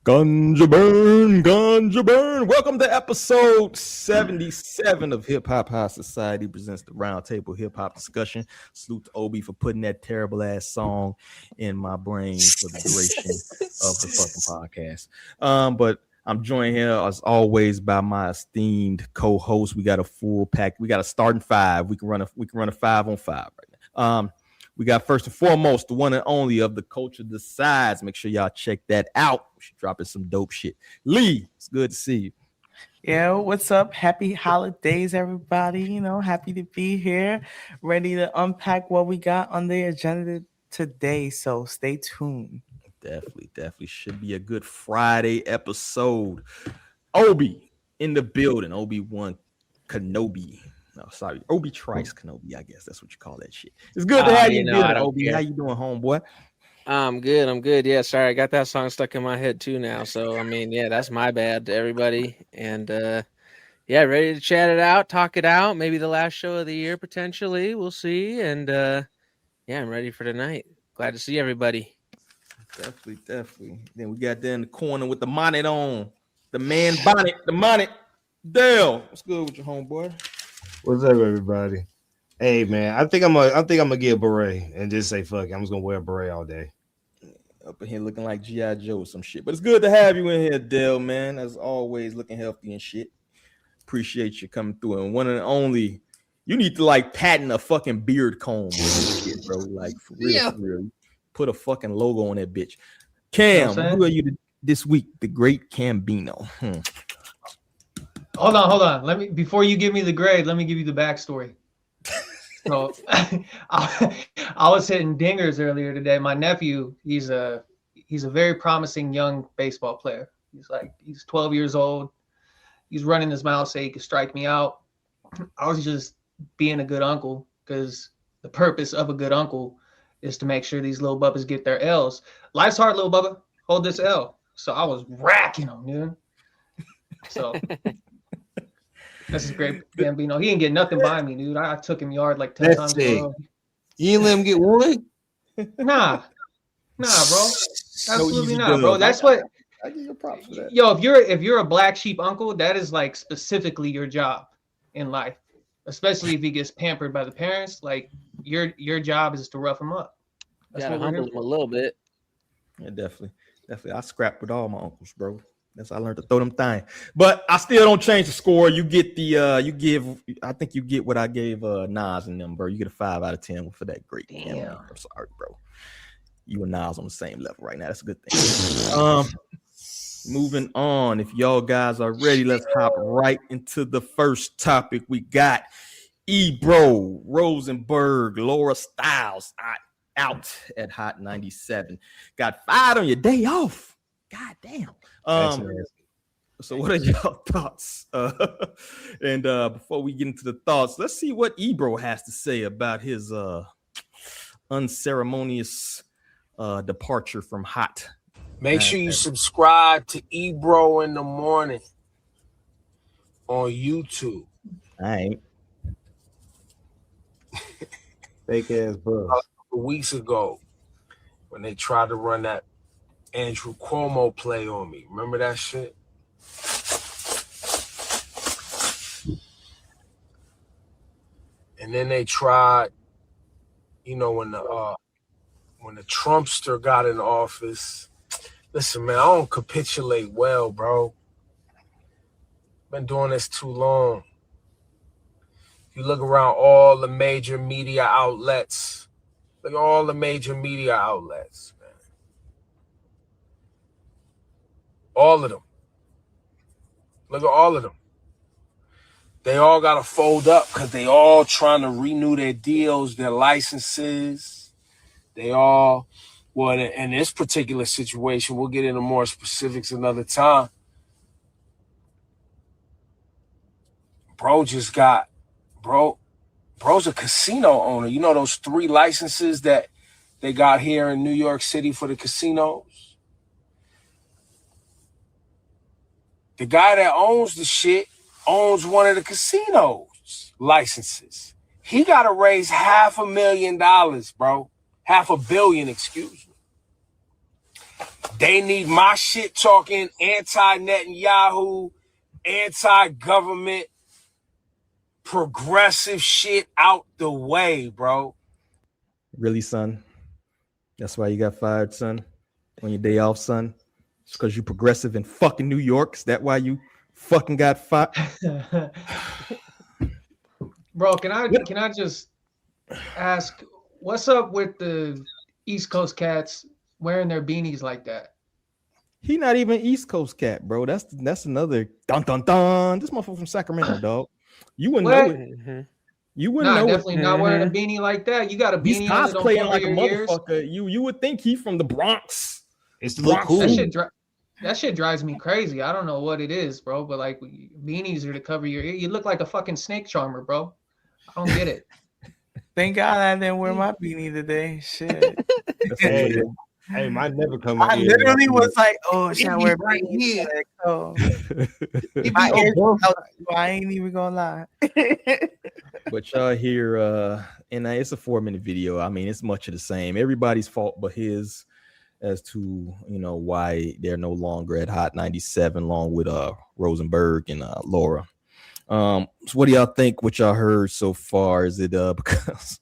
Ganja burn, ganja burn. Welcome to episode 77 of Hip Hop High Society presents the Roundtable Hip Hop Discussion. Salute to Obi for putting that terrible ass song in my brain for the duration of the fucking podcast. But I'm joined here as always by my esteemed co-host. We got a full pack. We got a starting five. We can run a 5-on-5 right now. We got first and foremost the one and only of the culture decides. Make sure y'all check that out. She's dropping some dope shit. Lee, it's good to see you. Yeah, what's up? Happy holidays, everybody. Happy to be here, ready to unpack what we got on the agenda today. So stay tuned. Definitely should be a good Friday episode. Obi in the building. Obi-Wan Kenobi. No, sorry, Obi Trice Kenobi. I guess that's what you call that shit. It's good to have you here, Obi. Care. How you doing, homeboy? I'm good. Yeah, sorry, I got that song stuck in my head too now. So that's my bad to everybody. And ready to chat it out, talk it out. Maybe the last show of the year potentially. We'll see. And I'm ready for tonight. Glad to see everybody. Definitely. Then we got there in the corner with the bonnet on. The man bonnet, the bonnet. Dale, what's good with your homeboy? What's up, everybody? Hey, man, I think I'm gonna get a beret and just say fuck it. I'm just gonna wear a beret all day. Up in here looking like G.I. Joe or some shit. But it's good to have you in here, Dale, man. As always, looking healthy and shit. Appreciate you coming through. And one and only, you need to patent a fucking beard comb, shit, bro. Like for real, for real. Put a fucking logo on that bitch. Cam, who are you this week? The great Cambino. Hold on. Before you give me the grade, let me give you the backstory. So I was hitting dingers earlier today. My nephew, he's a very promising young baseball player. He's 12 years old. He's running his mouth so he could strike me out. I was just being a good uncle because the purpose of a good uncle is to make sure these little bubbas get their L's. Life's hard, little bubba. Hold this L. So I was racking them, dude. So this is great, Gambino. He didn't get nothing by me, dude. I took him yard like 10 times. You didn't let him get one? Nah, bro. Absolutely not, bro. That's what I give you props for that. Yo, if you're a black sheep uncle, that is specifically your job in life. Especially if he gets pampered by the parents. Your job is to rough him up. That's gotta humble him a little bit. Yeah, definitely. I scrapped with all my uncles, bro. That's how I learned to throw them things. But I still don't change the score. You get I think you get what I gave Nas and them, bro. You get a 5 out of 10 for that great game. I'm sorry, bro. You and Nas on the same level right now. That's a good thing. Moving on. If y'all guys are ready, let's hop right into the first topic. We got Ebro, Rosenberg, Laura Stylez out at Hot97. Got fired on your day off. God damn. So what are y'all thoughts? And before we get into the thoughts, let's see what Ebro has to say about his unceremonious departure from Hot. Make sure you subscribe to Ebro in the morning on YouTube. All right. Fake ass buzz. Weeks ago, when they tried to run that Andrew Cuomo play on me. Remember that shit? And then they tried, when the Trumpster got in office. Listen, man, I don't capitulate well, bro. Been doing this too long. If you look around all the major media outlets, man. All of them. Look at all of them. They all got to fold up because they all trying to renew their deals, their licenses. They all, in this particular situation, we'll get into more specifics another time. Bro's a casino owner. You know those 3 licenses that they got here in New York City for the casinos? The guy that owns the shit owns one of the casinos licenses. He got to raise $500,000, bro. $500 million, excuse me. They need my shit talking anti-Netanyahu, anti-government, progressive shit out the way, bro. Really, son? That's why you got fired, son? On your day off, son? It's because you progressive in fucking New York? Is that why you fucking got fired? Bro, can I just ask, what's up with the East Coast cats wearing their beanies like that? He not even East Coast cat, bro. That's another dun dun dun. This motherfucker from Sacramento, dog. You wouldn't know it. Mm-hmm. You wouldn't know definitely it. not wearing a beanie like that. You got a He's beanie on that don't cosplaying cover like a your ears. motherfucker. You would think he from the Bronx. It's to look cool. That shit drives me crazy. I don't know what it is, bro, but like beanies are to cover your ear. You look like a fucking snake charmer, bro. I don't get it. Thank God I didn't wear my beanie today. Shit. Hey, mine never come. I literally was like, "Oh, should I wear a beanie?" Like, oh, my ears out, I ain't even gonna lie. But y'all hear, and it's a 4-minute video. I mean, it's much of the same. Everybody's fault but his, as to why they're no longer at Hot 97, along with Rosenberg and Laura. So what do y'all think? What y'all heard so far? Is it because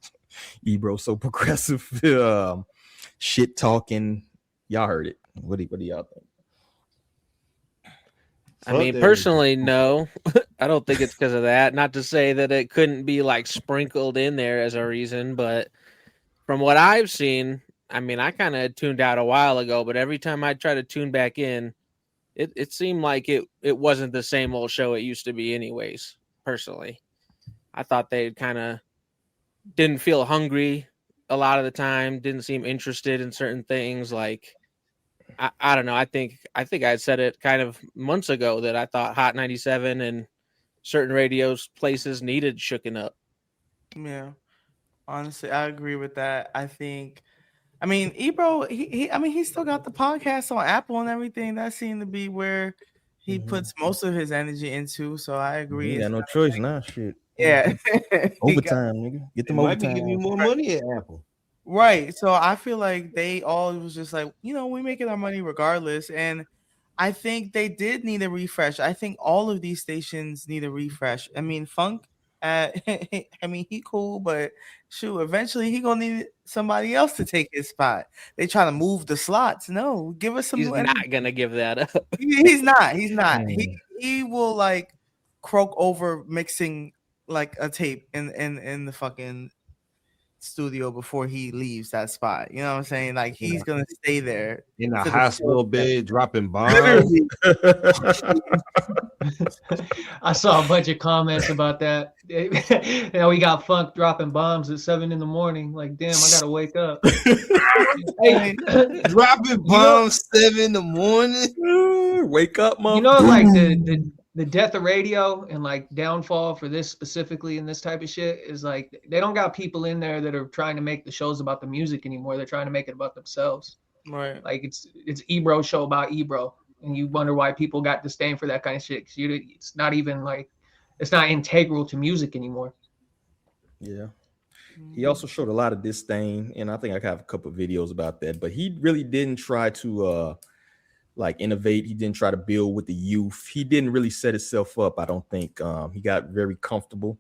Ebro so progressive? Shit talking, y'all heard it. What do y'all think? I mean, personally, no. I don't think it's because of that. Not to say that it couldn't be like sprinkled in there as a reason, but from what I've seen, I mean, I kind of tuned out a while ago, but every time I try to tune back in, it seemed like it wasn't the same old show it used to be anyways, personally. I thought they kind of didn't feel hungry a lot of the time, didn't seem interested in certain things. Like, I don't know. I think I said it kind of months ago that I thought Hot 97 and certain radios places needed shooken up. Yeah, honestly, I agree with that. I mean, Ebro, he still got the podcast on Apple and everything. That seemed to be where he puts most of his energy into. So I agree. He got no choice now. Shit. Yeah. Overtime, nigga. Get them overtime. Might be giving you more money at Apple. Right. So I feel like they all was just like, we making our money regardless. And I think they did need a refresh. I think all of these stations need a refresh. I mean, Funk, he cool, but shoot, eventually he gonna need somebody else to take his spot. They try to move the slots. No, give us some. He's not gonna give that up. He's not. He will like croak over mixing like a tape in the fucking studio before he leaves that spot. You know what I'm saying? Like he's gonna stay there in a hospital bed dropping bombs. I saw a bunch of comments about that. Now we got Funk dropping bombs at 7 a.m. Like, damn, I gotta wake up. Hey, dropping bombs 7 a.m. Wake up, mom. Like the death of radio and like downfall for this specifically in this type of shit is like they don't got people in there that are trying to make the shows about the music anymore. They're trying to make it about themselves. Right. Like it's Ebro show about Ebro, and you wonder why people got disdain for that kind of shit. It's not even like it's not integral to music anymore. Yeah. He also showed a lot of disdain, and I think I have a couple of videos about that. But he really didn't try to like innovate. He didn't try to build with the youth. He didn't really set himself up. I don't think he got very comfortable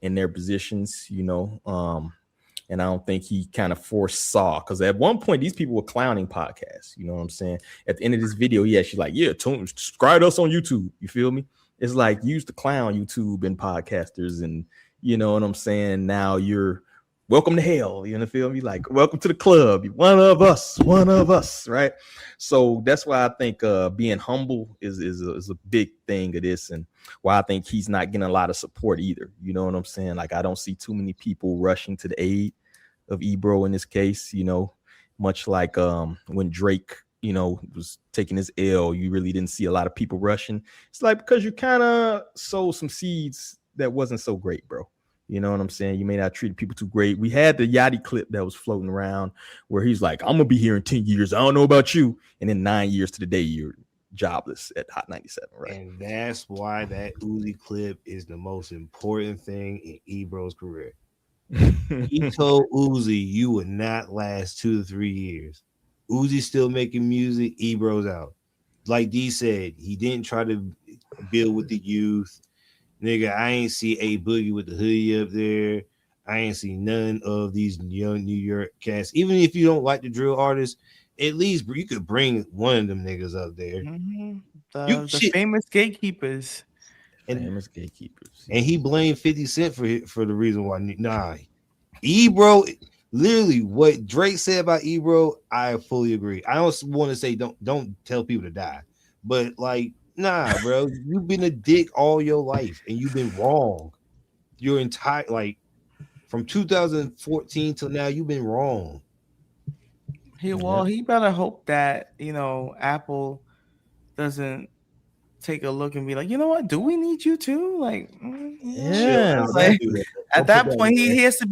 in their positions, and I don't think he kind of foresaw, because at one point these people were clowning podcasts. You know what I'm saying? At the end of this video, he actually like, subscribe to us on YouTube. You feel me? It's like you used to clown YouTube and podcasters, and you know what I'm saying? Now you're welcome to hell. You know, feel me? Like, welcome to the club. You're one of us, right? So that's why I think being humble is a big thing of this, and why I think he's not getting a lot of support either. You know what I'm saying? Like, I don't see too many people rushing to the aid of Ebro in this case, much like when Drake, was taking his L, you really didn't see a lot of people rushing. It's like because you kind of sowed some seeds that wasn't so great, bro. You know what I'm saying? You may not treat people too great. We had the Yachty clip that was floating around where he's like, I'm going to be here in 10 years. I don't know about you. And then 9 years to the day, you're jobless at Hot 97, right? And that's why that Uzi clip is the most important thing in Ebro's career. He told Uzi you would not last 2 to 3 years. Uzi's still making music. Ebro's out. Like D said, he didn't try to build with the youth. Nigga, I ain't see A Boogie with the hoodie up there. I ain't see none of these young New York cats. Even if you don't like the drill artists, at least you could bring one of them niggas up there. Mm-hmm. The famous gatekeepers. Famous gatekeepers. And he blamed 50 Cent for the reason why. Nah, Ebro, literally what Drake said about Ebro, I fully agree. I don't want to say don't tell people to die, but like, nah, bro, you've been a dick all your life and you've been wrong. Your entire, like, from 2014 till now, you've been wrong. He better hope that, you know, Apple doesn't take a look and be like, you know what, do we need you too? Like, yeah, like, at that point he has to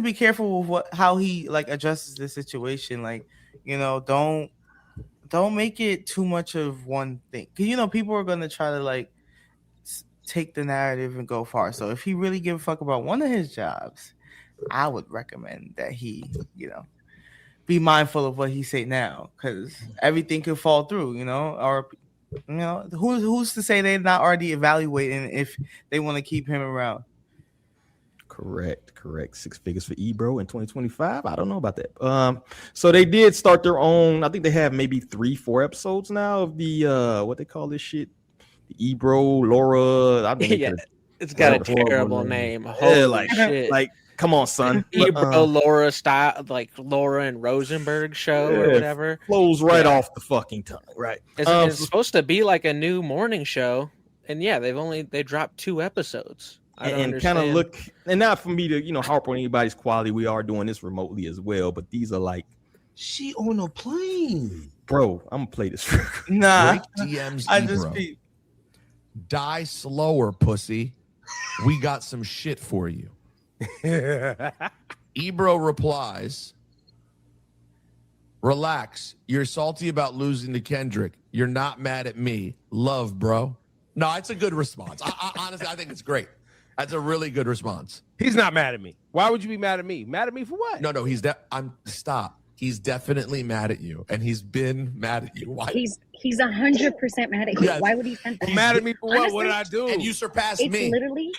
be careful with how he like addresses the situation. Like, you know, don't make it too much of one thing, because you know people are gonna try to like take the narrative and go far. So if he really give a fuck about one of his jobs, I would recommend that he, you know, be mindful of what he say now, because everything could fall through, you know, or you know, who's to say they're not already evaluating if they want to keep him around. Correct. 6 figures for Ebro in 2025. I don't know about that. So they did start their own. I think they have maybe 3-4 episodes now of the what they call this shit, the Ebro, Laura. I think it's got a terrible name. Yeah, Holy shit! Like, come on, son. Ebro, Laura style, like Laura and Rosenberg show or whatever. Flows right off the fucking tongue, right? It's supposed to be like a new morning show, and yeah, they dropped 2 episodes. And kind of look, and not for me to, you know, harp on anybody's quality. We are doing this remotely as well, but these are like, she on a plane, bro. I'm gonna play this. Nah, DMs I Ebro. just be Die slower, pussy. We got some shit for you. Ebro replies, relax. You're salty about losing to Kendrick. You're not mad at me. Love, bro. No, it's a good response. I honestly, I think it's great. That's a really good response. He's not mad at me. Why would you be mad at me? Mad at me for what? No, stop. He's definitely mad at you, and he's been mad at you. Why? He's 100% mad at you. Yes. Why would he send that? Mad at me for what? Honestly, What did I do? And you surpassed It's me. literally,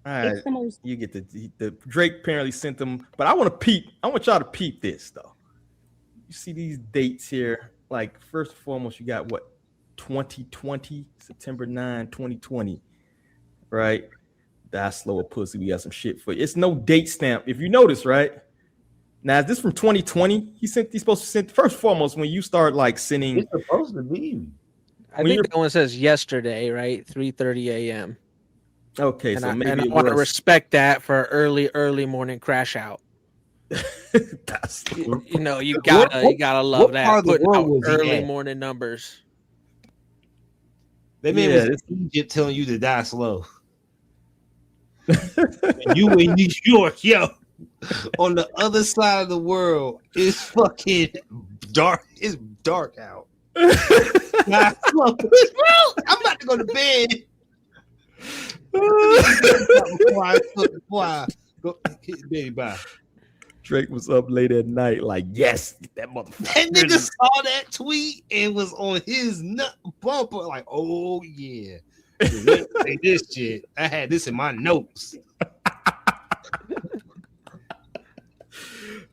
All right, it's the most. you get the Drake apparently sent them, but I want y'all to peep this though. You see these dates here, like first and foremost, you got what 2020, September 9, 2020, right? Die slower, pussy. We got some shit for you. It's no date stamp, if you notice, right? Now, is this from 2020? He's supposed to send first and foremost when you start like sending. It's supposed to be. I think that one says yesterday, right? 3:30 a.m. Okay, so maybe I want to respect that for early morning crash out. That's You know, you gotta love what that. part of the Putting world out was he early at? morning numbers. That man was in Egypt telling you to die slow. And you in New York, yo. On the other side of the world, it's fucking dark. It's dark out. Nah, slow. I'm about to go to bed. Before I go, baby, bye. Drake was up late at night, like, yes, get that motherfucker. That nigga saw that tweet and was on his nut bumper, like, oh yeah. Say this shit. I had this in my notes.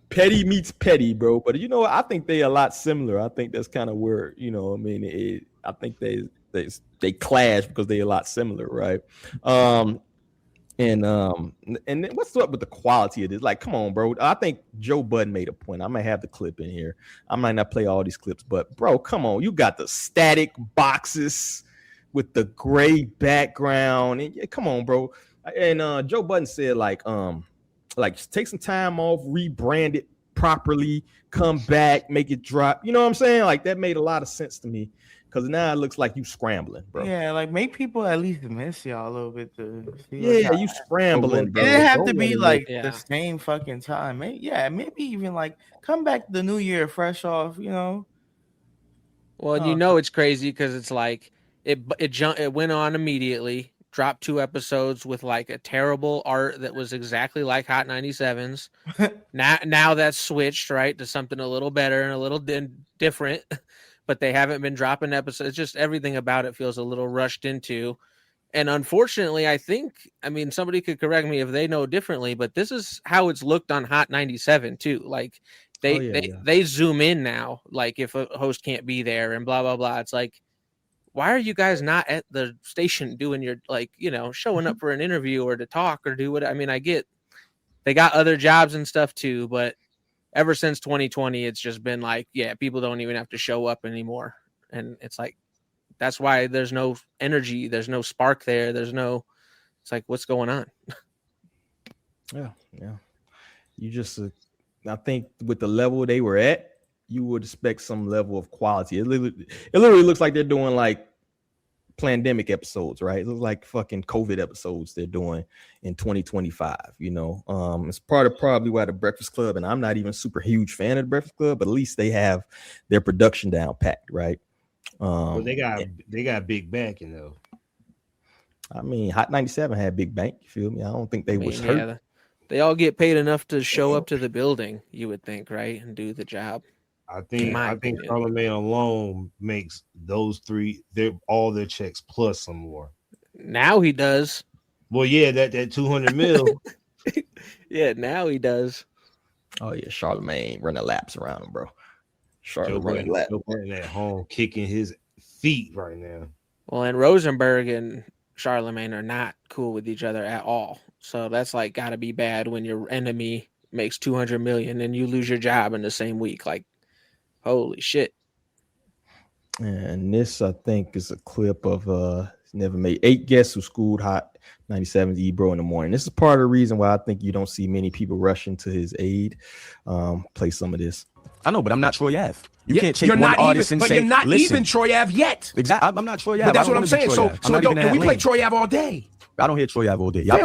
Petty meets petty, bro. But you know, I think they a lot similar. I think that's kind of where, you know, I mean, I think they clash because they a lot similar, right? And then what's up with the quality of this? Like, come on, bro. I think Joe Budden made a point. I might have the clip in here. I might not play all these clips, but bro, come on. You got the static boxes with the gray background. And come on, bro. And Joe Budden said, like take some time off, rebrand it properly, come back, make it drop. You know what I'm saying? Like that made a lot of sense to me. Because now it looks like you scrambling, bro. Yeah, like make people at least miss y'all a little bit to see. Yeah, you scrambling, bro. It didn't have to be like the same fucking time. Maybe even like come back the new year fresh off, you know. Well, you know it's crazy because it's like it went on immediately. dropped 2 episodes with like a terrible art that was exactly like Hot 97's. now that's switched right to something a little better and a little different, but they haven't been dropping episodes. Just everything about it feels a little rushed into. And unfortunately, I mean, somebody could correct me if they know differently, but this is how it's looked on Hot 97 too. Like they zoom in now, like if a host can't be there and blah, blah, blah. It's like, why are you guys not at the station doing your, like, you know, showing up for an interview or to talk or do what? I mean, I get they got other jobs and stuff too, but ever since 2020, it's just been like, yeah, people don't even have to show up anymore. And it's like, that's why there's no energy. There's no spark there. It's like, what's going on? Yeah. You just, I think with the level they were at, you would expect some level of quality. It literally looks like they're doing like pandemic episodes, right? It looks like fucking COVID episodes they're doing in 2025, you know. It's part of probably why the Breakfast Club, and I'm not even super huge fan of the Breakfast Club, but at least they have their production down packed, right? Well, they got big backing though. I mean, Hot 97 had big bank. You feel me? I don't think they was hurt. Yeah, they all get paid enough to show up to the building, you would think, right, and do the job. I think Charlamagne alone makes those 3 all their checks plus some more. Now he does. Well, yeah, that 200 mil. Yeah, now he does. Oh yeah, Charlamagne running laps around him, bro. Charlotte running laps at home, kicking his feet right now. Well, and Rosenberg and Charlamagne are not cool with each other at all. So that's like got to be bad when your enemy makes 200 million and you lose your job in the same week. Like, holy shit. And this, I think, is a clip of never made 8 guests who schooled Hot 97's Ebro in the morning. This is part of the reason why I think you don't see many people rushing to his aid. Play some of this. I know, but I'm not Troy Ave. You can't take one artist and say, you're not listen, even Troy Ave yet. Exactly. I'm not Troy Ave. But that's what I'm saying. So can we play Troy Ave all day? I don't hear Troy Ave all day. Y'all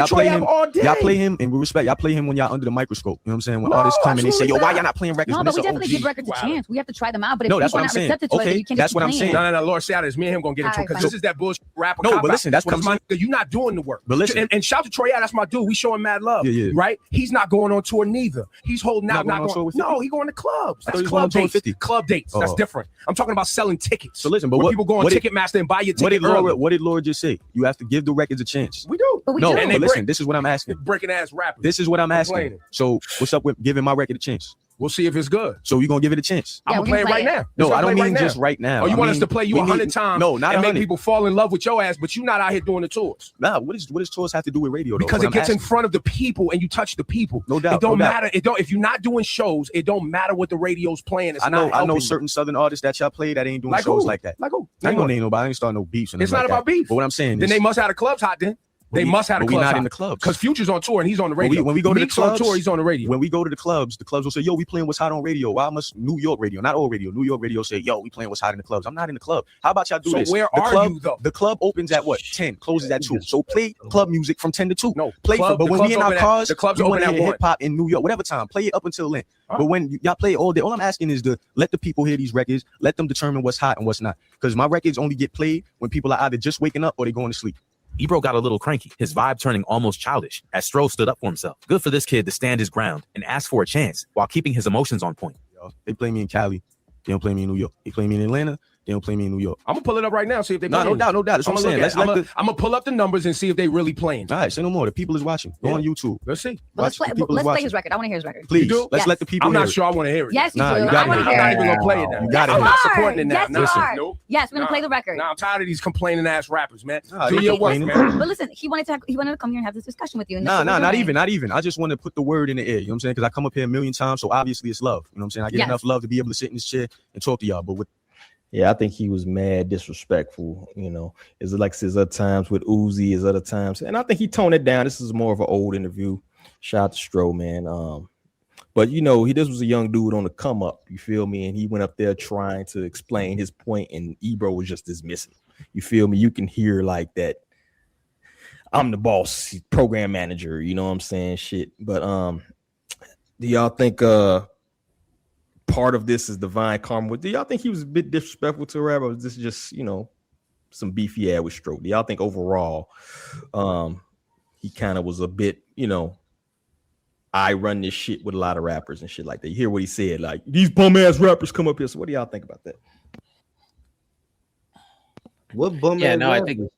play him all day. Y'all play him, and we respect. Y'all play him when y'all under the microscope. You know what I'm saying? When artists come and they say, "Yo, why y'all not playing records?" No, but we definitely give records a chance. We have to try them out. But if no, that's people what are I'm not saying. receptive to it, Okay, you can't that's just what I'm keep saying. playing. No, Laura Stylez, me and him gonna get into it because this is that bullshit rapper. No, but listen, that's what I'm saying. You're not doing the work. But listen, and shout to Troy Ave, that's my dude. We showing mad love, right? He's not going on tour neither. He's holding out. No, he going to clubs. That's club dates. Club dates. That's different. I'm talking about selling tickets. So listen, but what people go on Ticketmaster and buy your ticket. What did Laura just say? You have to give the records a chance. We do. No, but listen, this is what I'm asking. Breaking ass rappers. This is what I'm asking. So what's up with giving my record a chance? We'll see if it's good. So you're gonna give it a chance? I'm gonna play it right now. No, I don't mean just right now. Oh, you want us to play you 100 times? No, not and 100. make people fall in love with your ass, but you're not out here doing the tours. Nah, what does tours have to do with radio? Because it gets in front of the people and you touch the people. No doubt. It don't matter. It don't. If you're not doing shows, it don't matter what the radio's playing. I know certain Southern artists that y'all play that ain't doing shows like that. Like who? I ain't gonna name nobody. I ain't starting no beefs. It's not about beef. But what I'm saying then they must have the clubs hot then. They must have the clubs. We're not in the clubs because Future's on tour and he's on the radio. When we go to the clubs, on tour, he's on the radio. When we go to the clubs will say, "Yo, we playing what's hot on radio." Why must New York radio, not old radio? New York radio say, "Yo, we playing what's hot in the clubs." I'm not in the club. How about y'all do this? So where are you though? The club opens at what? 10, closes at 2. So play club music from 10 to 2. No, play. But when we in our cars, the clubs open at 1. Hip hop in New York, whatever time, play it up until then. But when y'all play it all day, all I'm asking is to let the people hear these records, let them determine what's hot and what's not. Because my records only get played when people are either just waking up or they're going to sleep. Ebro got a little cranky, his vibe turning almost childish as Stro stood up for himself. Good for this kid to stand his ground and ask for a chance while keeping his emotions on point. They play me in Cali. They don't play me in New York. They play me in Atlanta. They don't play me in New York. I'm gonna pull it up right now, see if they play. No doubt. That's what I'm saying. I'm gonna pull up the numbers and see if they really playing. All right, say no more. The people is watching. Go on YouTube. Let's see. Let's play his record. I want to hear his record. Please, let's let the people. I'm not sure I want to hear it. Yes, you do. I'm not even gonna play it now. You got it. I'm not supporting it now. Yes, you are. Yes, we're gonna play the record. Now I'm tired of these complaining ass rappers, man. Do your work, man. But listen, he wanted to come here and have this discussion with you. Not even. I just want to put the word in the air. You know what I'm saying? Because I come up here a million times, so obviously it's love. You know what I'm saying? I get enough love to be able to sit in this chair and talk to y'all. But with I think he was mad disrespectful. You know, is it like his other times with Uzi, his other times, and I think he toned it down. This is more of an old interview. Shout out to Stro, man. But you know, this was a young dude on the come up. You feel me? And he went up there trying to explain his point, and Ebro was just dismissing. You feel me? You can hear like that. I'm the boss, program manager. You know what I'm saying? Shit. But do y'all think part of this is divine karma? Do y'all think he was a bit disrespectful to a rapper? Or was this just, you know, some beef he had with Stroke? Do y'all think overall, he kind of was a bit, I run this shit with a lot of rappers and shit like that. You hear what he said, like these bum ass rappers come up here. So what do y'all think about that? What bum ass rappers?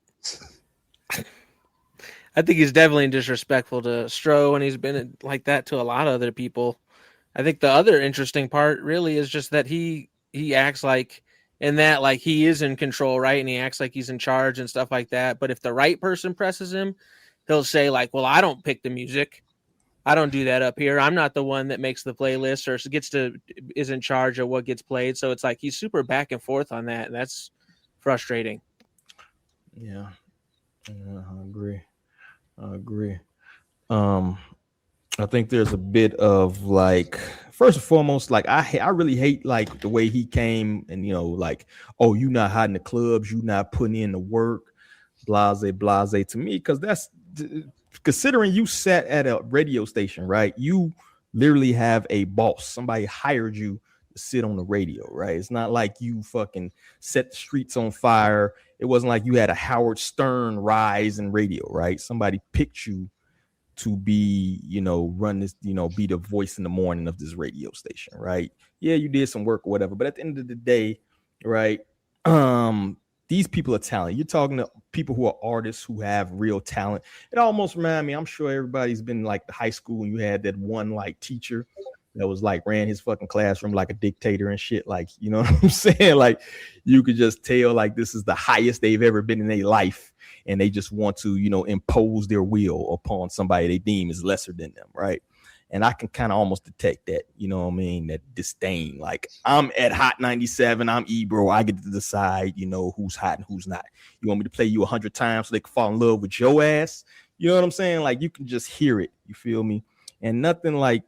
I think he's definitely disrespectful to Stro, and he's been like that to a lot of other people. I think the other interesting part really is just that he acts like like he is in control, right? And he acts like he's in charge and stuff like that. But if the right person presses him, he'll say like, well, I don't pick the music. I don't do that up here. I'm not the one that makes the playlist or is in charge of what gets played. So it's like he's super back and forth on that. And that's frustrating. Yeah, I agree. I think there's a bit of like, first and foremost, like I really hate like the way he came and like, oh, you not hot in the clubs, you not putting in the work, blase to me, because that's considering you sat at a radio station, right? You literally have a boss. Somebody hired you to sit on the radio, right? It's not like you fucking set the streets on fire. It wasn't like you had a Howard Stern rise in radio, right? Somebody picked you to be, run this, be the voice in the morning of this radio station, right? Yeah, you did some work or whatever, but at the end of the day, right? These people are talented. You're talking to people who are artists who have real talent. It almost reminds me, I'm sure everybody's been like the high school when you had that one like teacher that was like ran his fucking classroom like a dictator and shit. Like, you know what I'm saying? Like you could just tell like this is the highest they've ever been in their life. And they just want to, impose their will upon somebody they deem is lesser than them, right? And I can kind of almost detect that, that disdain. Like I'm at Hot 97, I'm Ebro, I get to decide, who's hot and who's not. You want me to play you 100 times so they can fall in love with your ass? You know what I'm saying? Like you can just hear it, you feel me? And nothing like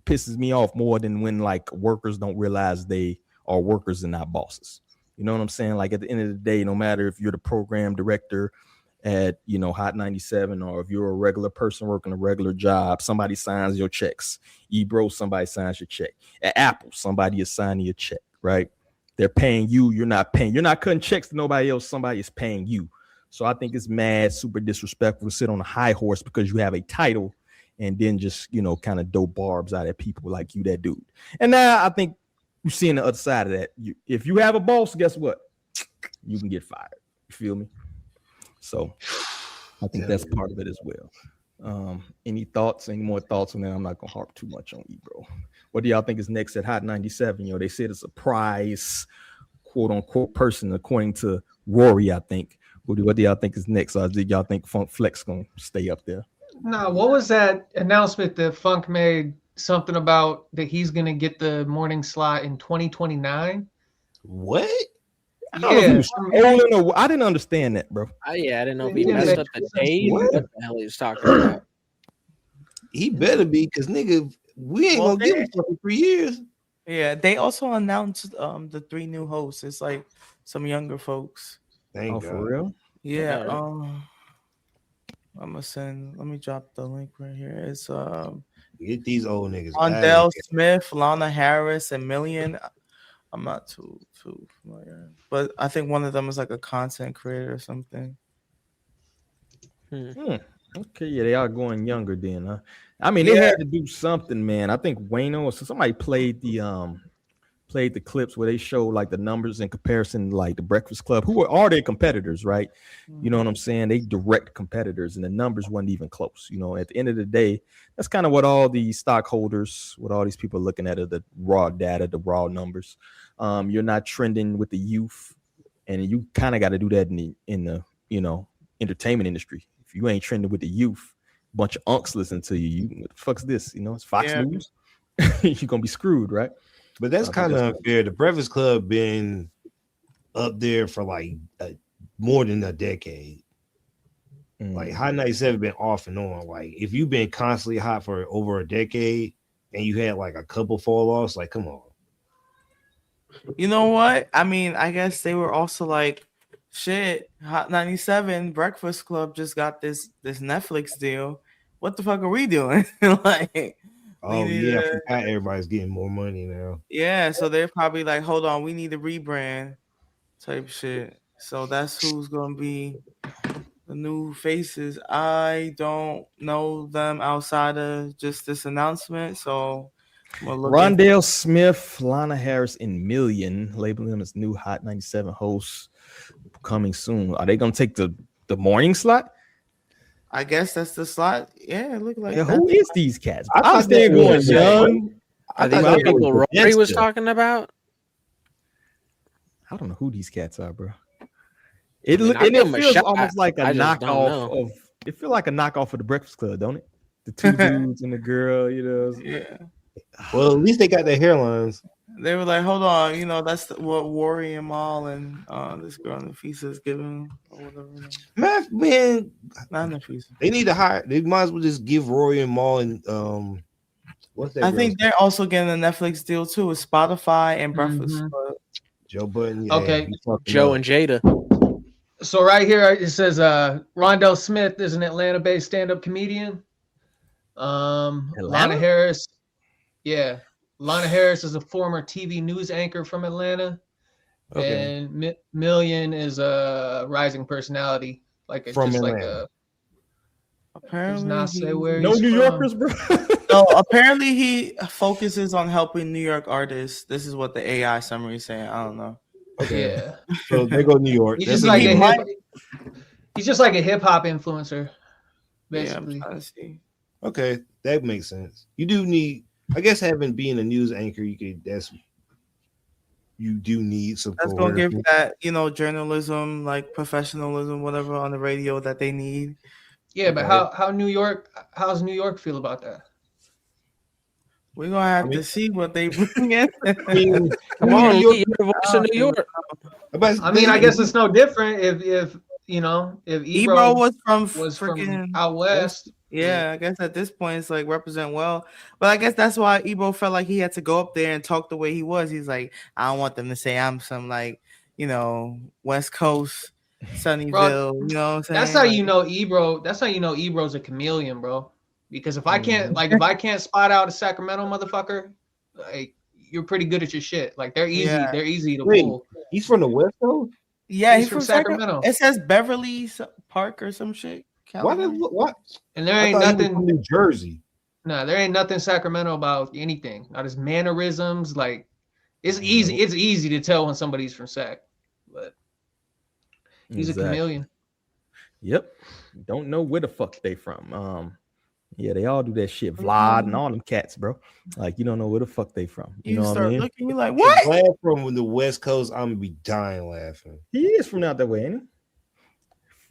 pisses me off more than when like workers don't realize they are workers and not bosses. You know what I'm saying? Like at the end of the day, no matter if you're the program director at, Hot 97, or if you're a regular person working a regular job, somebody signs your checks. Ebro, somebody signs your check. At Apple, somebody is signing your check, right? They're paying you. You're not paying. You're not cutting checks to nobody else. Somebody is paying you. So I think it's mad, super disrespectful to sit on a high horse because you have a title and then just, kind of dope barbs out at people like you, that dude. And now I think you're seeing the other side of that. If you have a boss, guess what? You can get fired. You feel me? So I think that's part of it as well. Any more thoughts on that? I'm not going to harp too much on Ebro. What do y'all think is next at Hot 97? They said a surprise, quote unquote, person, according to Rory, I think. What do y'all think is next? Or did y'all think Funk Flex going to stay up there? No, what was that announcement that Funk made? Something about that he's going to get the morning slot in 2029? What? Yeah. I didn't understand that, bro. I didn't know if he messed up the date. What the hell he was talking about? He better be, because nigga, we ain't gonna give him for 3 years. Yeah, they also announced the 3 new hosts. It's like some younger folks. Thank God. For real? Yeah. Let me drop the link right here. It's get these old niggas. Ondell Smith, Lana Harris, and Million. I'm not too familiar, but I think one of them is like a content creator or something. Okay, yeah, they are going younger then, huh? I mean, they had to do something, man. I think Wayno or somebody played the clips where they show like the numbers in comparison, like the Breakfast Club, who are their competitors, right? You know what I'm saying? They direct competitors, and the numbers weren't even close. At the end of the day, that's kind of what all the stockholders, what all these people are looking at, are the raw data, the raw numbers. You're not trending with the youth, and you kind of got to do that in the entertainment industry. If you ain't trending with the youth, a bunch of unks listen to you. What the fuck's this? It's Fox News. You're gonna be screwed, right? But that's kind of unfair. The Breakfast Club been up there for like more than a decade. Like Hot 97 been off and on. Like if you've been constantly hot for over a decade and you had like a couple fall offs, like come on. You know what? I mean, I guess they were also like, shit, Hot 97 Breakfast Club just got this Netflix deal. What the fuck are we doing? Like, oh yeah, I forgot everybody's getting more money now. Yeah, so they're probably like, hold on, we need a rebrand type shit. So that's who's gonna be the new faces. I don't know them outside of just this announcement, so Rondale Smith, Lana Harris, and Million labeling them as new Hot 97 hosts coming soon. Are they gonna take the morning slot? I guess that's the slot. Yeah, it look like that. Who is these cats? I I thought understand they going was young. Are these the people Rory was talking about? I don't know who these cats are, bro. I mean, I'll It give 'em a feels shot. almost like a I just don't knockoff know. of. It feels like a knockoff of the Breakfast Club, don't it? The two dudes and the girl, you know. Yeah. Well, at least they got their hairlines. They were like, hold on, you know, that's what Rory and Mal and this girl Nafisa is giving or whatever. Man, not Nafisa. They need to hire. They might as well just give Rory and Mal and what's that? I think they're also getting a Netflix deal too with Spotify and Breakfast Club. Joe Budden. Okay. Joe and Jada. So right here it says Rondell Smith is an Atlanta-based stand-up comedian. Lana Harris. Yeah. Lana Harris is a former TV news anchor from Atlanta. Okay. And Million is a rising personality. Like From just Atlanta. like a apparently does not say where no he's New from. Yorkers, bro. No, apparently he focuses on helping New York artists. This is what the AI summary is saying. I don't know. Okay. Yeah. So they go New York. He's That's just a like New a York. he's just like a hip hop influencer, Yeah, basically. I'm trying to see. Okay, that makes sense. You do need, I guess, being a news anchor, you do need some. That's gonna give that, you know, journalism, like professionalism, whatever on the radio that they need. Yeah, but how's New York feel about that? We're gonna have to see what they bring in. Come on, you're the voice of New York. I mean, I guess it's no different if you know, if Ebro was from freaking out west. Yeah, I guess at this point it's like represent well. But I guess that's why Ebro felt like he had to go up there and talk the way he was. He's like, I don't want them to say I'm some like, you know, West Coast Sunnyvale. Bro, you know what I'm saying? That's how you know Ebro. That's how you know Ebro's a chameleon, bro. Because if I can't spot out a Sacramento motherfucker, like you're pretty good at your shit. Like they're easy. Yeah. They're easy to Wait, pull. he's from the West Coast? Yeah, He's from Sacramento. It says Beverly Park or some shit. What? And there I ain't thought he was nothing from New Jersey. No, there ain't nothing Sacramento about anything. Not his mannerisms. Like it's easy. It's easy to tell when somebody's from Sac. But he's a chameleon. Yep. Don't know where the fuck they from. Yeah, they all do that shit. Vlad and all them cats, bro. Like you don't know where the fuck they from. You know what I mean? Looking, you're like, what? Vlad from the West Coast, I'm gonna be dying laughing. He is from out that way, ain't he?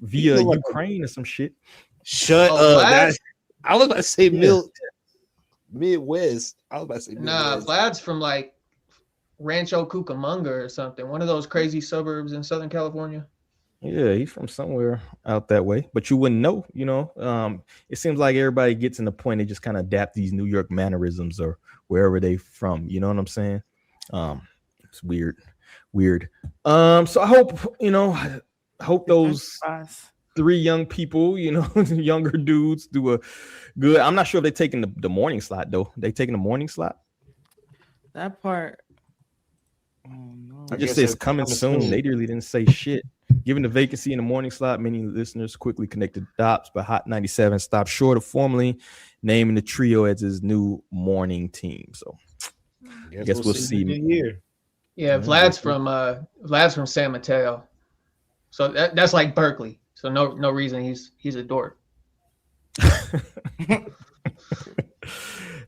Via Ukraine or some shit. Shut Oh, up. I was about to say Midwest. I was about to say Nah, Midwest. Vlad's from like Rancho Cucamonga or something. One of those crazy suburbs in Southern California. Yeah, he's from somewhere out that way, but you wouldn't know, you know. It seems like everybody gets in the point they just kind of adapt these New York mannerisms or wherever they from. You know what I'm saying? It's weird. So I hope, you know, those three young people, you know, younger dudes do a good. I'm not sure if they're taking the morning slot though. They taking the morning slot? That part. Oh, no. It just says coming soon. They really didn't say shit. Given the vacancy in the morning slot, many listeners quickly connected dots, but Hot 97 stopped short of formally naming the trio as his new morning team. So I guess we'll see. Yeah, Vlad's from San Mateo. So that's like Berkeley. So no reason he's a dork.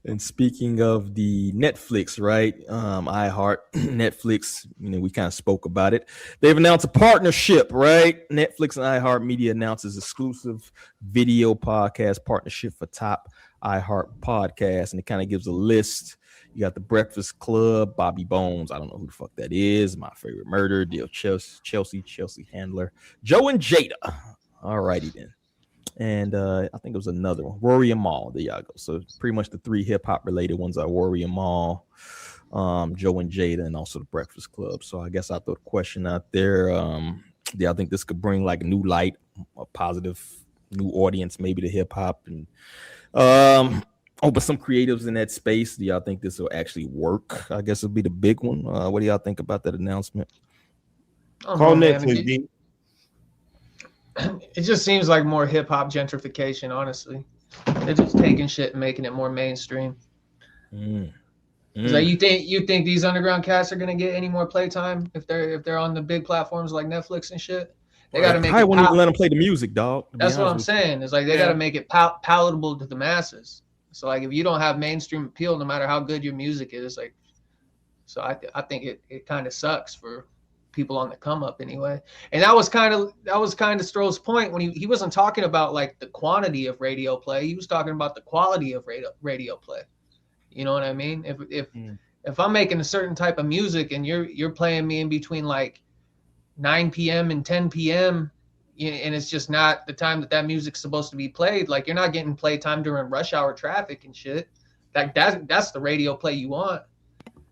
And speaking of the Netflix, right? iHeart, Netflix, you know, we kind of spoke about it. They've announced a partnership, right? Netflix and iHeart Media announces exclusive video podcast partnership for top iHeart podcasts. And it kind of gives a list. You got The Breakfast Club, Bobby Bones. I don't know who the fuck that is. My Favorite Murder, Deal Chelsea Handler, Joe and Jada. All righty then. And I think it was another one, Rory and Mal. There y'all go. So pretty much the three hip hop related ones are Rory and Mal, Joe and Jada, and also The Breakfast Club. So I guess I'll throw the question out there. Yeah, I think this could bring like a new light, a positive new audience, maybe to hip hop, and but some creatives in that space. Do y'all think this will actually work? I guess it'll be the big one. What do y'all think about that announcement? Call Netflix, D. It just seems like more hip hop gentrification, honestly. They're just taking shit and making it more mainstream. Like you think these underground cats are gonna get any more playtime if they're on the big platforms like Netflix and shit? They got to make it. I won't even let them play the music, dog. That's what I'm saying. It's like they got to make it palatable to the masses. So like if you don't have mainstream appeal, no matter how good your music is, like, so I think it kind of sucks for people on the come up anyway. And that was kind of Stroh's point when he wasn't talking about like the quantity of radio play. He was talking about the quality of radio play. You know what I mean? If I'm making a certain type of music and you're playing me in between like 9 p.m. and 10 p.m. and it's just not the time that music's supposed to be played, like you're not getting playtime during rush hour traffic and shit. Like that's the radio play you want.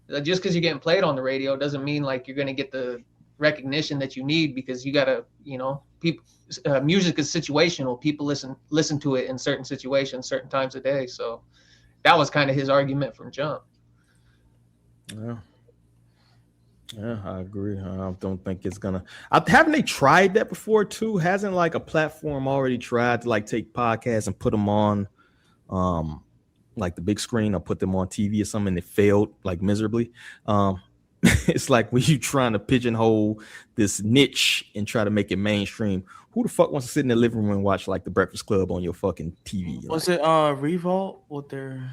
Like, just because you're getting played on the radio doesn't mean like you're gonna get the recognition that you need, because you gotta, people. Music is situational. People listen to it in certain situations, certain times of day. So that was kind of his argument from jump. Yeah, I agree. I don't think it's gonna. Haven't they tried that before too? Hasn't like a platform already tried to like take podcasts and put them on, like the big screen, or put them on TV or something? And it failed like miserably. It's like when you trying to pigeonhole this niche and try to make it mainstream. Who the fuck wants to sit in the living room and watch like the Breakfast Club on your fucking TV? Was it Revolt with their?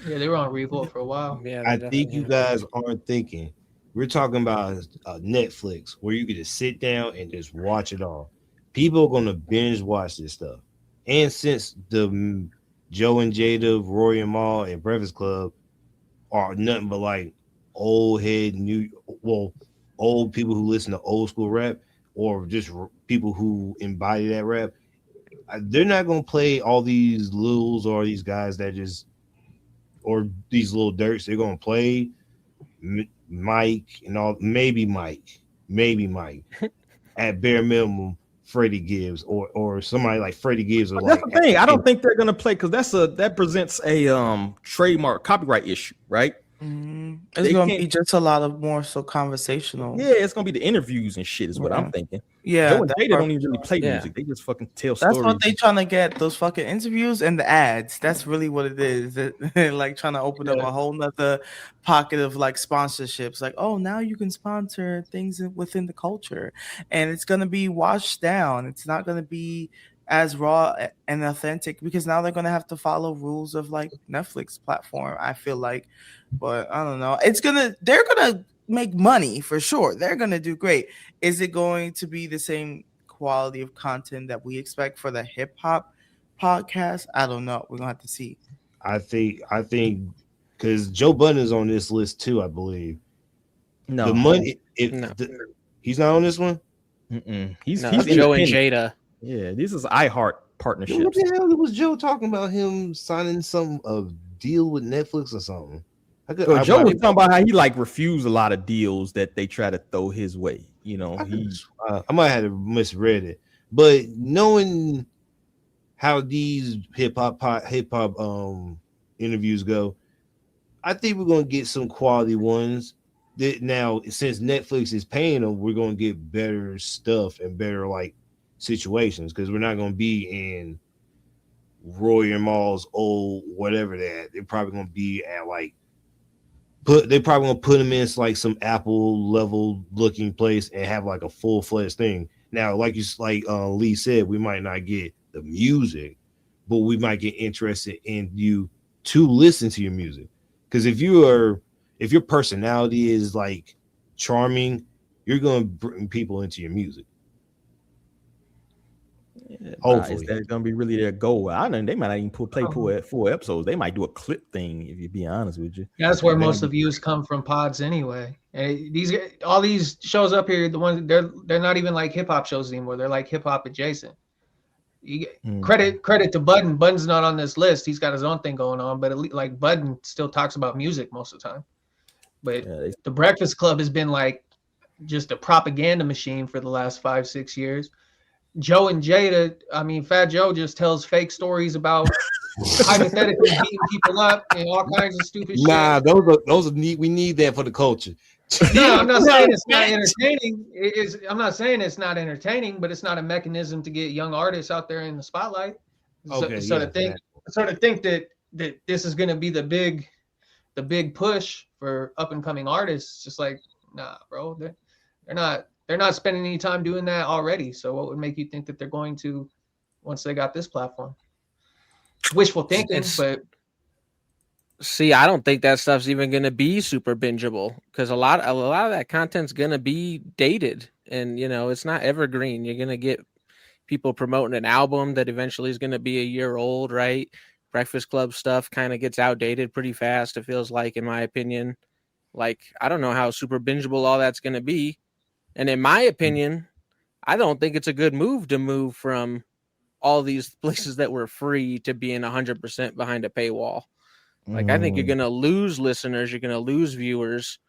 Yeah, they were on Revolt for a while. Yeah, I think you guys aren't thinking. We're talking about Netflix, where you can just sit down and just watch it all. People are gonna binge watch this stuff, and since the Joe and Jada, Rory and Mal, and Breakfast Club are nothing but like old people who listen to old school rap, or just people who embody that rap, they're not gonna play all these littles or these guys that just, or these little dirts. They're gonna play Mike and all, maybe Mike at bare minimum Freddie Gibbs or somebody like Freddie Gibbs. Or that's like, the thing. I don't think they're gonna play, because that presents a trademark copyright issue, right? It's gonna be just a lot of more so conversational. Yeah, it's gonna be the interviews and shit is what I'm thinking. Yeah, Joe and Jada don't even really play music. They just fucking tell stories. That's what they trying to get, those fucking interviews and the ads. That's really what it is. Like trying to open up a whole nother pocket of like sponsorships. Like, oh, now you can sponsor things within the culture, and it's gonna be washed down. It's not gonna be as raw and authentic, because now they're gonna have to follow rules of like Netflix platform, I feel like. But I don't know. They're gonna make money for sure. They're gonna do great. Is it going to be the same quality of content that we expect for the hip hop podcast? I don't know. We're gonna have to see. I think because Joe Budden is on this list too, I believe. No, the money. He's not on this one. He's Joe and Jada. Yeah, this is iHeart partnership. What the hell was Joe talking about? Him signing a deal with Netflix or something? Joe was talking about how he like refused a lot of deals that they try to throw his way. I might have misread it, but knowing how these hip hop interviews go, I think we're gonna get some quality ones. That now, since Netflix is paying them, we're gonna get better stuff and better like situations, because we're not gonna be in Roy and Mal's old whatever that. They're probably gonna be at like. They're probably gonna put them in like some Apple level looking place and have like a full fledged thing. Now, like Lee said, we might not get the music, but we might get interested in you to listen to your music. Because if your personality is like charming, you're gonna bring people into your music. Hopefully, is that gonna be really their goal? I know they might not even play full episodes. They might do a clip thing, if you be honest with you. That's where most of the views come from pods anyway. And all these shows up here, the ones they're not even like hip hop shows anymore. They're like hip hop adjacent. Credit to Budden. Budden's not on this list. He's got his own thing going on, but like Budden still talks about music most of the time. But the Breakfast Club has been like just a propaganda machine for the last 5-6 years. Joe and Jada, I mean, Fat Joe just tells fake stories about hypothetically beating people up and all kinds of stupid shit. Nah, those are neat. We need that for the culture. No, I'm not saying it's not entertaining. I'm not saying it's not entertaining, but it's not a mechanism to get young artists out there in the spotlight. Okay, so to think that this is going to be the big push for up and coming artists, just like, nah, bro, they're not spending any time doing that already. So what would make you think that they're going to once they got this platform? Wishful thinking, but. See, I don't think that stuff's even going to be super bingeable because a lot of that content's going to be dated, and it's not evergreen. You're going to get people promoting an album that eventually is going to be a year old, right? Breakfast Club stuff kind of gets outdated pretty fast. It feels like, in my opinion, like I don't know how super bingeable all that's going to be, and in my opinion, I don't think it's a good move to move from all these places that were free to being 100% behind a paywall. Like, I think you're going to lose listeners. You're going to lose viewers.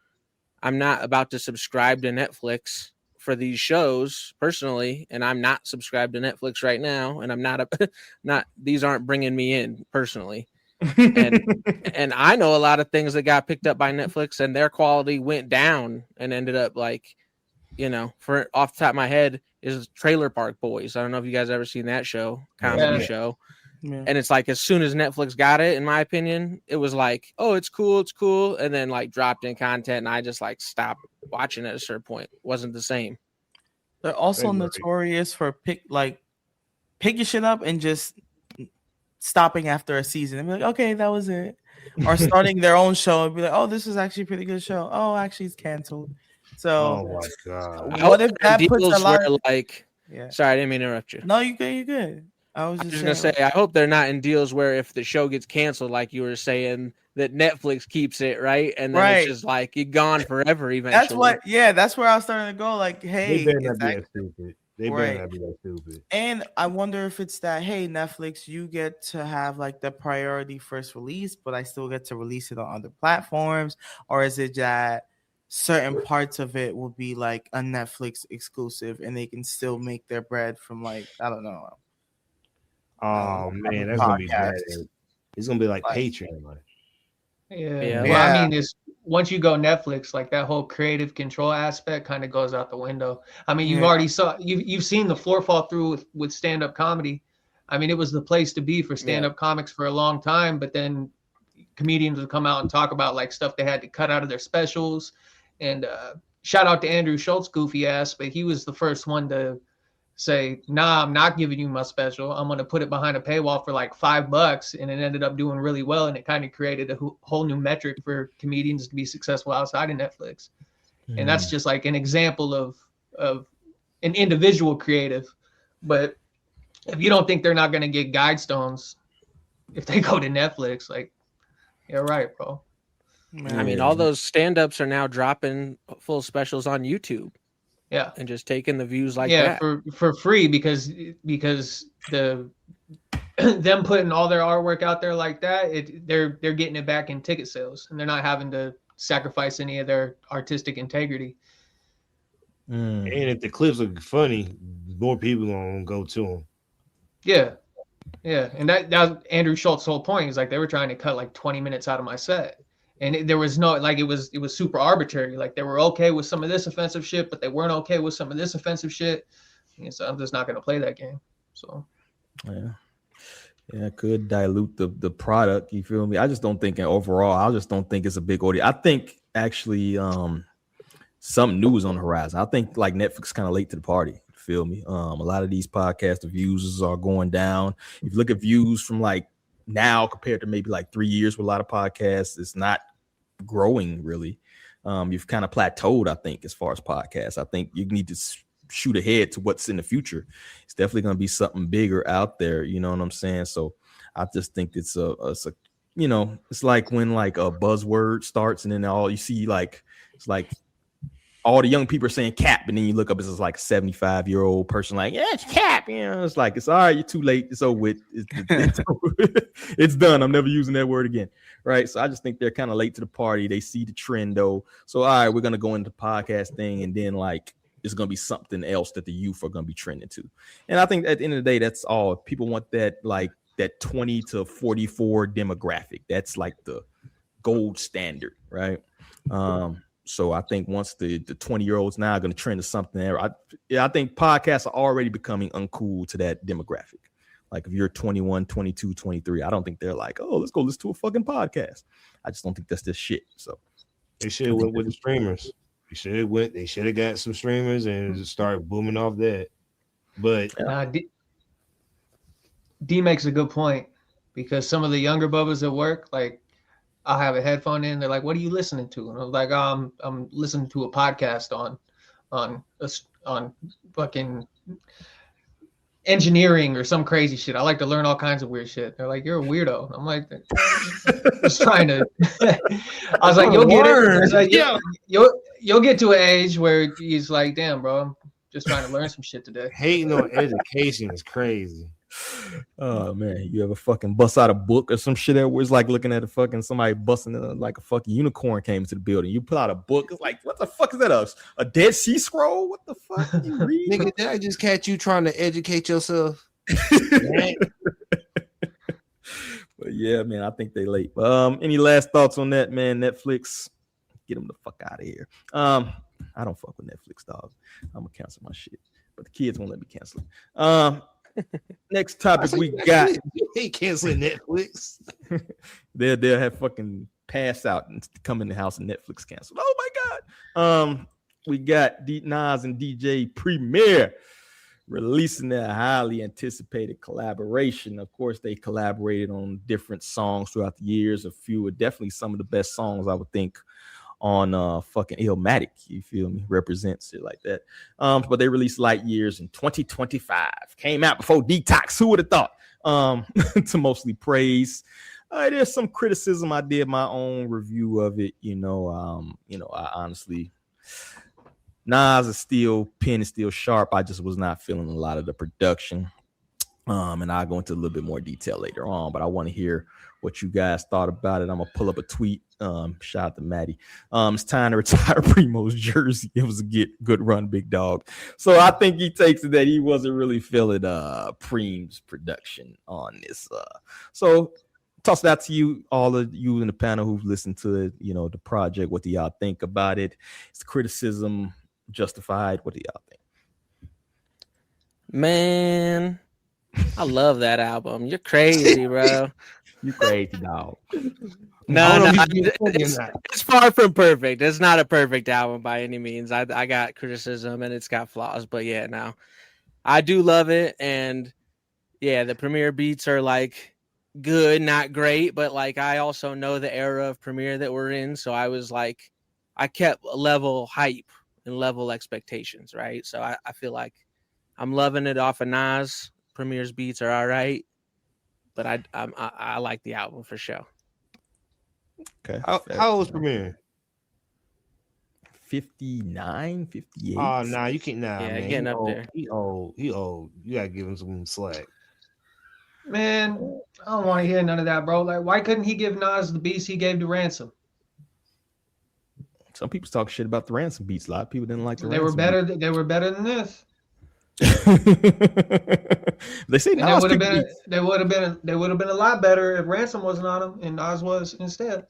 I'm not about to subscribe to Netflix for these shows personally, and I'm not subscribed to Netflix right now. And I'm not these aren't bringing me in personally. And I know a lot of things that got picked up by Netflix and their quality went down and ended up like, for off the top of my head is Trailer Park Boys. I don't know if you guys ever seen that show, comedy show. Yeah. And it's like as soon as Netflix got it, in my opinion, it was like, oh, it's cool, and then like dropped in content, and I just like stopped watching at a certain point. It wasn't the same. They're also notorious for picking shit up and just stopping after a season and be like, okay, that was it, or starting their own show and be like, oh, this is actually a pretty good show. Oh, actually, it's canceled. So, oh my god, what if that puts a lot of Sorry, I didn't mean to interrupt you. No, you're good. I was just gonna say, I hope they're not in deals where if the show gets canceled, like you were saying, that Netflix keeps it, right? And then it's just like you're gone forever eventually. That's where I was starting to go. Like, hey, they better not be that stupid. They better not be that stupid. And I wonder if it's that, hey, Netflix, you get to have like the priority first release, but I still get to release it on other platforms, or is it that certain parts of it will be like a Netflix exclusive and they can still make their bread from like, I don't know. Oh man, that's gonna be bad. It's gonna be like Patreon. Yeah. Well, I mean, it's once you go Netflix, like that whole creative control aspect kind of goes out the window. I mean, you've seen the floor fall through with stand-up comedy. I mean, it was the place to be for stand-up comics for a long time, but then comedians would come out and talk about like stuff they had to cut out of their specials. And shout out to Andrew Schultz, goofy ass, but he was the first one to say, nah, I'm not giving you my special. I'm going to put it behind a paywall for like $5. And it ended up doing really well. And it kind of created a whole new metric for comedians to be successful outside of Netflix. And that's just like an example of an individual creative. But if you don't think they're not going to get guide stones, if they go to Netflix, like, you're right, bro. I mean, all those stand-ups are now dropping full specials on YouTube. Yeah, and just taking the views like that for free because them putting all their artwork out there like that, they're getting it back in ticket sales, and they're not having to sacrifice any of their artistic integrity. And if the clips are funny, more people gonna go to them. Yeah, and that Andrew Schultz's whole point is like they were trying to cut like 20 minutes out of my set. And there was no, like, it was super arbitrary. Like, they were okay with some of this offensive shit, but they weren't okay with some of this offensive shit. And so I'm just not going to play that game. So, yeah, it could dilute the product. You feel me? I just don't think overall, I just don't think it's a big audience. I think actually something new is on the horizon. I think like Netflix kind of late to the party. Feel me? A lot of these podcast views are going down. If you look at views from like now compared to maybe like 3 years with a lot of podcasts, it's not growing really. You've kind of plateaued, I think, as far as podcasts. I think you need to shoot ahead to what's in the future. It's definitely going to be something bigger out there. You know what I'm saying? So I just think it's a it's like when like a buzzword starts and then all you see like it's like all the young people are saying cap, and then you look up, it's like a 75-year-old person like, yeah, it's cap. It's like, it's all right, you're too late. It's over with. It's done. I'm never using that word again. Right. So I just think they're kind of late to the party. They see the trend though. So, all right, we're going to go into podcast thing, and then like it's going to be something else that the youth are going to be trending to. And I think at the end of the day, that's all. People want that like that 20 to 44 demographic. That's like the gold standard, right? So I think once the 20-year-olds now are going to trend to something there, I think podcasts are already becoming uncool to that demographic. Like if you're 21, 22, 23, I don't think they're like, oh, let's go listen to a fucking podcast. I just don't think that's this shit. So they should have went with the streamers. They should have got some streamers and just started booming off that. But D makes a good point, because some of the younger bubbas at work, like, I'll have a headphone in. They're like, "What are you listening to?" And I'm like, "I'm listening to a podcast on fucking engineering or some crazy shit. I like to learn all kinds of weird shit." They're like, "You're a weirdo." I'm like, just trying to. I was like, "You'll get it." I was like, yeah, you'll get to an age where he's like, "Damn, bro, I'm just trying to learn some shit today." Hating on education is crazy. Oh man, you ever fucking bust out a book or some shit that was like looking at a fucking somebody busting like a fucking unicorn came into the building? You pull out a book, it's like, what the fuck is that? A Dead Sea Scroll? What the fuck are you reading? Nigga, did I just catch you trying to educate yourself? But yeah, man, I think they late. Any last thoughts on that, man? Netflix, get them the fuck out of here. I don't fuck with Netflix, dog. I'm gonna cancel my shit, but the kids won't let me cancel it. Next topic we got. He canceling Netflix. They'll have fucking pass out and come in the house and Netflix canceled. Oh my god. We got Nas and DJ Premier releasing their highly anticipated collaboration. Of course, they collaborated on different songs throughout the years. A few are definitely some of the best songs, I would think, on fucking Illmatic, you feel me, represents it like that. But they released Light Years in 2025. Came out before Detox. Who would have thought? To mostly praise. There's some criticism. I did my own review of it. I honestly, Nas is pen is still sharp. I just was not feeling a lot of the production. And I'll go into a little bit more detail later on, but I want to hear what you guys thought about it. I'm gonna pull up a tweet. Shout out to Maddie. It's time to retire Preemo's jersey. It was a good run, big dog. So I think he takes it that he wasn't really feeling Preem's production on this. So toss that to you, all of you in the panel who've listened to it, the project. What do y'all think about it? Is the criticism justified? What do y'all think? Man, I love that album. You're crazy, bro. You crazy, dog. No, it's far from perfect. It's not a perfect album by any means. I got criticism and it's got flaws, but yeah, no, I do love it. And yeah, the Premier beats are like good, not great, but like I also know the era of Premier that we're in, so I was like, I kept level hype and level expectations, right? So I feel like I'm loving it off of Nas. Premier's beats are all right, but I like the album for sure. Okay. How old was Premier? 59, 58. Oh, nah, you can't. Nah, yeah, man. Getting up there. He old. You gotta give him some slack. Man, I don't want to hear none of that, bro. Like, why couldn't he give Nas the beats he gave to Ransom? Some people talk shit about the Ransom beats. A lot of people didn't like the They were better. They were better than this. They say Nas they would have been a lot better if Ransom wasn't on them and Nas was instead.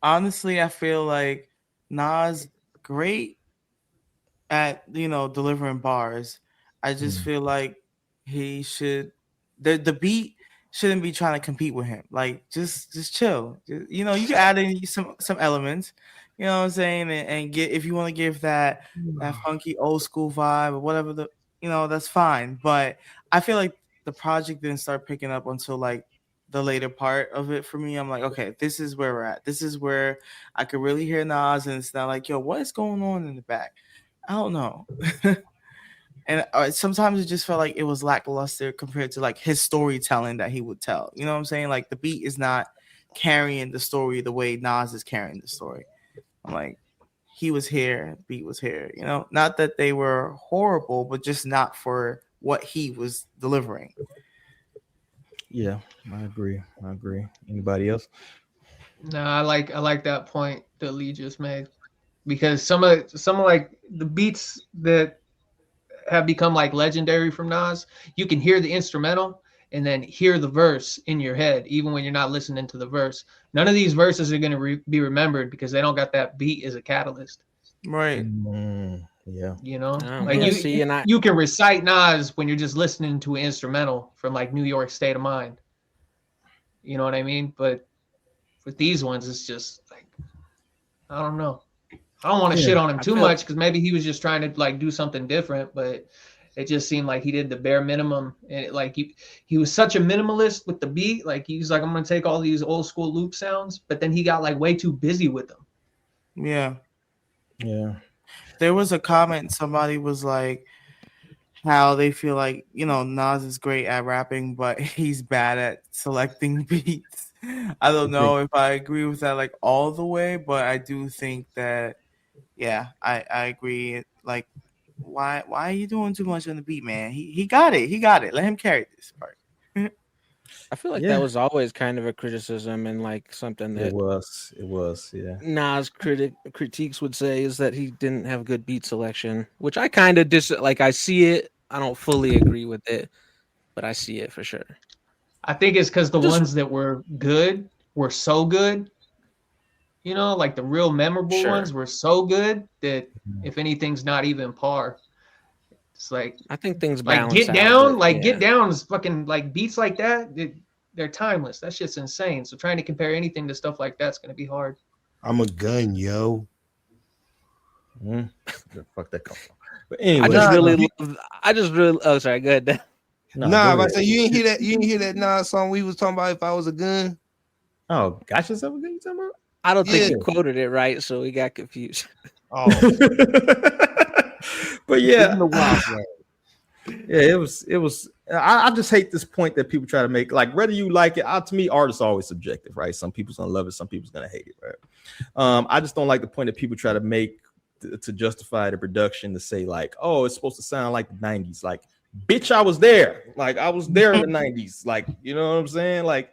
Honestly, I feel like Nas great at delivering bars. I just feel like he should the beat shouldn't be trying to compete with him. Like just chill. You can add in some elements. You know what I'm saying? And get, if you want to give that funky old school vibe or whatever, that's fine. But I feel like the project didn't start picking up until like the later part of it for me. I'm like, okay, this is where we're at. This is where I could really hear Nas, and it's not like, yo, what is going on in the back? I don't know. And sometimes it just felt like it was lackluster compared to like his storytelling that he would tell. You know what I'm saying? Like the beat is not carrying the story the way Nas is carrying the story. I'm like, he was here, beat was here, not that they were horrible, but just not for what he was delivering. Yeah, I agree. Anybody else? No, I like that point that Lee just made, because some of like the beats that have become like legendary from Nas, you can hear the instrumental and then hear the verse in your head, even when you're not listening to the verse. None of these verses are going to be remembered because they don't got that beat as a catalyst. Right. Yeah. You know, like you can recite Nas when you're just listening to an instrumental from like New York State of Mind. You know what I mean? But with these ones, it's just like, I don't know. I don't want to shit on him too much because maybe he was just trying to like do something different, but it just seemed like he did the bare minimum. And like he was such a minimalist with the beat. Like he's like, I'm gonna take all these old school loop sounds, but then he got like way too busy with them. Yeah. Yeah. There was a comment, somebody was like, how they feel like, you know, Nas is great at rapping, but he's bad at selecting beats. I don't know if I agree with that like all the way, but I do think that, yeah, I agree. Like, why are you doing too much on the beat, man? He got it. He got it. Let him carry this part. I feel like that was always kind of a criticism and like something that it was, yeah. Nas critiques would say is that he didn't have good beat selection, which I kind of I see it. I don't fully agree with it, but I see it for sure. I think it's because the ones that were good were so good. You know, like the real memorable ones were so good that if anything's not even par, it's like I think things like balance Get Down, out, like Get Down is fucking like beats like that. They're timeless. That shit's insane. So trying to compare anything to stuff like that's gonna be hard. I'm a gun, yo. Where the fuck that come from? But anyway, I just really. Oh, sorry. Go ahead. Nah, I say you didn't hear that. You didn't hear that Nas song we was talking about. If I was a gun. Oh, got yourself a gun. You talking about? I don't think you quoted it right, so we got confused. Oh, but yeah, it was. I just hate this point that people try to make. Like, whether you like it, to me, art is always subjective, right? Some people's gonna love it, some people's gonna hate it, right? I just don't like the point that people try to make to justify the production to say like, oh, it's supposed to sound like the 90s. Like, bitch, I was there. Like, I was there in the 90s. Like, you know what I'm saying? Like,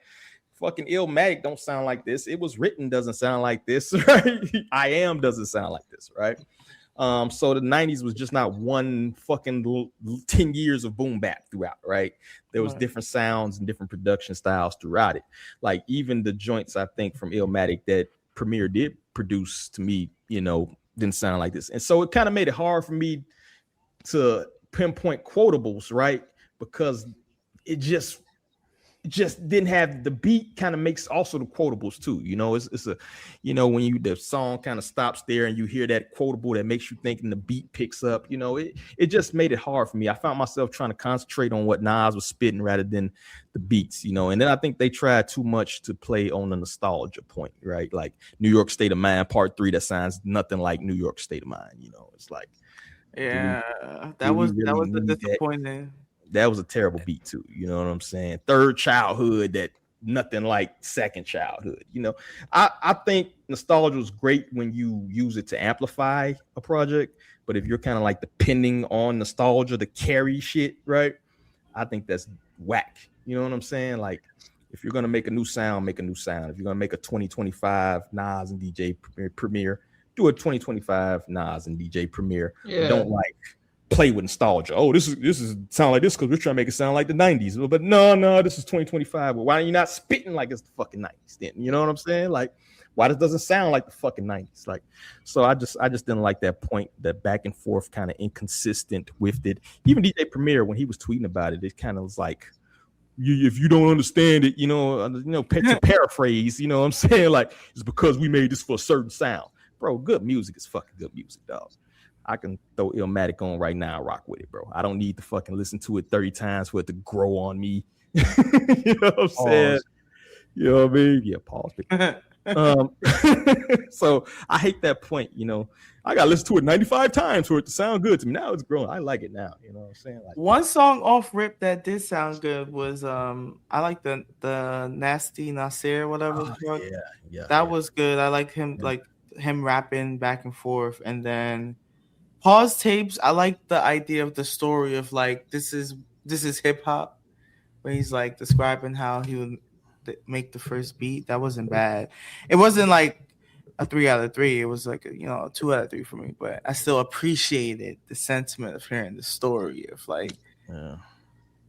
fucking Illmatic don't sound like this. It Was Written doesn't sound like this, right? I Am doesn't sound like this, right? So the 90s was just not one fucking 10 years of boom bap throughout, right? There was different sounds and different production styles throughout it. Like, even the joints, I think, from Illmatic that Premier did produce, to me, you know, didn't sound like this. And so it kind of made it hard for me to pinpoint quotables, right? Because it just didn't have the beat. Kind of makes also the quotables too, you know. It's a, you know, when the song kind of stops there and you hear that quotable that makes you think and the beat picks up, you know, it just made it hard for me. I found myself trying to concentrate on what Nas was spitting rather than the beats, you know. And then I think they tried too much to play on the nostalgia point, right? Like New York State of Mind Part 3, that sounds nothing like New York State of Mind, you know. It's like, that was a disappointing. That was a terrible beat too. You know what I'm saying? Third Childhood, that nothing like Second Childhood. You know, I think nostalgia is great when you use it to amplify a project, but if you're kind of like depending on nostalgia to carry shit, right? I think that's whack. You know what I'm saying? Like, if you're gonna make a new sound, make a new sound. If you're gonna make a 2025 Nas and DJ Premier, do a 2025 Nas and DJ Premier. Yeah. Don't like play with nostalgia. Oh, this is sound like this because we're trying to make it sound like the 90s. But no, this is 2025. Well, why are you not spitting like it's the fucking 90s then? You know what I'm saying? Like, why this doesn't sound like the fucking 90s? Like, so I just didn't like that point, that back and forth kind of inconsistent with it. Even DJ Premier, when he was tweeting about it, it kind of was like, if you don't understand it, to paraphrase, you know what I'm saying? Like, it's because we made this for a certain sound. Bro, good music is fucking good music, dog. I can throw Illmatic on right now and rock with it, bro. I don't need to fucking listen to it 30 times for it to grow on me. You know what I'm saying? You know what I mean? Yeah, pause. So I hate that point, you know. I gotta listen to it 95 times for it to sound good to me. Now it's growing. I like it now. You know what I'm saying? Like, one song off rip that did sound good was I like the Nasty Nasir, whatever. That was good. I like him, like him rapping back and forth. And then Pause Tapes, I like the idea of the story of like this is hip hop, where he's like describing how he would make the first beat. That wasn't bad. It wasn't like a 3 out of 3. It was like a 2 out of 3 for me. But I still appreciated the sentiment of hearing the story of like,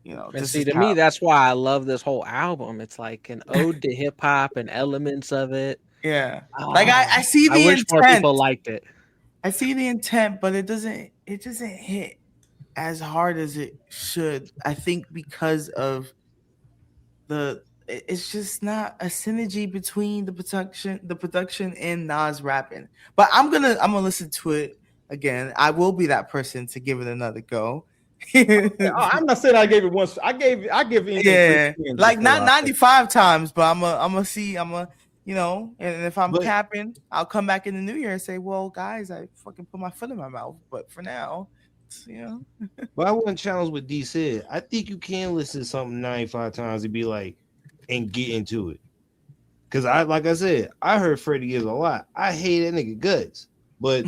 And And see, to me, that's why I love this whole album. It's like an ode to hip hop and elements of it. Yeah, like I see the I wish intent. more people liked it. I see the intent, but it doesn't hit as hard as it should. I think because of it's just not a synergy between the production and Nas rapping. But I'm gonna listen to it again. I will be that person to give it another go. I'm not saying I gave it once. I give it like not 95 times, but I'm a see. And if I'm capping, I'll come back in the new year and say, well, guys, I fucking put my foot in my mouth. But for now, But I wouldn't challenge what D said. I think you can listen to something 95 times and be like, and get into it. Because like I said, I heard Freddie Gibbs a lot. I hate that nigga guts. But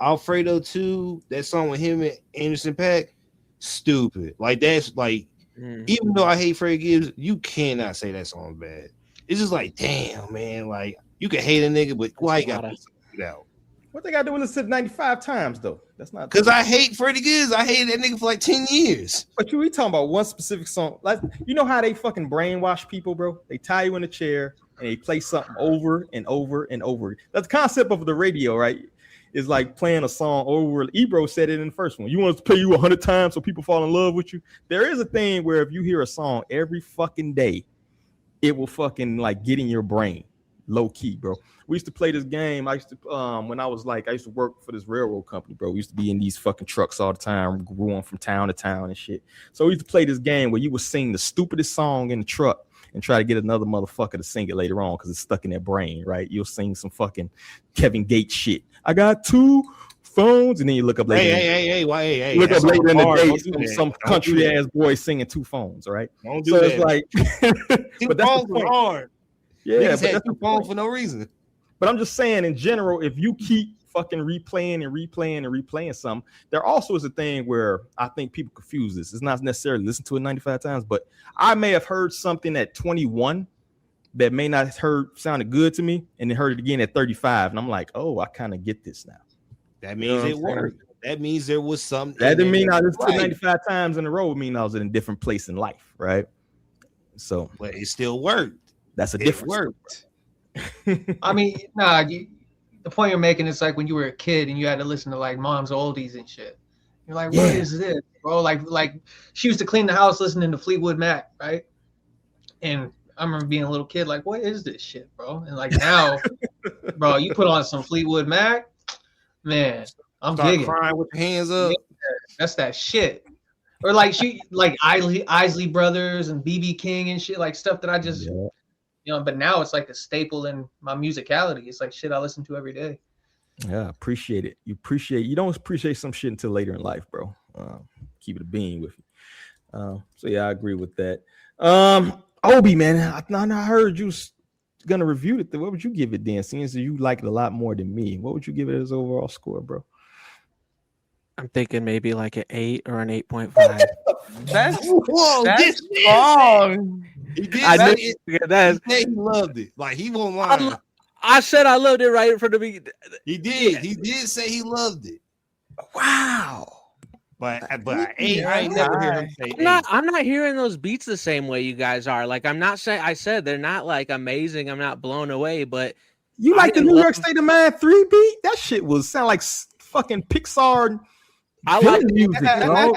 Alfredo 2, that song with him and Anderson .Paak, stupid. Like that's like, even though I hate Freddie Gibbs, you cannot say that song's bad. It's just like, damn, man. Like you can hate a nigga, but why you gotta put it out? What they got to do with listen 95 times though? That's not because I hate Freddie Gibbs. I hated that nigga for like 10 years. But we talking about one specific song. Like you know how they fucking brainwash people, bro? They tie you in a chair and they play something over and over and over. That's the concept of the radio, right? It's like playing a song over. Ebro said it in the first one. You want us to play you 100 times so people fall in love with you? There is a thing where if you hear a song every fucking day, it will fucking like get in your brain. Low key, bro. We used to play this game. I used to when I used to work for this railroad company, bro. We used to be in these fucking trucks all the time, going from town to town and shit. So we used to play this game where you would sing the stupidest song in the truck and try to get another motherfucker to sing it later on because it's stuck in their brain, right? You'll sing some fucking Kevin Gates shit. I got 2 phones, and then you look up later. Hey, look up later in the day, some country ass boy singing 2 phones, all right? Don't do that. It's like, but that's the point. Hard. Yeah, but that's 2 phones for no reason. But I'm just saying, in general, if you keep fucking replaying something, there also is a thing where I think people confuse this. It's not necessarily listen to it 95 times, but I may have heard something at 21 that may not have sounded good to me, and then heard it again at 35, and I'm like, oh, I kind of get this now. That means it worked. That means there was something. That didn't mean I listened to 95 times in a row. It mean I was in a different place in life, right? So, but it still worked. That's a difference. It worked. I mean, the point you're making is like when you were a kid and you had to listen to like mom's oldies and shit. You're like, what is this, bro? Like she used to clean the house listening to Fleetwood Mac, right? And I remember being a little kid, like, what is this shit, bro? And like now, bro, you put on some Fleetwood Mac, man, I'm digging. Crying with your hands up. Yeah, that's that shit. Or like Isley Brothers and BB King and shit, like stuff that I just. Yeah. But now it's like a staple in my musicality. It's like shit I listen to every day. Yeah, appreciate it. You don't appreciate some shit until later in life, bro. Keep it a bean with you. So yeah, I agree with that. Obi, man, I heard you was gonna review it. What would you give it then? Seeing as you like it a lot more than me, what would you give it as overall score, bro? I'm thinking maybe like an 8 or an 8.5. That's wrong. He did say he loved it. Like he won't lie. I said I loved it right from the beginning. He did. He did say he loved it. Wow. But I ain't never heard him say I'm not hearing those beats the same way you guys are. Like I'm not saying I said they're not like amazing. I'm not blown away, but you like the New York State of Mind 3 beat? That shit was sound like fucking Pixar. I like music, bro.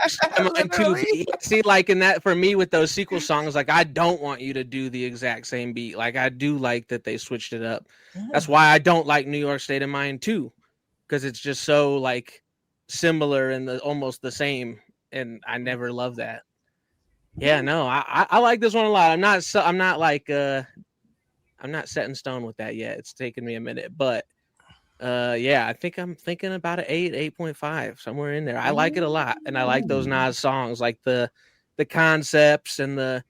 See, like in that for me with those sequel songs, like I don't want you to do the exact same beat. Like I do like that they switched it up. That's why I don't like New York State of Mind 2, because it's just so like similar and almost the same, and I never love that. Yeah, no, I like this one a lot. I'm not set in stone with that yet. It's taken me a minute, but. Yeah, I think I'm thinking about an 8.5, somewhere in there. I like it a lot, and I like those Nas songs, like the concepts and the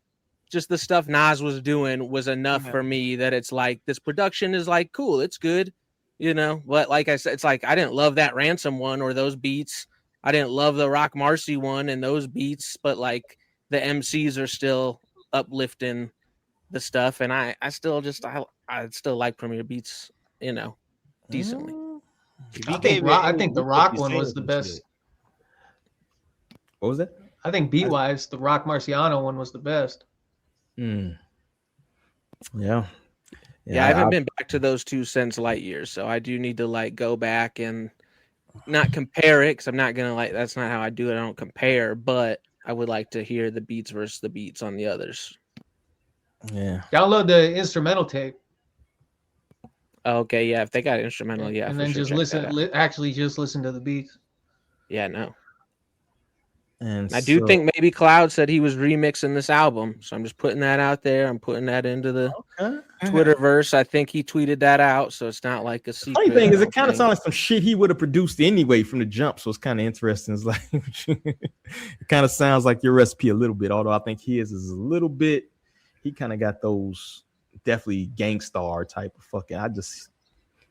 stuff Nas was doing was enough for me that it's like this production is like cool, it's good, But like I said, it's like I didn't love that Ransom one or those beats. I didn't love the Rock Marcy one and those beats, but like the MCs are still uplifting the stuff, and I still like Premier Beats, decently. I think the Rock one was the best. What was that? I think beat wise, the Rock Marciano one was the best. Yeah. Yeah, I haven't been back to those two since Light Years, so I do need to like go back and not compare it because I'm not gonna like. That's not how I do it. I don't compare, but I would like to hear the beats versus the beats on the others. Yeah. Download the instrumental tape. Okay, yeah, if they got instrumental, yeah, and for then sure, just check listen. that out. Actually, just listen to the beats. Yeah, no. And I do think maybe Cloud said he was remixing this album, so I'm just putting that out there. I'm putting that into the Twitterverse. I think he tweeted that out, so it's not like a secret. Funny thing is, it kind of sounds like some shit he would have produced anyway from the jump. So it's kind of interesting. It's like it kind of sounds like your recipe a little bit, although I think his is a little bit. He kind of got those definitely gangstar type of fucking. I just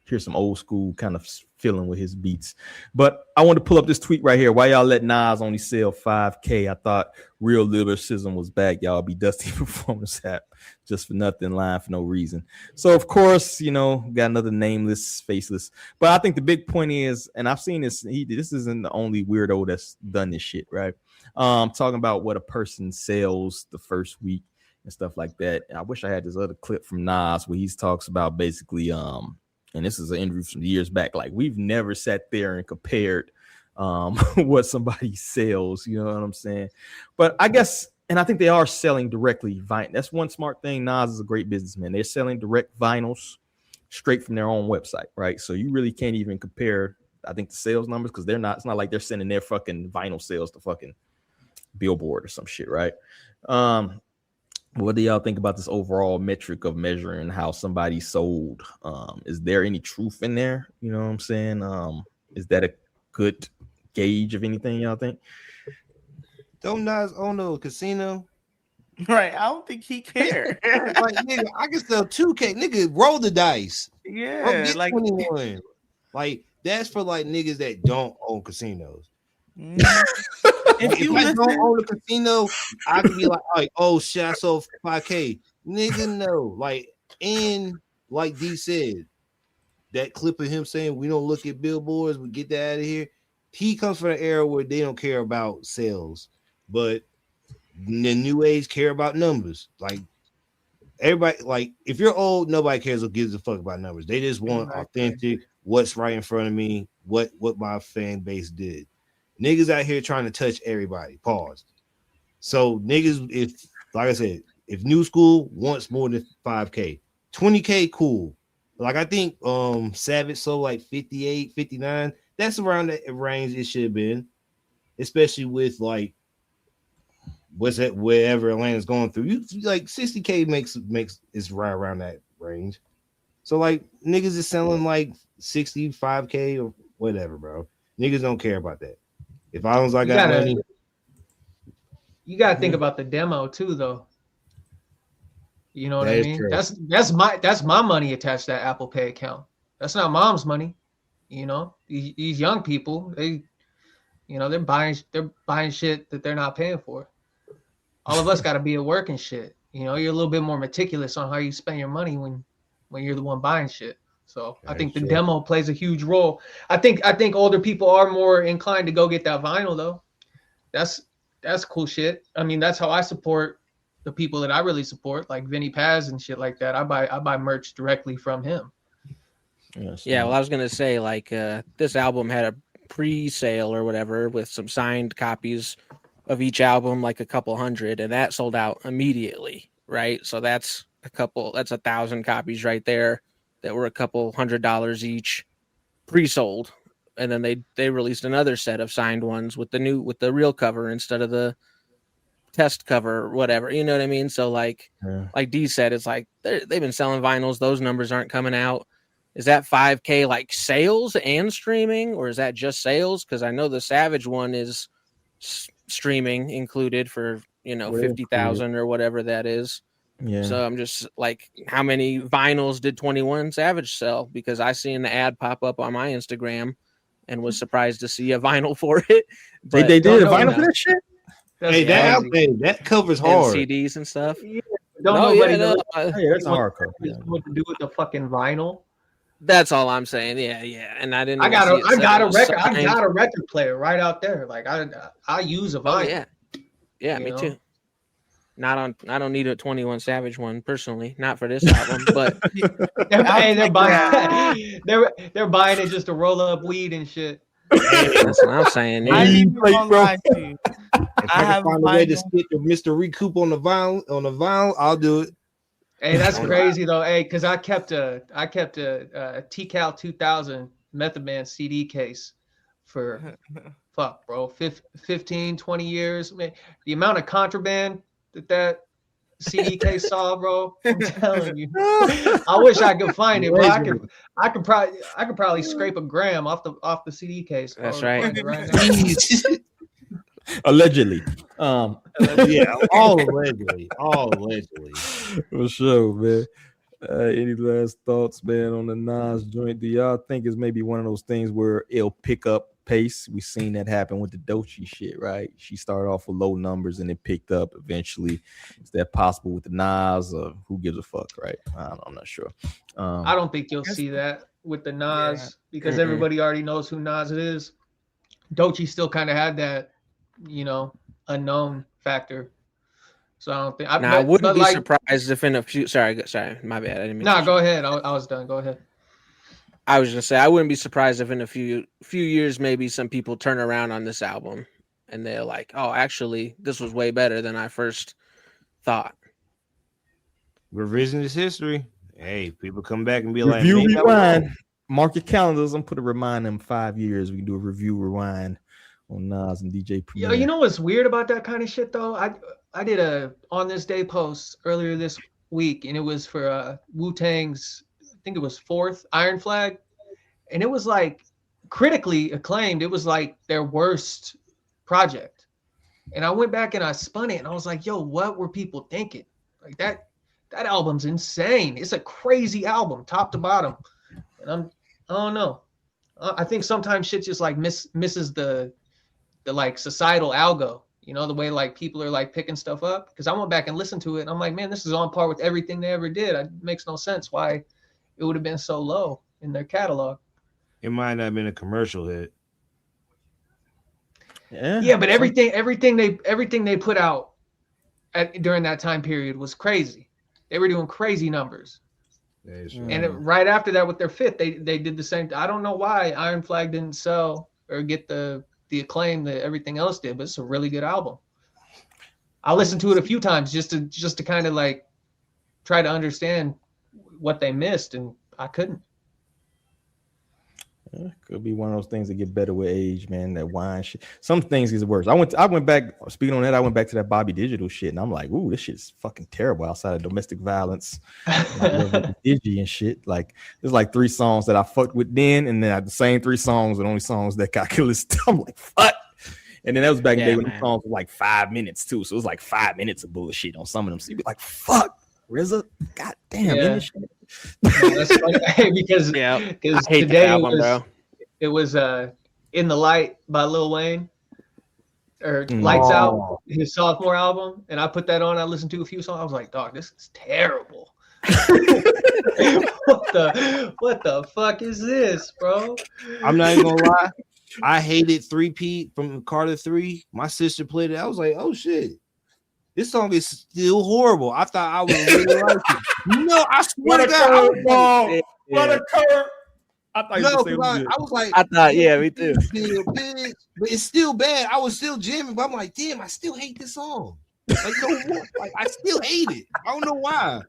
hear some old school kind of feeling with his beats. But I want to pull up this tweet right here. Why y'all let Nas only sell 5K? I thought real lyricism was back. Y'all be Dusty Performance app just for nothing, lying for no reason. So of course, you know, got another nameless, faceless. But I think the big point is, and I've seen this. This isn't the only weirdo that's done this shit, right? Talking about what a person sells the first week and stuff like that. And I wish I had this other clip from Nas where he talks about basically and this is an interview from years back. Like, we've never sat there and compared what somebody sells. You know what I'm saying? But I guess, and I think they are selling directly vinyl. That's one smart thing. Nas is a great businessman. They're selling direct vinyls straight from their own website, right? So you really can't even compare, I think, the sales numbers because they're not. It's not like they're sending their fucking vinyl sales to fucking Billboard or some shit, right? What do y'all think about this overall metric of measuring how somebody sold? Is there any truth in there? You know what I'm saying? Is that a good gauge of anything y'all think? Don't Nas own a casino? Right. I don't think he cared. Like, nigga, I can sell 2K. Nigga, roll the dice. Yeah. Bro, get 21. Like, that's for like niggas that don't own casinos. If I don't own a casino, I could be like, oh shit, I sold 5K. Nigga, no. Like, and like D said, that clip of him saying we don't look at billboards, we get that out of here. He comes from an era where they don't care about sales, but the new age care about numbers. Like, everybody, like, if you're old, nobody cares or gives a fuck about numbers. They just want authentic, what's right in front of me, what my fan base did. Niggas out here trying to touch everybody. Pause. So niggas, if like I said, if new school wants more than 5K, 20K, cool. Like, I think Savage sold like 58, 59. That's around the range it should have been, especially with like what's that, wherever Atlanta's going through. You like 60K makes is right around that range. So like niggas is selling like 65K or whatever, bro. Niggas don't care about that. If I was like, I got money, you gotta think about the demo too, though. You know what I mean? True. That's my money attached to that Apple Pay account. That's not mom's money. You know, these young people, they're buying shit that they're not paying for. All of us got to be at work and shit. You know, you're a little bit more meticulous on how you spend your money when you're the one buying shit. So I think the demo plays a huge role. I think older people are more inclined to go get that vinyl though. That's cool shit. I mean, that's how I support the people that I really support, like Vinny Paz and shit like that. I buy merch directly from him. Yes, yeah, well, I was gonna say like this album had a pre-sale or whatever with some signed copies of each album, like a couple hundred, and that sold out immediately, right? So that's 1,000 copies right there that were a couple $100 each pre-sold, and then they released another set of signed ones with the real cover instead of the test cover or whatever, you know what I mean? So like D said, it's like they've been selling vinyls, those numbers aren't coming out. Is that 5K like sales and streaming, or is that just sales? Because I know the Savage one is streaming included for 50,000 or whatever that is. Yeah. So I'm just like, how many vinyls did 21 Savage sell? Because I seen the ad pop up on my Instagram and was surprised to see a vinyl for it. But they did a vinyl for that shit? Hey, that covers hard. And CDs and stuff. Yeah, nobody knows that's a hard cover. What to do with the fucking vinyl. That's all I'm saying. Yeah. And I didn't. I got a record. I got a record player right out there. Like I use a vinyl. Yeah, You me know? too. I don't need a 21 Savage one personally, not for this album, but they're buying they're buying it just to roll up weed and shit. that's what I'm saying. I Yeah. ain't even gonna lie to you. If I I can have find a way to vinyl. skip the Mr. Recoup on the vinyl, I'll do it. Hey, that's crazy though. Hey, because I kept a TCal 2000 Method Man CD case for fuck, bro, 15, 20 years. Man, the amount of contraband that CD case saw, bro. I'm telling you. I wish I could find it, bro. I could probably scrape a gram off the CD case. Bro, That's right. now. Allegedly. Yeah, all allegedly. For sure, man. Any last thoughts, man, on the Nas joint? Do y'all think it's maybe one of those things where it'll pick up pace? We seen that happen with the Doechii shit, right? She started off with low numbers and it picked up eventually. Is that possible with the Nas? Or who gives a fuck, right? I'm not sure. I don't think you'll see that with the Nas because everybody already knows who Nas is. Doechii still kind of had that, unknown factor. So I don't think. I wouldn't be surprised if in a few. Sorry, my bad. I didn't mean. Go ahead. I was done. Go ahead. I was gonna say I wouldn't be surprised if in a few years maybe some people turn around on this album and they're like, oh, actually, this was way better than I first thought. Revisionist history. Hey, people come back and be review like, rewind. Mark your calendars. I'm put a remind in 5 years. We can do a review rewind on Nas and DJ Premier. You know what's weird about that kind of shit though? I did a On This Day post earlier this week, and it was for Wu-Tang's, I think it was 4th Iron Flag, and it was like critically acclaimed. It was like their worst project, and I went back and I spun it, and I was like, "Yo, what were people thinking? Like that album's insane. It's a crazy album, top to bottom." And I don't know. I think sometimes shit just like misses the like societal algo. The way like people are like picking stuff up, because I went back and listened to it and I'm like, man, this is on par with everything they ever did. It makes no sense why it would have been so low in their catalog. It might not have been a commercial hit. Yeah, but everything they put out during that time period was crazy. They were doing crazy numbers. And right after that with their 5th, they did the same. I don't know why Iron Flag didn't sell or get the acclaim that everything else did, but it's a really good album. I listened to it a few times just to kind of like try to understand what they missed, and I couldn't. Could be one of those things that get better with age, man. That wine shit. Some things is worse. I went back. Speaking on that, I went back to that Bobby Digital shit, and I'm like, ooh, this shit's fucking terrible. Outside of domestic violence, Digi and shit. Like, there's like 3 songs that I fucked with then, and then the same 3 songs are the only songs that got killed. I'm like, fuck. And then that was back in the day when the songs were like 5 minutes too, so it was like 5 minutes of bullshit on some of them. So you'd be like, fuck, RZA, goddamn. Yeah. That's funny because today it was In the Light by Lil Wayne, or Lights Out, his sophomore album, and I put that on. I listened to a few songs. I was like, dog, this is terrible. What the fuck is this, bro? I'm not even gonna lie. I hated 3P from Carter 3. My sister played it. I was like, oh shit. This song is still horrible. I thought I would really like it. No, I swear to God. What a curve. I thought I was like, me too. But it's still bad. I was still jamming, but I'm like, damn, I still hate this song. Like, I still hate it. I don't know why.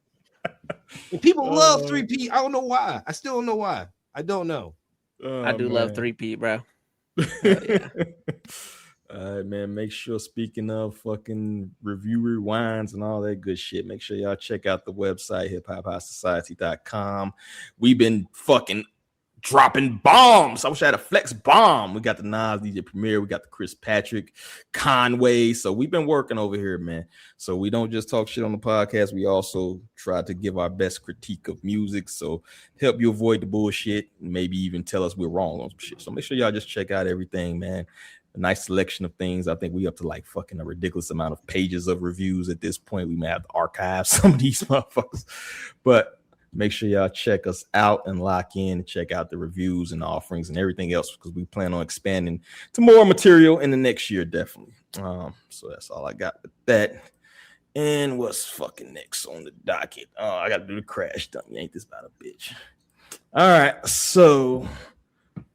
And people love 3P. I don't know why. I still don't know why. I don't know. I do love 3P, bro. Yeah. All right, man. Make sure, speaking of fucking review rewinds and all that good shit, make sure y'all check out the website, hiphophouesociety.com. We've been fucking dropping bombs. I wish I had a flex bomb. We got the Nas DJ Premier. We got the Chris Patrick Conway. So we've been working over here, man. So we don't just talk shit on the podcast. We also try to give our best critique of music. So help you avoid the bullshit and maybe even tell us we're wrong on some shit. So make sure y'all just check out everything, man. A nice selection of things. I think we up to like fucking a ridiculous amount of pages of reviews at this point. We may have to archive some of these motherfuckers. But Make sure y'all check us out and lock in and check out the reviews and offerings and everything else because we plan on expanding to more material in the next year, definitely. So that's all I got with that. And what's fucking next on the docket? Oh, I got to do the crash dummy. Ain't this about a bitch? All right, so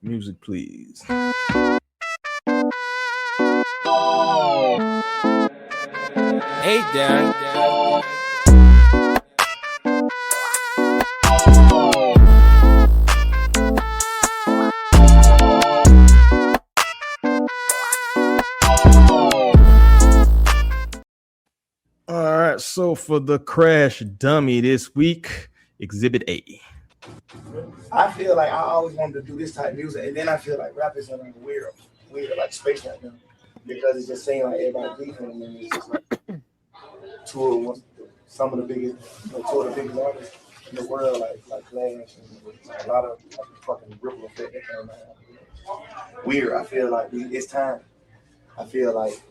music, please. Hey, Dad. All right, so for the crash dummy this week, Exhibit A. I feel like I always wanted to do this type of music, and then I feel like rap is in a weird like space right now because it's just saying like everybody beefing, and then it's just like some of the biggest, two of the biggest artists in the world, like Clash, and a lot of like, fucking ripple effect that kind of weird. I feel like it's time. I feel like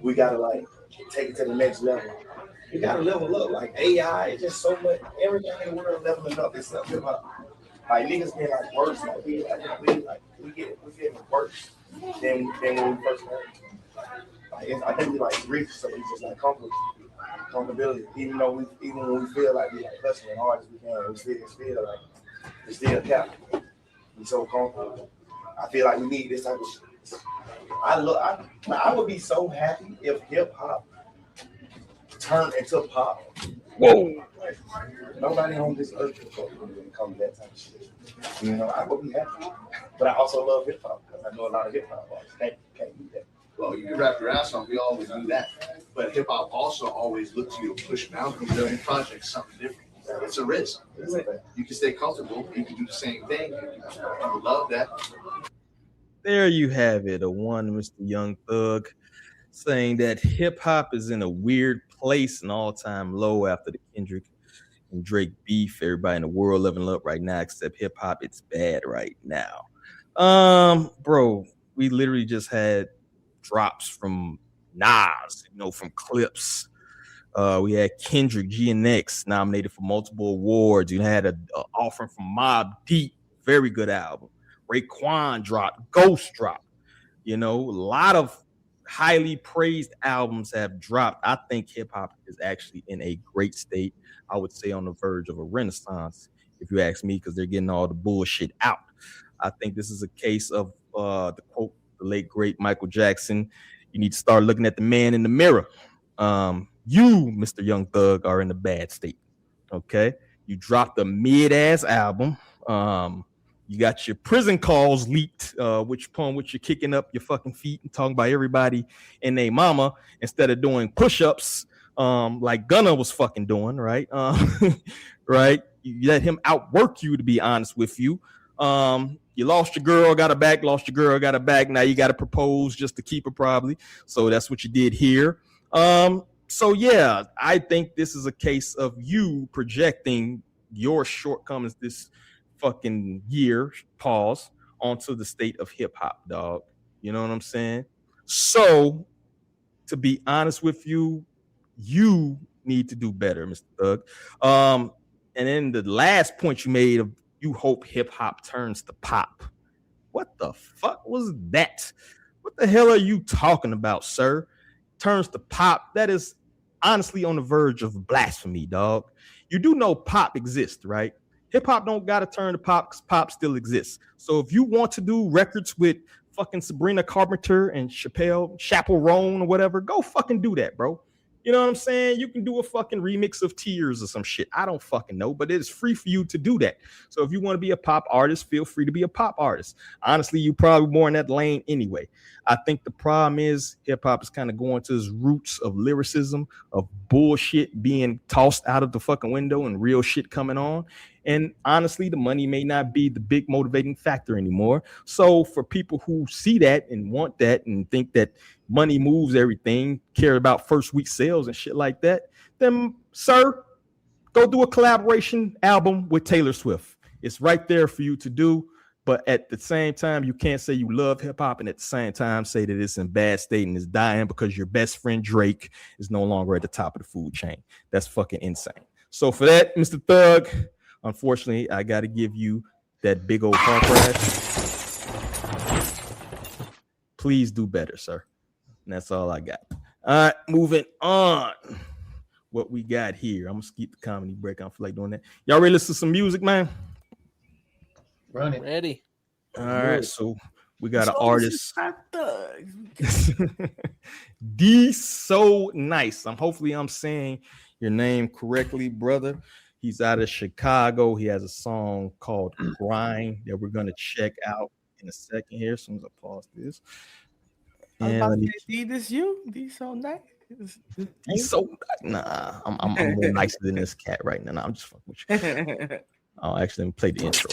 we gotta like take it to the next level. We gotta level up. Like AI, it's just so much. Everything in the world leveling up. It's up hip-hop. Like niggas get like worse. Like we get worse than when we first started. Like I think we like reach, so we just like comfortability. Even when we feel like we like hustling hard as we can, we still cap. We so comfortable. I feel like we need this type of shit. I would be so happy if hip hop turned into pop. Whoa! Like, nobody on this earth can come to that type of shit. You know, I would be happy, but I also love hip hop because I know a lot of hip hop artists can't do that. Well, you can rap your ass off. We always do that, but hip hop also always looks to you to push boundaries. Every project something different. It's a risk. You can stay comfortable. You can do the same thing. I would love that. There you have it, a one Mr. Young Thug saying that hip hop is in a weird place, an all-time low after the Kendrick and Drake beef. Everybody in the world leveling up right now except hip hop. It's bad right now. Bro, we literally just had drops from Nas, from Clips. We had Kendrick, GNX nominated for multiple awards. You had an offering from Mobb Deep, very good album. Raekwon dropped, Ghost dropped. A lot of highly praised albums have dropped. I think hip hop is actually in a great state. I would say on the verge of a renaissance, if you ask me, because they're getting all the bullshit out. I think this is a case of the quote, the late great Michael Jackson. You need to start looking at the man in the mirror. You, Mr. Young Thug, are in a bad state. Okay, you dropped a mid-ass album. You got your prison calls leaked, which you're kicking up your fucking feet and talking about everybody and their mama instead of doing push-ups like Gunna was fucking doing, right? Right? You let him outwork you, to be honest with you. You lost your girl, got her back, lost your girl, got her back. Now you got to propose just to keep her probably. So that's what you did here. So yeah, I think this is a case of you projecting your shortcomings this fucking year, pause, onto the state of hip hop, dog. You know what I'm saying? So, to be honest with you, you need to do better, Mr. Thug. And then the last point you made of you hope hip hop turns to pop. What the fuck was that? What the hell are you talking about, sir? Turns to pop. That is honestly on the verge of blasphemy, dog. You do know pop exists, right? Hip hop don't gotta turn to pop because pop still exists. So if you want to do records with fucking Sabrina Carpenter and Chappell Roan or whatever, go fucking do that, bro. You know what I'm saying? You can do a fucking remix of Tears or some shit. I don't fucking know, but it's free for you to do that. So if you want to be a pop artist, feel free to be a pop artist. Honestly, you probably more in that lane anyway. I think the problem is hip hop is kind of going to its roots of lyricism, of bullshit being tossed out of the fucking window and real shit coming on. And honestly, the money may not be the big motivating factor anymore. So for people who see that and want that and think that money moves everything, care about first week sales and shit like that, then, sir, go do a collaboration album with Taylor Swift. It's right there for you to do. But at the same time, you can't say you love hip hop and at the same time say that it's in bad state and it's dying because your best friend Drake is no longer at the top of the food chain. That's fucking insane. So for that, Mr. Thug, unfortunately, I got to give you that big old car crash. Please do better, sir. And that's all I got. All right, moving on. What we got here? I'm gonna skip the comedy break. I don't feel like doing that. Y'all ready to listen to some music, man? Run it. Ready. All right, so we got an artist. D'So Nyce. Hopefully I'm saying your name correctly, brother. He's out of Chicago. He has a song called Grind that we're gonna check out in a second here. As soon as I pause this. I was about to say, this you? D'So Nyce? D'So, nah, I'm more nicer than this cat right now. Nah, I'm just fucking with you. I'll actually play the intro.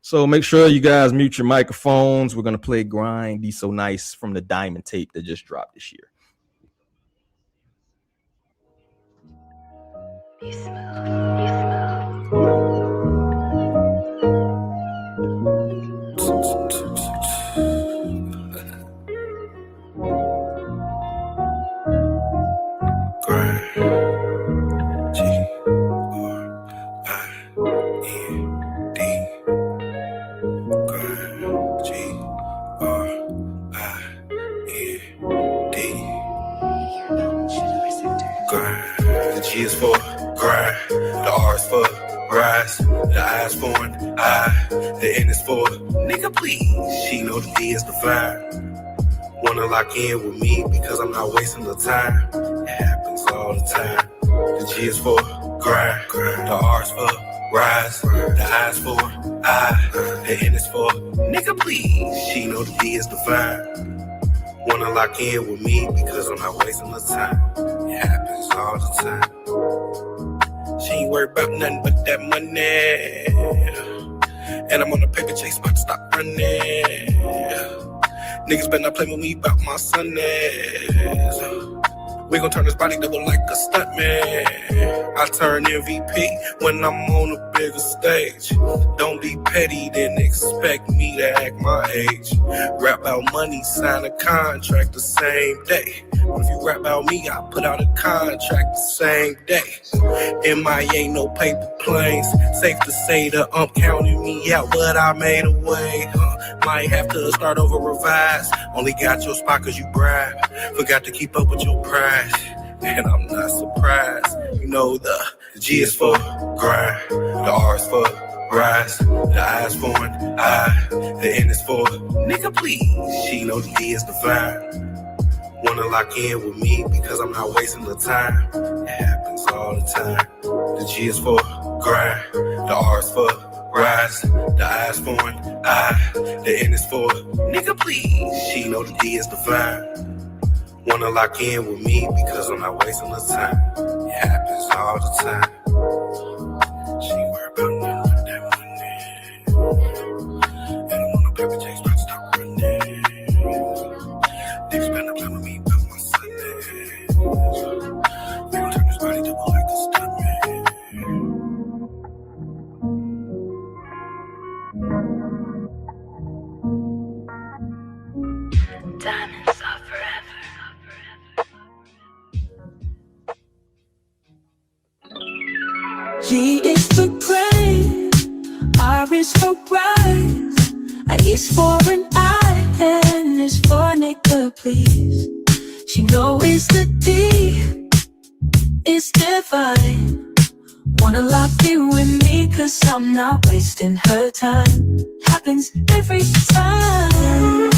So make sure you guys mute your microphones. We're gonna play Grind, D'So Nyce from the Diamond tape that just dropped this year. The G is for grind, the R is for rise, the I is for I, the N is for nigga please. She know the D is the vibe. Wanna lock in with me because I'm not wasting the time. It happens all the time. The G is for grind, the R is for rise, the I is for I, the N is for nigga please. She know the D is the vibe. Wanna lock in with me because I'm not wasting the time. It happens all the time. She ain't worried about nothing but that money. And I'm on a paper chase, about to stop running. Niggas better not play with me about my son. We gon' turn this body double like a stuntman. I turn MVP when I'm on a bigger stage. Don't be petty, then expect me to act my age. Rap about money, sign a contract the same day. But if you rap about me, I put out a contract the same day. MIA, no paper planes. Safe to say the counted me out, but I made a way. Might have to start over, revise. Only got your spot cause you bribe. Forgot to keep up with your pride. And I'm not surprised. You know the G is for grind, the R is for rise, the I is for I, the N is for nigga please. She know the D is the vibe. Wanna lock in with me because I'm not wasting the time. It happens all the time. The G is for grind, the R is for rise, the I is for I, the N is for nigga please. She know the D is the vibe. Wanna lock in with me because I'm not wasting the time. It happens all the time. She ain't worried about nothing but that money. And I'm on a paper chase, about to stop running. Niggas better play with me about my son. We gon' turn this body double like a stuntman. Diamonds are forever. G is for gray, R is for rise, I is for an I, N is for nigga please. She know it's the D, it's divine. Wanna lock in with me cause I'm not wasting her time. Happens every time.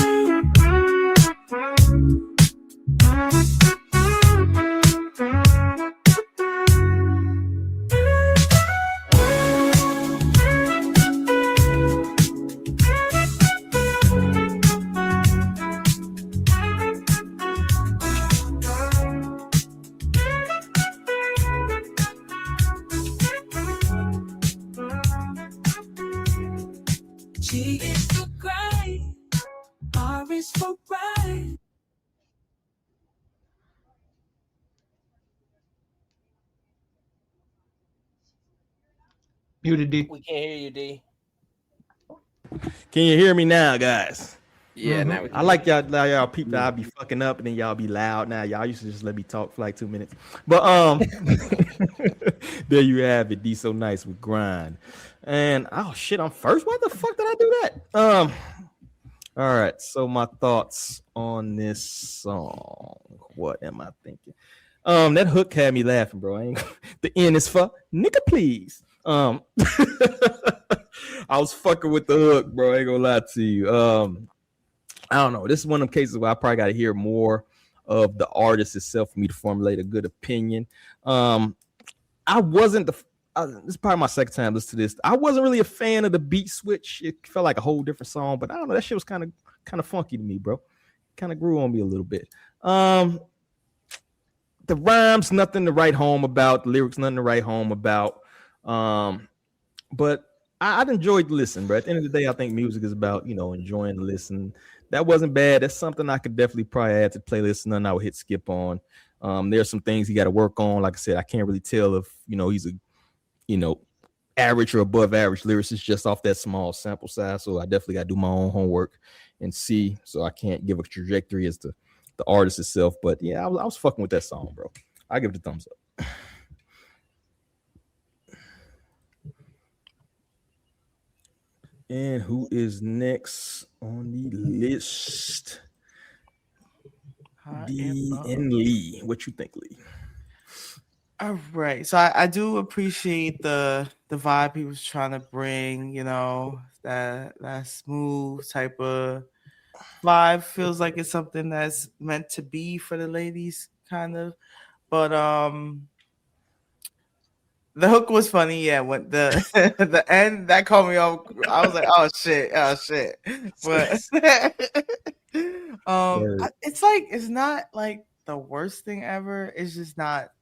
G is for grind, R is for ride. Muted D. We can't hear you, D. Can you hear me now, guys? Yeah, now we can. I like y'all people. I'll be fucking up and then y'all be loud. Now y'all used to just let me talk for like 2 minutes. But there you have it. D'So Nyce with Grind. And oh shit, I'm first. Why the fuck did I do that? All right. So my thoughts on this song. What am I thinking? That hook had me laughing, bro. The N is for nigga, please. I was fucking with the hook, bro. I ain't gonna lie to you. I don't know. This is one of the cases where I probably got to hear more of the artist itself for me to formulate a good opinion. I wasn't this is probably my second time listening to this. I wasn't really a fan of the beat switch. It felt like a whole different song, but I don't know. That shit was kind of funky to me, bro. Kind of grew on me a little bit. The rhymes, nothing to write home about. The lyrics, nothing to write home about. But I'd enjoyed the listen, bro. At the end of the day, I think music is about, enjoying the listen. That wasn't bad. That's something I could definitely probably add to the playlist, and then I would hit skip on. There's some things he got to work on. Like I said, I can't really tell if, he's a, average or above average lyricist just off that small sample size. So I definitely got to do my own homework and see. So I can't give a trajectory as to the artist itself. But yeah, I was fucking with that song, bro. I give it a thumbs up. And who is next on the list? D and Lee. What you think, Lee? All right. So I do appreciate the vibe he was trying to bring, that smooth type of vibe. Feels like it's something that's meant to be for the ladies, kind of. But the hook was funny, yeah. When the end that caught me off, I was like, oh shit. But it's not like the worst thing ever. It's just not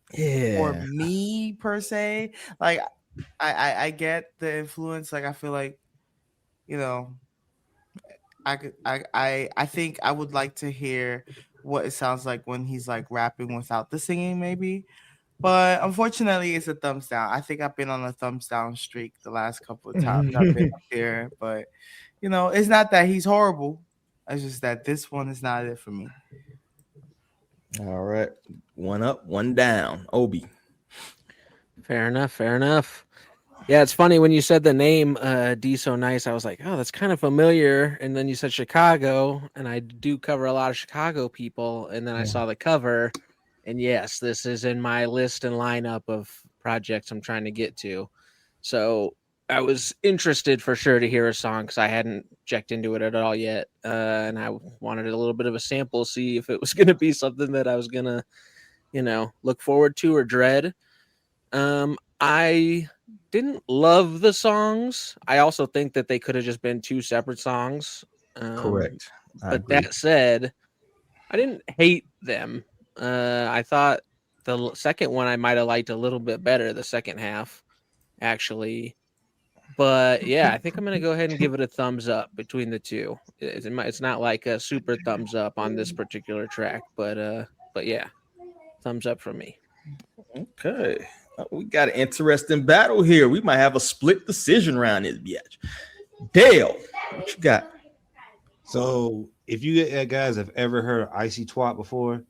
for me per se. Like I get the influence. Like I feel like, I think I would like to hear what it sounds like when he's like rapping without the singing, maybe. But unfortunately, it's a thumbs down. I think I've been on a thumbs down streak the last couple of times I've been up here. But, it's not that he's horrible. It's just that this one is not it for me. All right. One up, one down. Obi. Fair enough. Yeah, it's funny when you said the name D'So Nyce, I was like, oh, that's kind of familiar. And then you said Chicago, and I do cover a lot of Chicago people. And then I saw the cover. And yes, this is in my list and lineup of projects I'm trying to get to. So I was interested for sure to hear a song because I hadn't checked into it at all yet. And I wanted a little bit of a sample, see if it was going to be something that I was going to, look forward to or dread. I didn't love the songs. I also think that they could have just been two separate songs. Correct. But that said, I didn't hate them. I thought the second one I might have liked a little bit better, the second half, actually. But yeah, I think I'm going to go ahead and give it a thumbs up between the two. It's not like a super thumbs up on this particular track, but yeah, thumbs up from me. Okay. We got an interesting battle here. We might have a split decision round this bitch. Dale, what you got? So if you guys have ever heard of Icy Twat before,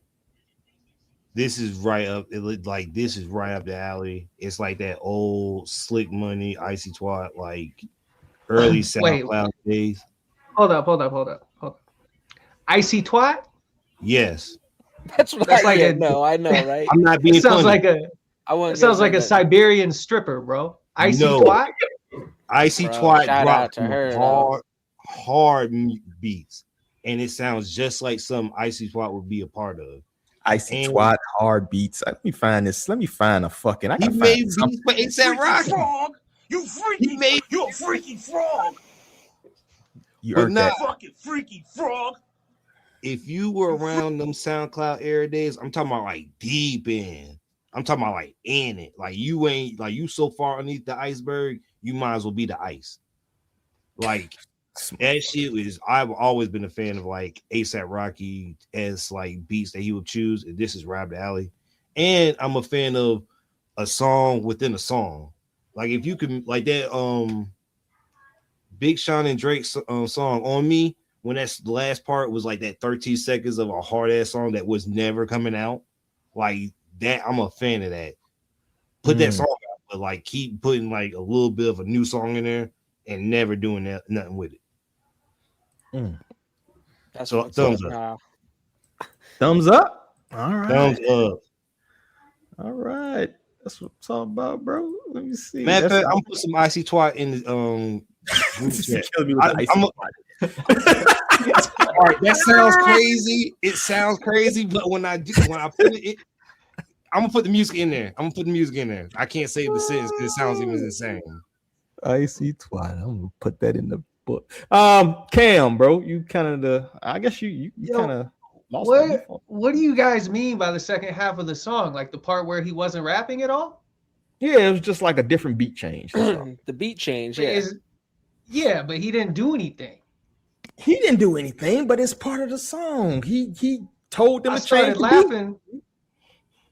this is right up. This is right up the alley. It's like that old Slick Money Icy Twat, like early SoundCloud days. Hold up. Icy Twat? Yes. That's like I know, right? I'm not being it sounds funny. like a Siberian stripper, bro. Icy Twat? Icy Twat dropped hard beats, and it sounds just like some Icy Twat would be a part of. Icy Twat, hard beats. Let me find this. Let me find a fucking. He made beats for A$AP Rocky. You a freaky frog. You heard that? Fucking freaky frog. If you were around them SoundCloud era days, I'm talking about like deep in. I'm talking about like in it. Like you ain't like you so far underneath the iceberg, you might as well be the ice. Like that shit is. I've always been a fan of like A$AP Rocky as like beats that he would choose. And this is Rap the Alley, and I'm a fan of a song within a song. Like if you can like that Big Sean and Drake's song On Me, when that's the last part was like that 13 seconds of a hard ass song that was never coming out, like that, I'm a fan of that. Put that song out, but like keep putting like a little bit of a new song in there and never doing nothing with it. That's so thumbs up. Thumbs up. All right. Thumbs up. All right. That's what it's all about, bro. Let me see. Matter of fact, I'm put some icy twat in the group chat. All right, that sounds crazy. It sounds crazy, but when I put it, I'm gonna put the music in there. I can't save the sentence because it sounds even insane. Icy twat. I'm gonna put that in the book. Cam, bro, you kind of I guess you kind of lost. What do you guys mean by the second half of the song? Like the part where he wasn't rapping at all? Yeah, it was just like a different beat change. The beat change, yeah. Yeah, but he didn't do anything. He didn't do anything, but it's part of the song. He told them I to change started laughing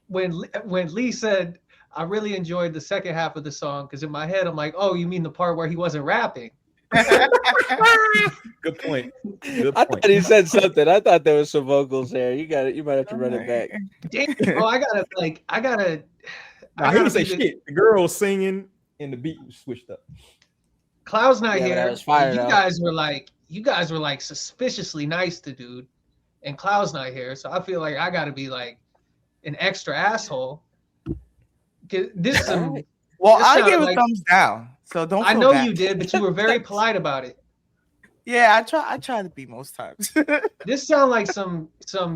when Lee said, I really enjoyed the second half of the song, because in my head I'm like, oh, you mean the part where he wasn't rapping? Good point. I thought he said something. I thought there was some vocals there. You might have to run it back. Damn, I gotta I didn't say shit. The girl was singing and the beat was switched up. Cloud's not Yeah, here. that was fire, you though. guys were like suspiciously nice to dude, and Cloud's not here, so I feel like I gotta be like an extra asshole. This is well, this I sounded gave a like- thumbs down, so don't. I feel know bad. you did, but you were very polite about it. Yeah, I try to be most times. This sounds like some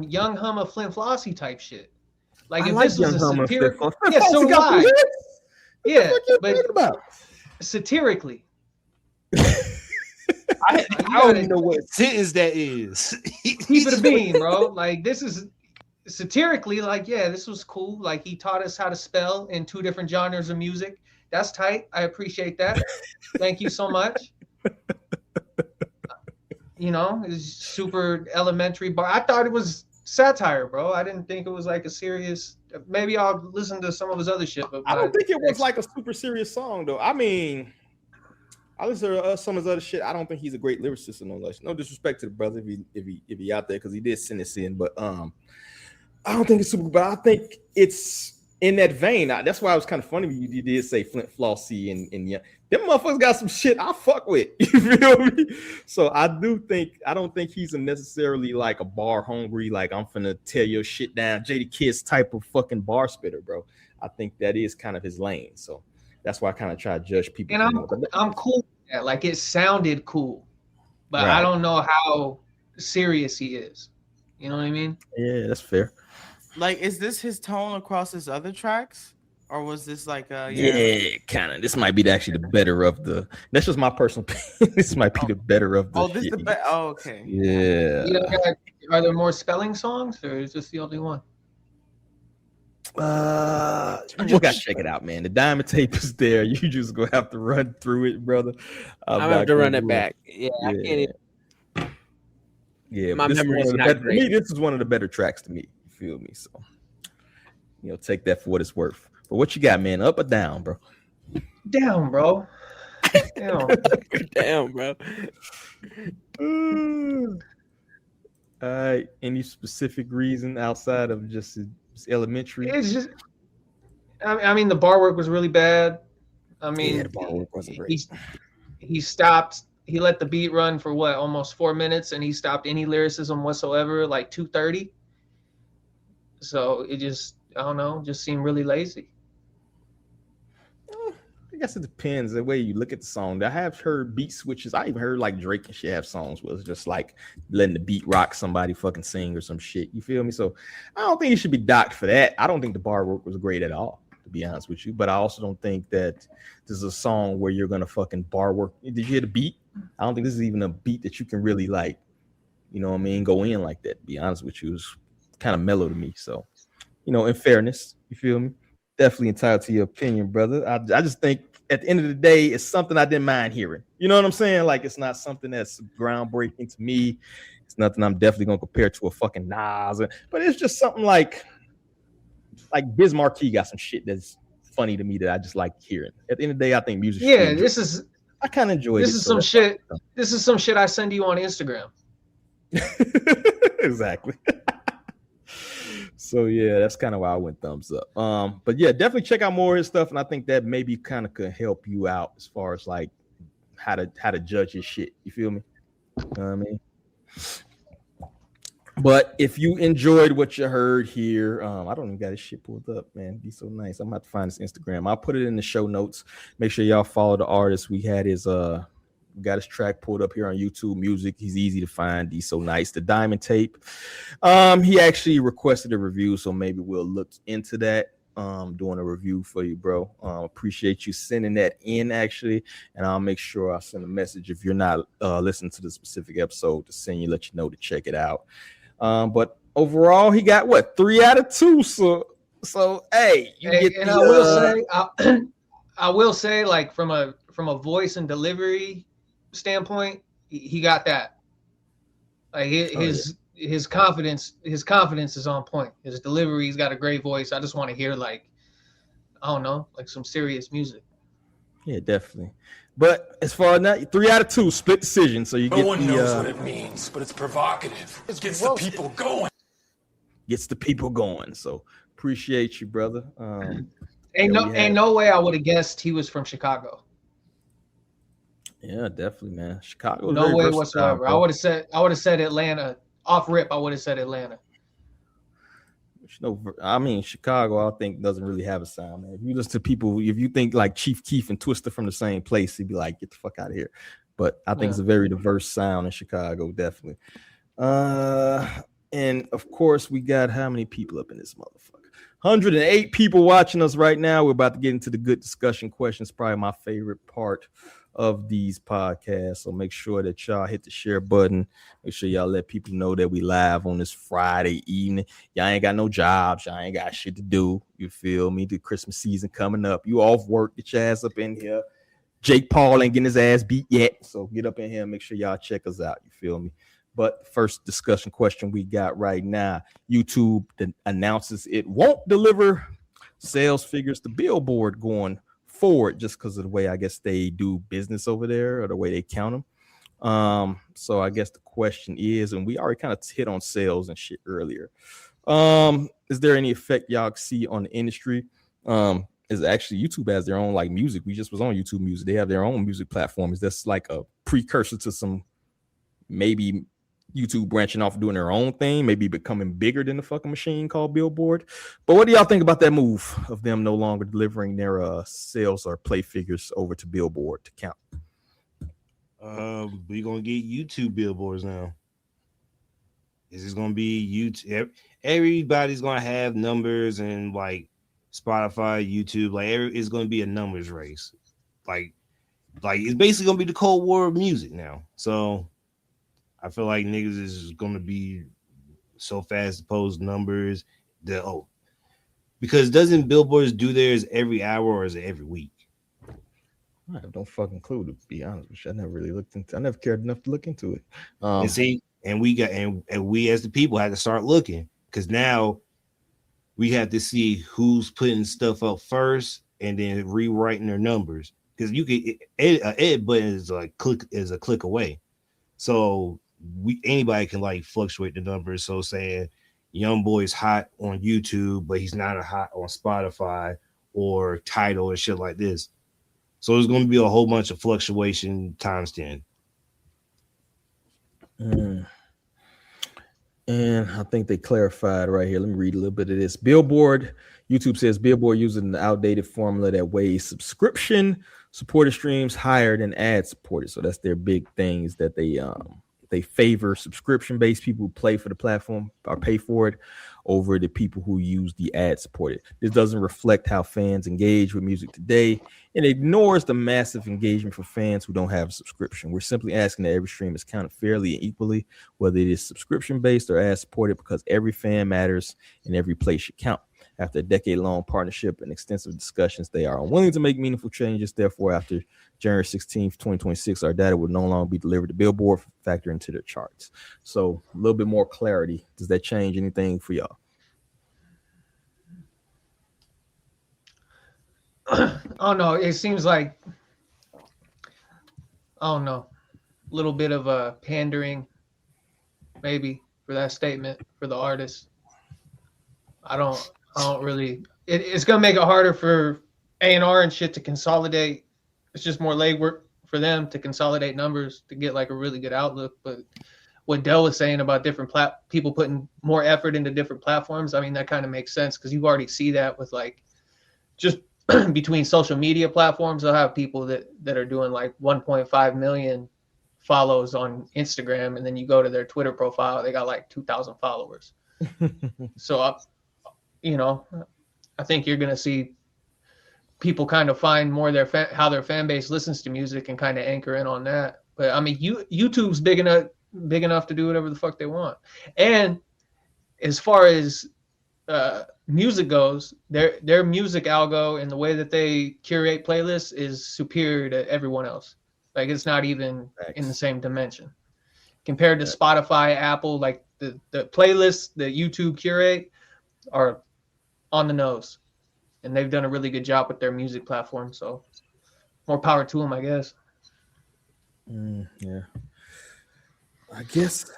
Young Hummer Flint Flossie type shit. Like I if like this was Young a Hummer, satirical, Flint yeah, Flossie so do got I. the lyrics. Yeah, What you but talking about? satirically, I don't even know what sentence that is. keep it a bean, bro. Like this is satirically, like, yeah, this was cool. Like he taught us how to spell in 2 different genres of music. That's tight. I appreciate that. Thank you so much. You know, it's super elementary, but I thought it was satire, bro. I didn't think it was like a serious. Maybe I'll listen to some of his other shit, but I don't think it was like a super serious song, though. I mean, I listen to some of his other shit. I don't think he's a great lyricist, no disrespect to the brother if he out there, because he did send this in, but I don't think it's super. But I think it's in that vein. That's why it was kind of funny when you did say Flint Flossie and yeah, them motherfuckers got some shit I fuck with. You feel me? So I don't think he's necessarily like a bar hungry, like I'm finna tear your shit down, Jada Kiss type of fucking bar spitter, bro. I think that is kind of his lane. So that's why I kind of try to judge people. And I'm cool with that. Like it sounded cool, but Right. I don't know how serious he is. You know what I mean? Yeah, that's fair. Like, is this his tone across his other tracks, or was this like Yeah, kind of. This might be actually the better of the. That's just my personal opinion. This might be the better of the. Oh, this shit. the best. Oh, okay. Yeah. You know, are there more spelling songs, or is this the only one? You just gotta check it out, man. The diamond tape is there. You just gonna have to run through it, brother. I'm gonna have to run it back. Yeah, I can't even. Yeah, My this is memory one is of the not better, great. to me, this is one of the better tracks to me. You feel me? So, take that for what it's worth. But what you got, man? Up or down, bro? Down, bro. Damn. Damn, bro. All right. Any specific reason outside of just it's elementary? It's just, I mean, the bar work was really bad. I mean, Yeah, the bar work wasn't great. He stopped. He let the beat run for what, almost 4 minutes, and he stopped any lyricism whatsoever, like 2:30. So it just, I don't know, just seemed really lazy. I guess it depends the way you look at the song. I have heard beat switches. I even heard like Drake and shit have songs where it's just like letting the beat rock somebody fucking sing or some shit. You feel me? So I don't think you should be docked for that. I don't think the bar work was great at all, to be honest with you. But I also don't think that this is a song where you're gonna fucking bar work. Did you hear the beat? I don't think this is even a beat that you can really like, you know what I mean, go in like that. To be honest with you, it's kind of mellow to me. So, in fairness, you feel me? Definitely entitled to your opinion, brother. I just think at the end of the day, it's something I didn't mind hearing. You know what I'm saying? Like, it's not something that's groundbreaking to me. It's nothing I'm definitely gonna compare to a fucking Nas, but it's just something like Biz Markie got some shit that's funny to me that I just like hearing. At the end of the day, I think music. Yeah, this is I kind of enjoyed This it. is some shit. This is some shit I send you on Instagram. Exactly. So yeah, that's kind of why I went thumbs up. But yeah, definitely check out more of his stuff, and I think that maybe kind of could help you out as far as like how to judge his shit. You feel me? You know what I mean? But if you enjoyed what you heard here, I don't even got his shit pulled up, man. D'So Nyce. I'm about to find his Instagram. I'll put it in the show notes. Make sure y'all follow the artist. We had his got his track pulled up here on YouTube Music. He's easy to find. D'So Nyce, the Diamond Tape. He actually requested a review, so maybe we'll look into that. Doing a review for you, bro. Appreciate you sending that in, actually, and I'll make sure I send a message if you're not listening to the specific episode to send you, let you know to check it out. But overall, he got what 3 out of 2. So hey, you get. And the, I will say, like from a voice and delivery standpoint, he got that. Like his confidence is on point. His delivery, he's got a great voice. I just want to hear like, I don't know, like some serious music. Yeah, definitely. But as far as that, 3 out of 2 split decision. So you No get one the, knows what it means, but it's provocative. It gets the people going. Gets the people going. So appreciate you, brother. Ain't no way I would have guessed he was from Chicago. Yeah, definitely, man. Chicago. No way whatsoever. I would have said Atlanta. Off rip, I would have said Atlanta. No, I mean Chicago. I think doesn't really have a sound, man. If you listen to people, if you think like Chief Keef and Twista from the same place, he'd be like, "Get the fuck out of here." But I think it's a very diverse sound in Chicago, definitely. And of course, we got how many people up in this motherfucker? 108 people watching us right now. We're about to get into the good discussion questions. Probably my favorite part of these podcasts. So make sure that y'all hit the share button. Make sure y'all let people know that we live on this Friday evening. Y'all ain't got no jobs. Y'all ain't got shit to do. You feel me? The Christmas season coming up. You off work. Get your ass up in here. Jake Paul ain't getting his ass beat yet. So get up in here and make sure y'all check us out. You feel me? But first discussion question we got right now. YouTube announces it won't deliver sales figures to Billboard going forward just because of the way I guess they do business over there or the way they count them. So I guess the question is, and we already kind of hit on sales and shit earlier. Is there any effect y'all see on the industry? Is actually YouTube has their own like music. We just was on YouTube Music. They have their own music platform. Is this like a precursor to some maybe YouTube branching off doing their own thing, maybe becoming bigger than the fucking machine called Billboard? But what do y'all think about that move of them no longer delivering their sales or play figures over to Billboard to count? We're gonna get YouTube billboards now. This is gonna be YouTube. Everybody's gonna have numbers, and like Spotify, YouTube, like it's gonna be a numbers race. Like it's basically gonna be the Cold War of music now. So I feel like niggas is gonna be so fast to post numbers because doesn't Billboards do theirs every hour or is it every week? I have no fucking clue, to be honest with you. I never really looked into. I never cared enough to look into it. And see, and we as the people had to start looking because now we have to see who's putting stuff up first and then rewriting their numbers because you can edit button is a click away. So anybody can like fluctuate the numbers. So saying Young Boy's hot on YouTube, but he's not a hot on Spotify or Tidal and shit like this. So there's going to be a whole bunch of fluctuation times 10. And I think they clarified right here. Let me read a little bit of this. Billboard, YouTube says Billboard using the outdated formula that weighs subscription supported streams higher than ad supported. So that's their big thing, is that they favor subscription-based people who play for the platform or pay for it over the people who use the ad-supported. This doesn't reflect how fans engage with music today and ignores the massive engagement for fans who don't have a subscription. We're simply asking that every stream is counted fairly and equally, whether it is subscription-based or ad-supported, because every fan matters and every play should count. After a decade-long partnership and extensive discussions, they are unwilling to make meaningful changes. Therefore, after January 16th, 2026, our data will no longer be delivered to Billboard, factor into their charts. So a little bit more clarity. Does that change anything for y'all? Oh no, it seems like I don't know, a little bit of a pandering, maybe, for that statement for the artist. I don't really. It's gonna make it harder for A&R and shit to consolidate. It's just more legwork for them to consolidate numbers to get like a really good outlook. But what Del was saying about different people putting more effort into different platforms, I mean, that kind of makes sense because you already see that with like just between social media platforms. They'll have people that are doing like 1.5 million follows on Instagram, and then you go to their Twitter profile, they got like 2,000 followers. So, I think you're gonna see people kind of find more how their fan base listens to music and kind of anchor in on that. But I mean, YouTube's big enough to do whatever the fuck they want. And as far as music goes, their music algo and the way that they curate playlists is superior to everyone else. Like, it's not even in the same dimension compared to Spotify, Apple. Like the playlists that YouTube curate are on the nose, and they've done a really good job with their music platform. So more power to them, I guess. Yeah, I guess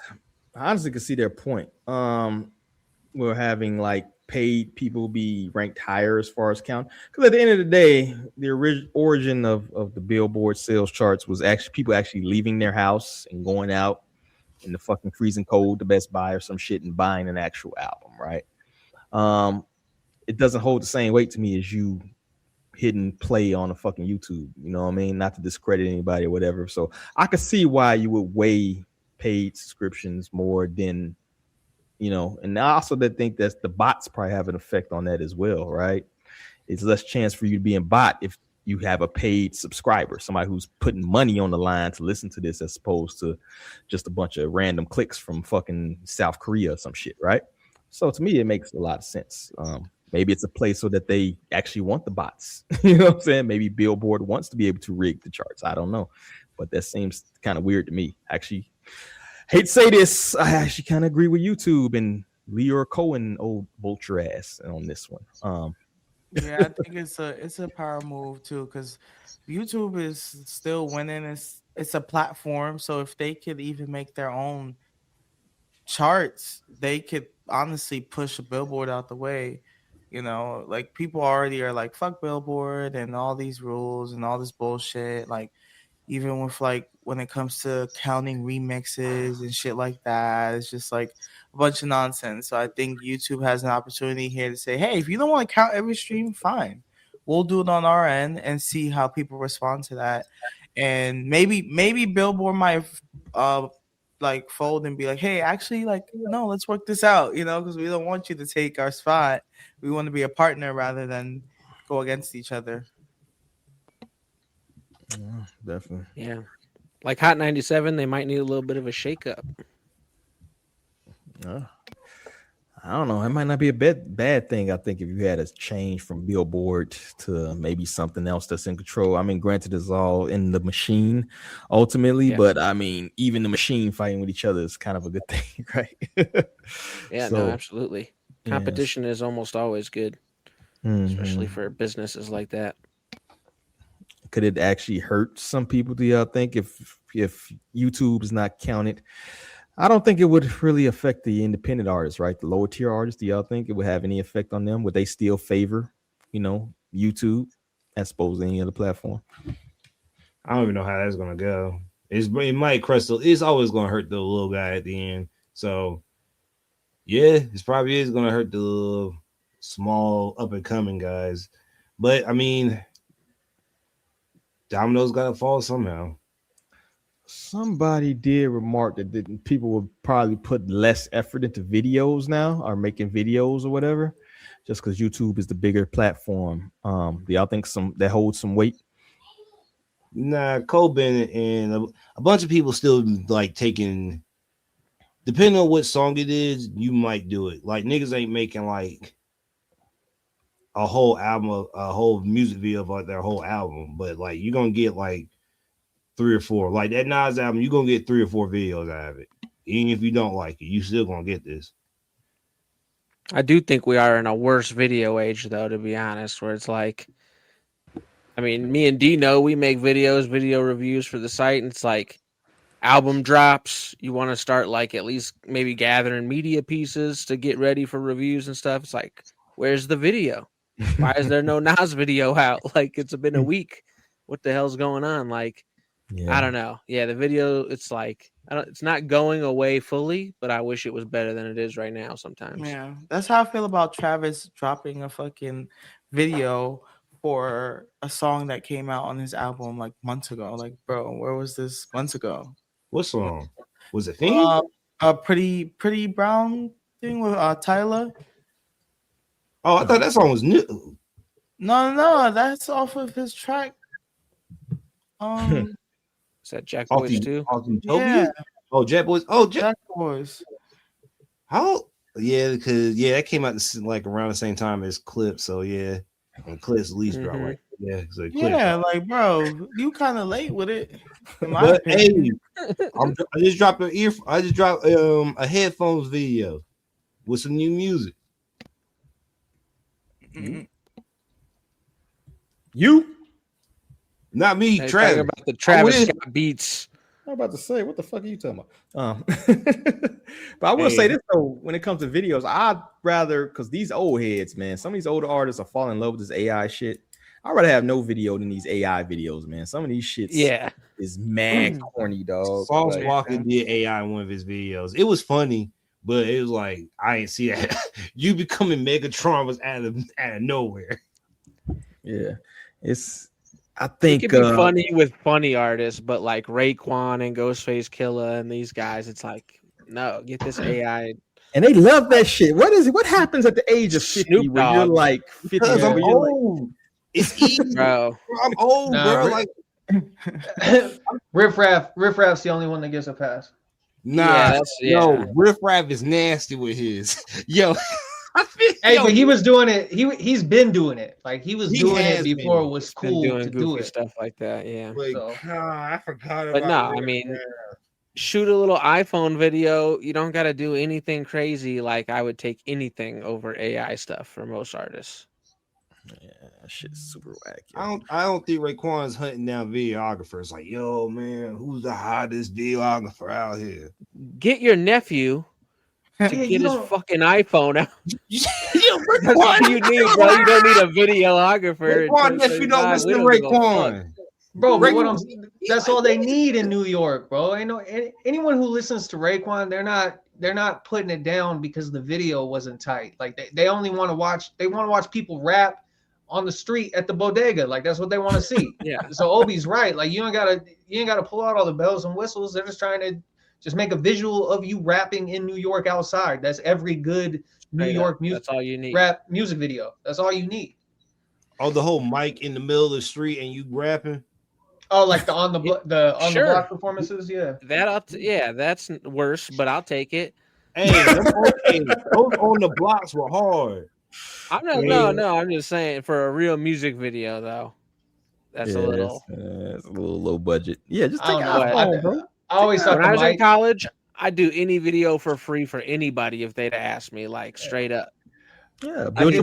I honestly can see their point. We're having like paid people be ranked higher as far as count, because at the end of the day, the origin of the Billboard sales charts was actually people actually leaving their house and going out in the fucking freezing cold to Best Buy or some shit and buying an actual album, right? It doesn't hold the same weight to me as you hitting play on a fucking YouTube. You know what I mean? Not to discredit anybody or whatever. So I could see why you would weigh paid subscriptions more than, and I also think that the bots probably have an effect on that as well, right? It's less chance for you to be in bot if you have a paid subscriber, somebody who's putting money on the line to listen to this, as opposed to just a bunch of random clicks from fucking South Korea or some shit, right? So to me, it makes a lot of sense. Maybe it's a place so that they actually want the bots. You know what I'm saying? Maybe Billboard wants to be able to rig the charts. I don't know. But that seems kind of weird to me. Actually, hate to say this, I actually kind of agree with YouTube and Leor Cohen, old vulture ass, on this one. Yeah, I think it's a power move too, because YouTube is still winning. It's a platform, so if they could even make their own charts, they could honestly push a Billboard out the way. Like, people already are like, fuck Billboard and all these rules and all this bullshit. Like, even with like when it comes to counting remixes and shit like that, it's just like a bunch of nonsense. So I think YouTube has an opportunity here to say, hey, if you don't want to count every stream, fine, we'll do it on our end and see how people respond to that. And maybe Billboard might like fold and be like, hey, actually, like, no, let's work this out, because we don't want you to take our spot. We want to be a partner rather than go against each other. Definitely. Yeah. Like Hot97, they might need a little bit of a shakeup. I don't know. It might not be a bad thing. I think if you had a change from Billboard to maybe something else that's in control. I mean, granted, it's all in the machine ultimately, but I mean, even the machine fighting with each other is kind of a good thing, right? Yeah, no, absolutely. Competition is almost always good, especially for businesses like that. Could it actually hurt some people, do y'all think, if YouTube is not counted? I don't think it would really affect the independent artists, right? The lower tier artists. Do y'all think it would have any effect on them? Would they still favor, YouTube as opposed to any other platform? I don't even know how that's gonna go. It might crush. It's always gonna hurt the little guy at the end. So yeah, it probably is gonna hurt the little, small up and coming guys. But I mean, dominoes gotta fall somehow. Somebody did remark that people will probably put less effort into videos now, or making videos or whatever, just because YouTube is the bigger platform. Do y'all think that holds some weight? Nah, Cole Bennett and a bunch of people still like taking, depending on what song it is, you might do it. Like, niggas ain't making like a whole album, a whole music video of like their whole album, but like you're gonna get like 3 or 4. Like that Nas album, you're gonna get 3 or 4 videos out of it. Even if you don't like it, you still gonna get this. I do think we are in a worse video age, though, to be honest, where it's like I mean, me and Dino, we make video reviews for the site, and it's like album drops. You want to start like at least maybe gathering media pieces to get ready for reviews and stuff. It's like, where's the video? Why is there no Nas video out? Like, it's been a week. What the hell's going on? Like, I don't know. Yeah, the video, it's like, it's not going away fully, but I wish it was better than it is right now sometimes. Yeah, that's how I feel about Travis dropping a fucking video for a song that came out on his album like months ago. Like, bro, where was this months ago? What song? Was it Thing? A pretty brown thing with Tyler. Oh, I thought that song was new. No, that's off of his track. Is that Jack Boys too? Yeah. Oh, Jack Boys. Oh, Jack Boys. How? Yeah, because that came out like around the same time as Clip. So yeah, and Clip's least drop right. Yeah, so like bro, you kind of late with it. But hey, I just dropped a headphones video with some new music. You? Not me, Hey, Travis. talking about the Travis Scott beats. I'm about to say, what the fuck are you talking about? But I will say this though, when it comes to videos, I'd rather, because these old heads, man, some of these older artists are falling in love with this AI shit. I'd rather have no video than these AI videos, man. Some of these shits is mad corny, dog. Sauce Walker did AI in one of his videos. It was funny, but it was like, I ain't see that. You becoming Megatron was out of nowhere. Yeah, I think it could be funny with funny artists, but like Raekwon and Ghostface Killah and these guys, it's like, no, get this AI. And they love that shit. What happens at the age of 50 when you're like 50? Because I'm old. It's easy, bro. I'm old, bro. Like Riff Raff's the only one that gets a pass. Nah, Riff Raff is nasty with his. Yo, but he was doing it. He's been doing it. Like he was doing it before it was cool to do it. Stuff like that. Yeah. I forgot about. But no, I mean, shoot a little iPhone video. You don't got to do anything crazy. Like I would take anything over AI stuff for most artists. Yeah, that shit's super wacky. I don't think Raekwon's hunting down videographers. Like, yo, man, who's the hottest videographer out here? Get your nephew to get his fucking iPhone out. That's what you need, bro. You don't need a videographer. Raekwon nephew don't listen to Raekwon. Bro, but that's all they need in New York, bro. I know anyone who listens to Raekwon, they're not putting it down because the video wasn't tight. Like they only want to watch. They want to watch people rap on the street at the bodega. Like that's what they want to see. Yeah. So Obi's right. Like you ain't gotta pull out all the bells and whistles. They're just trying to just make a visual of you rapping in New York outside. That's every good New York music. That's all you need. Rap music video. That's all you need. Oh, the whole mic in the middle of the street and you rapping. Oh, like the on the block performances. Yeah. That's worse, but I'll take it. Hey, those on the blocks were hard. I'm just saying for a real music video though. That's a little. It's a little low budget. Yeah, just take I always thought when I was in college, I'd do any video for free for anybody if they'd asked me, like straight up. Yeah, I always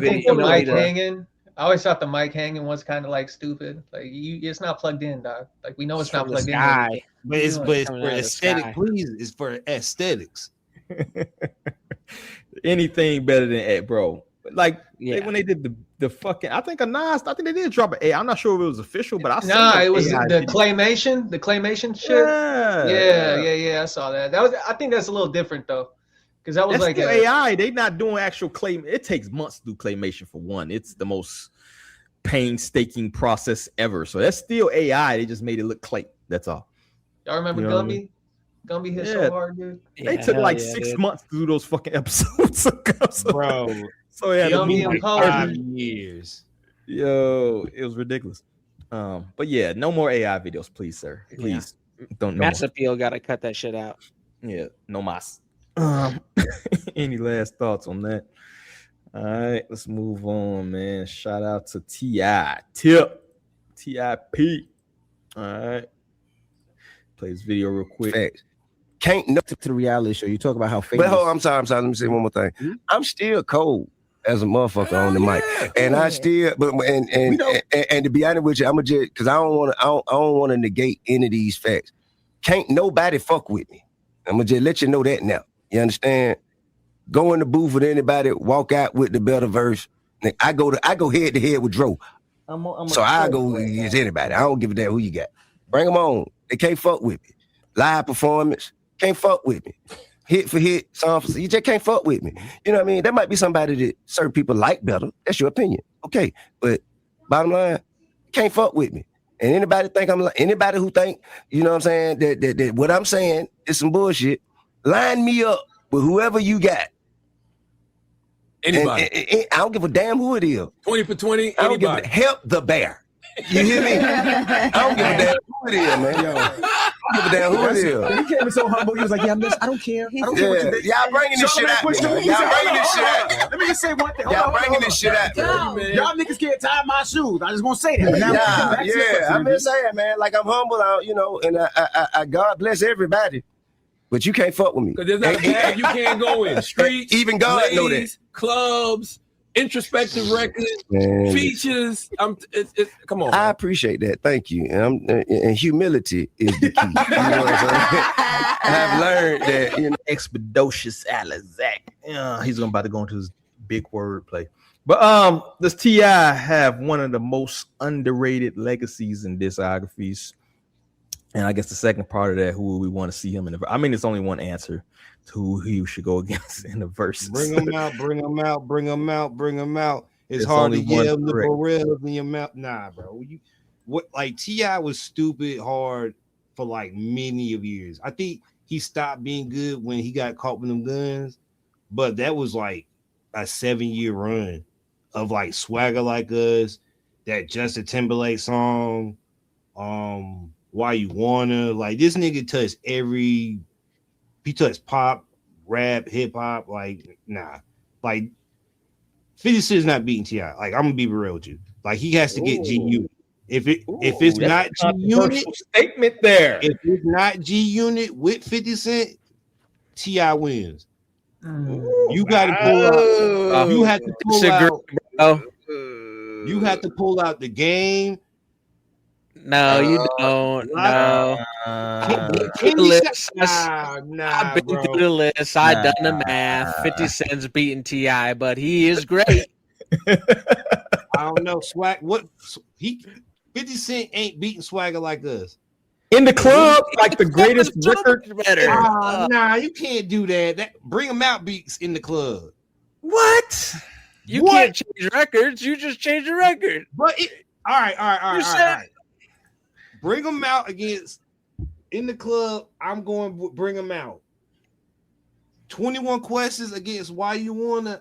thought the mic hanging was kind of like stupid. Like it's not plugged in, dog. Like we know it's not plugged in. But it's for aesthetic. Please, it's for aesthetics. Anything better than that, bro. Like when they did the fucking, I think they did drop an A. I'm not sure if it was official, but it was the claymation shit. Yeah. I saw that. I think that's a little different though, because that was that's like still AI. They not doing actual clay. It takes months to do claymation for one. It's the most painstaking process ever. So that's still AI. They just made it look clay. That's all. Y'all remember Gumby? Gumby hit so hard, dude. They took like 6 months to do those fucking episodes, bro. So yeah, Gumby and 5 years. Yo, it was ridiculous. But yeah, no more AI videos, please, sir. Please don't. Mass Appeal got to cut that shit out. Yeah, no mas. Any last thoughts on that? All right, let's move on, man. Shout out to TIP. All right, play this video real quick. Facts. Can't nothing to the reality show. You talk about how famous. But hold on, I'm sorry. Let me say one more thing. I'm still cold as a motherfucker on the mic, and I still, but and to be honest with you, I'm just because I don't want to negate any of these facts. Can't nobody fuck with me. I'm gonna just let you know that now. You understand? Go in the booth with anybody, walk out with the better verse. I go head to head with Dro. So I go against anybody. I don't give a damn who you got. Bring them on. They can't fuck with me. Live performance, can't fuck with me. Hit for hit, song for you just can't fuck with me. You know what I mean? There might be somebody that certain people like better. That's your opinion. Okay. But bottom line, can't fuck with me. And anybody who think, you know what I'm saying, that what I'm saying is some bullshit, line me up with whoever you got. Anybody. And I don't give a damn who it is. 20 for 20, I don't give a help the bear. You hear me? I don't give a damn who it is, man. Yo. I don't give a damn who it is. He came in so humble. He was like, "Yeah, I don't care. I don't care what you think." Y'all bringing this shit out. Y'all bringing this shit out. Let me just say one thing. Y'all bringing this shit out. Y'all niggas can't tie my shoes. I just want to say that. Yeah. I'm just saying, man. Like I'm humble, and I God bless everybody. But you can't fuck with me. Because there's not a bag you can't go in. Streets, even God ladies, know that. Clubs, introspective records, Man. features. Come on. I appreciate that. Thank you. And humility is the key. You know what I'm saying? I've learned that, Expeditious Alizak. Yeah, he's about to go into his big word play. But does T.I. have one of the most underrated legacies in discographies? And I guess the second part of that, who we want to see him in the. I mean, it's only one answer to who he should go against in the verses. Bring him out, bring him out, bring him out, bring him out. It's hard only to one yell the correct. Borrells in your mouth. Nah, bro. T.I. was stupid hard for like many of years. I think he stopped being good when he got caught with them guns, but that was like a 7-year run of like Swagger Like Us, that Justin Timberlake song, Why You Wanna, like this nigga touched he touched pop, rap, hip hop, like nah. Like 50 Cent's not beating T.I. Like I'm gonna be real with you. Like he has to get G Unit. If it's not G Unit statement there. If it's not G Unit with 50 Cent, T.I. wins. You gotta pull out. You have to pull out. You have to pull out The Game. No, you don't. No. I've been through the list. I've done the math. 50 Cent's beating T.I., but he is great. I don't know. 50 Cent ain't beating Swagger Like Us. In the club, like the greatest record. Better. Nah, you can't do that. Bring them out beats in the club. What? You can't change records. You just change the record. But all right. Bring them out against in the club. I'm going to bring them out. 21 Questions against Why You Wanna.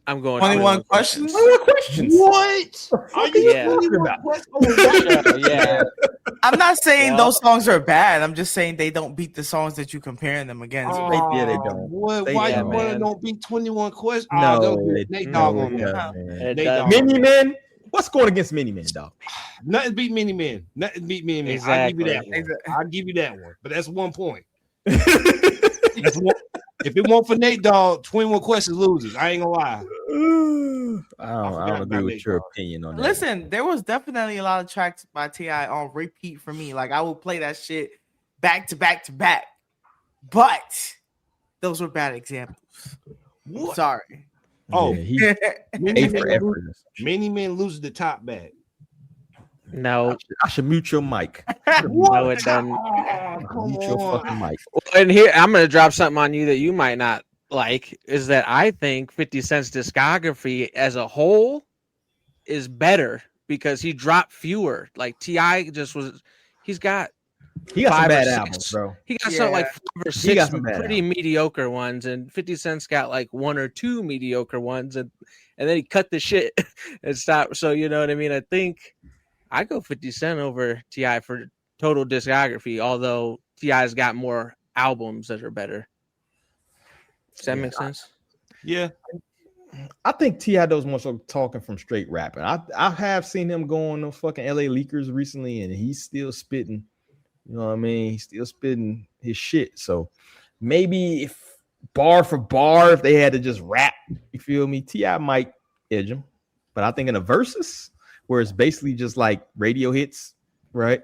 I'm going 21 questions. What? Are you talking about? Yeah. I'm not saying those songs are bad. I'm just saying they don't beat the songs that you comparing them against. They don't. Why You Wanna don't beat 21 Questions? No, Nate Dogg on that. Mini Men. What's going against Mini Men, dog? Nothing beat Mini Men. Exactly. I'll give you that one. But that's 1 point. That's one. If it weren't for Nate Dogg, 21 Questions loses. I ain't gonna lie. I don't agree with your opinion on that. Listen, there was definitely a lot of tracks by T.I. on repeat for me. Like I would play that shit back to back to back. But those were bad examples. What? Sorry. Oh, yeah, Many Men loses the top back. No, I should mute your mic. No, it doesn't. Mute your fucking mic. And here, I'm going to drop something on you that you might not like, is that I think 50 Cent's discography as a whole is better because he dropped fewer. Like T.I. he's got some bad albums, bro. He got something like 5 or 6 pretty mediocre ones, and 50 Cent's got like 1 or 2 mediocre ones, and then he cut the shit and stopped. So you know what I mean? I think I go 50 Cent over T.I. for total discography, although T.I.'s got more albums that are better. Does that make sense? Yeah. I think T.I. does more so talking from straight rapping. I have seen him go on the fucking LA Leakers recently, and he's still spitting. You know what I mean? He's still spitting his shit. So maybe if bar for bar, if they had to just rap, you feel me? T.I. might edge him, but I think in a versus where it's basically just like radio hits, right?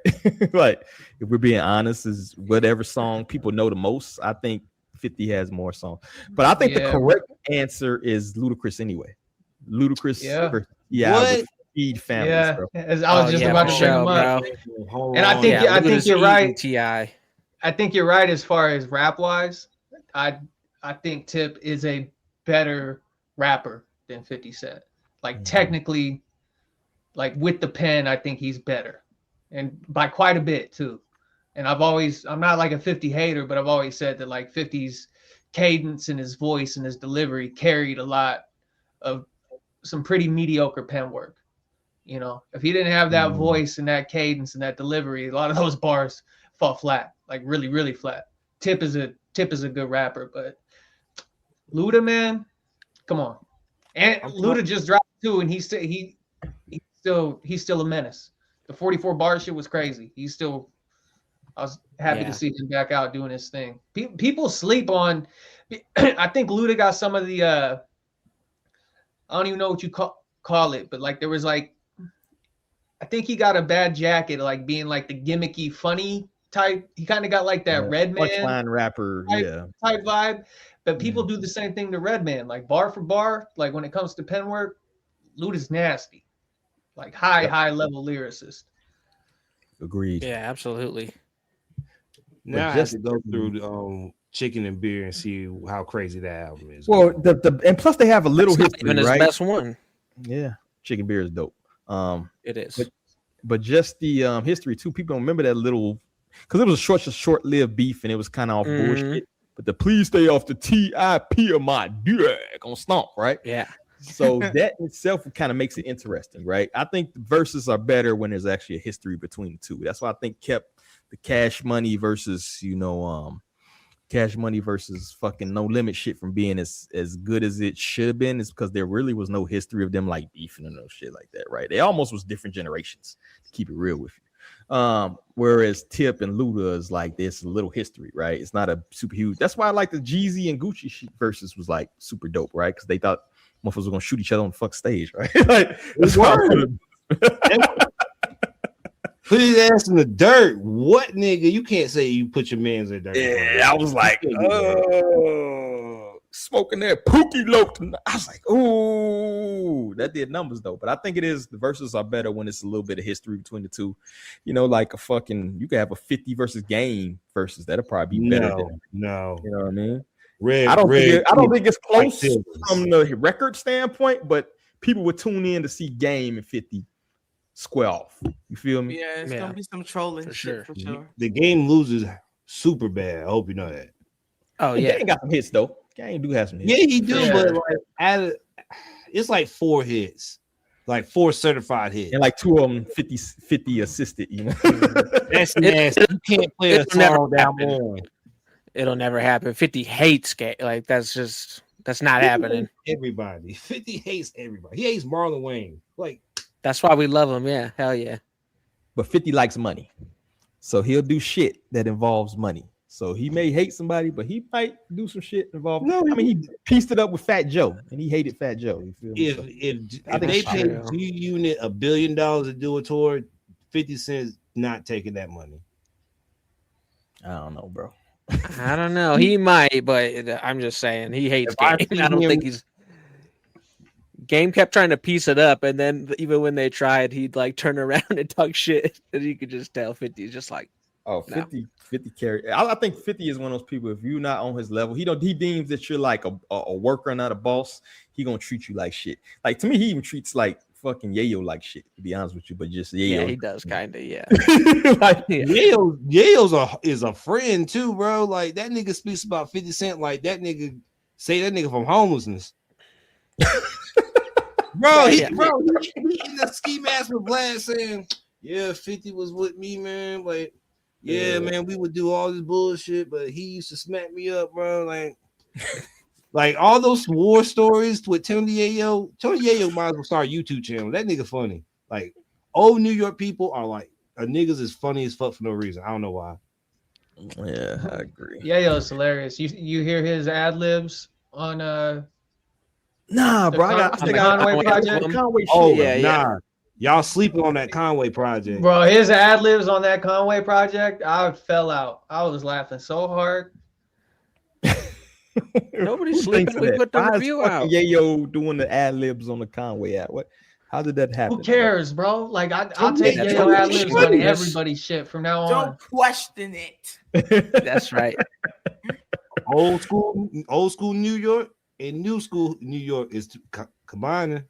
Like if we're being honest, is whatever song people know the most. I think 50 has more songs, but I think the correct answer is Ludacris anyway. Ludacris, What? Feed families, Yeah, bro. as I was just about to bring him up, and I think you're right. T.I. I think you're right as far as rap wise. I think Tip is a better rapper than 50 Cent. Like technically, like with the pen, I think he's better, and by quite a bit too. And I'm not like a 50 hater, but I've always said that like 50's cadence and his voice and his delivery carried a lot of some pretty mediocre pen work. You know, if he didn't have that voice and that cadence and that delivery, a lot of those bars fall flat, like really, really flat. Tip is a good rapper, but Luda, man, come on. And Luda just dropped 2, and he's still a menace. The 44 bar shit was crazy. I was happy to see him back out doing his thing. People sleep on. I think Luda got some of the. I don't even know what you call it, but like there was like. I think he got a bad jacket, like being like the gimmicky, funny type. He kind of got like that Redman punchline rapper, type vibe. But people do the same thing to Redman, like bar for bar. Like when it comes to pen work, Luda's nasty, like high level lyricist. Agreed. Yeah, absolutely. Now I have to go through Chicken and Beer and see how crazy that album is. Well, and plus they have a little That's not history, even his right? best one. Yeah, Chicken Beer is dope. It is. But just the history too. People don't remember that little because it was a short-lived beef and it was kind of off bullshit. But the please stay off the TIP of my dick on Stomp, right? Yeah. So that itself kind of makes it interesting, right? I think the verses are better when there's actually a history between the two. That's why I think kept the Cash Money versus Cash Money versus fucking No Limit shit from being as good as it should have been, is because there really was no history of them like beefing and no shit like that, right? They almost was different generations, to keep it real with you. Whereas Tip and Luda is like there's a little history, right? It's not a super huge. That's why I like the Jeezy and Gucci shit versus was like super dope, right? Because they thought motherfuckers were gonna shoot each other on the fuck stage, right? Like, that's why put his ass in the dirt. What nigga? You can't say you put your man's in the dirt. Yeah, I was like, smoking that Pookie Loke. I was like, ooh, that did numbers though. But I think it is the verses are better when it's a little bit of history between the two. You know, like you could have a 50 versus Game versus that'll probably be better. No, you know what I mean? I don't think it's close from the record standpoint, but people would tune in to see Game and 50 square off. You feel me? Yeah, it's gonna be some trolling for shit for sure. The Game loses super bad. I hope you know that. Oh yeah, Game got some hits though. Game do have some hits. Yeah, he do, but like it's like 4 hits, like 4 certified hits, and like 2 of them 50 assisted. You know, that's nasty. You can't play a song down more. It'll never happen. 50 hates Game. Like that's not happening. Everybody, 50 hates everybody. He hates Marlon Wayne. Like that's why we love him. Yeah, hell yeah. But 50 likes money, so he'll do shit that involves money. So he may hate somebody, but he might do some shit involved. No, I mean he pieced it up with Fat Joe, and he hated Fat Joe. You feel me? If they paid G-Unit $1 billion to do a tour, 50 Cent's not taking that money. I don't know, bro. I don't know. He might, but I'm just saying he hates Game. I don't think he's. Game kept trying to piece it up, and then even when they tried, he'd like turn around and talk shit, and you could just tell 50's just like. Oh, 50 carry. I think 50 is one of those people. If you're not on his level, he deems that you're like a worker, not a boss. He gonna treat you like shit. Like to me, he even treats like fucking Yayo like shit. To be honest with you, but just Yayo. Yeah, he does kind of. Yeah. Like, Yayo is a friend too, bro. Like that nigga speaks about 50 Cent like that nigga say that nigga from homelessness. Bro, he in the ski mask with Vlad saying, "Yeah, 50 was with me, man. Like." Yeah, man, we would do all this bullshit, but he used to smack me up, bro. Like all those war stories with Tony Yayo. Tony Yayo might as well start a YouTube channel. That nigga funny. Like old New York people are like, niggas is funny as fuck for no reason. I don't know why. Yeah, I agree. Yeah, yo, it's hilarious. You hear his ad libs on Nah, bro. I the Conway project. Conway shit. Oh, Yeah, yeah. nah. Y'all sleeping on that Conway project. Bro, his ad libs on that Conway project, I fell out. I was laughing so hard. Nobody's Who thinks sleeping. of We that? put the Why is review fucking out. Yayo doing the ad libs on the Conway ad? What? How did that happen? Who cares, bro? Like I'll take That's Yayo what ad we libs should. on everybody's shit from now on. Don't question it. That's right. Old school New York and new school New York is combining.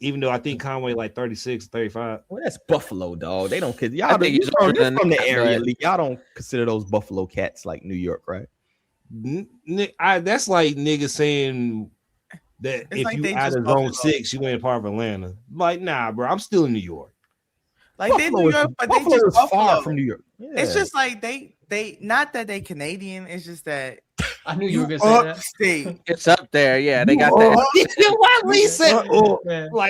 Even though I think Conway like 36, 35. Well, that's Buffalo, dog. They don't because I y'all think you're he's older from than the that, area. but- Y'all don't consider those Buffalo cats like New York, right? That's like niggas saying that It's if like you they out just of zone Buffalo. 6, you ain't part of Atlanta. Like, nah, bro, I'm still in New York. Like they New York, but they Buffalo just is Buffalo. far from New York. It's just like they not that they Canadian. It's just that I knew you were gonna say that. upstate. It's up there. Yeah, they got that. Why Lisa?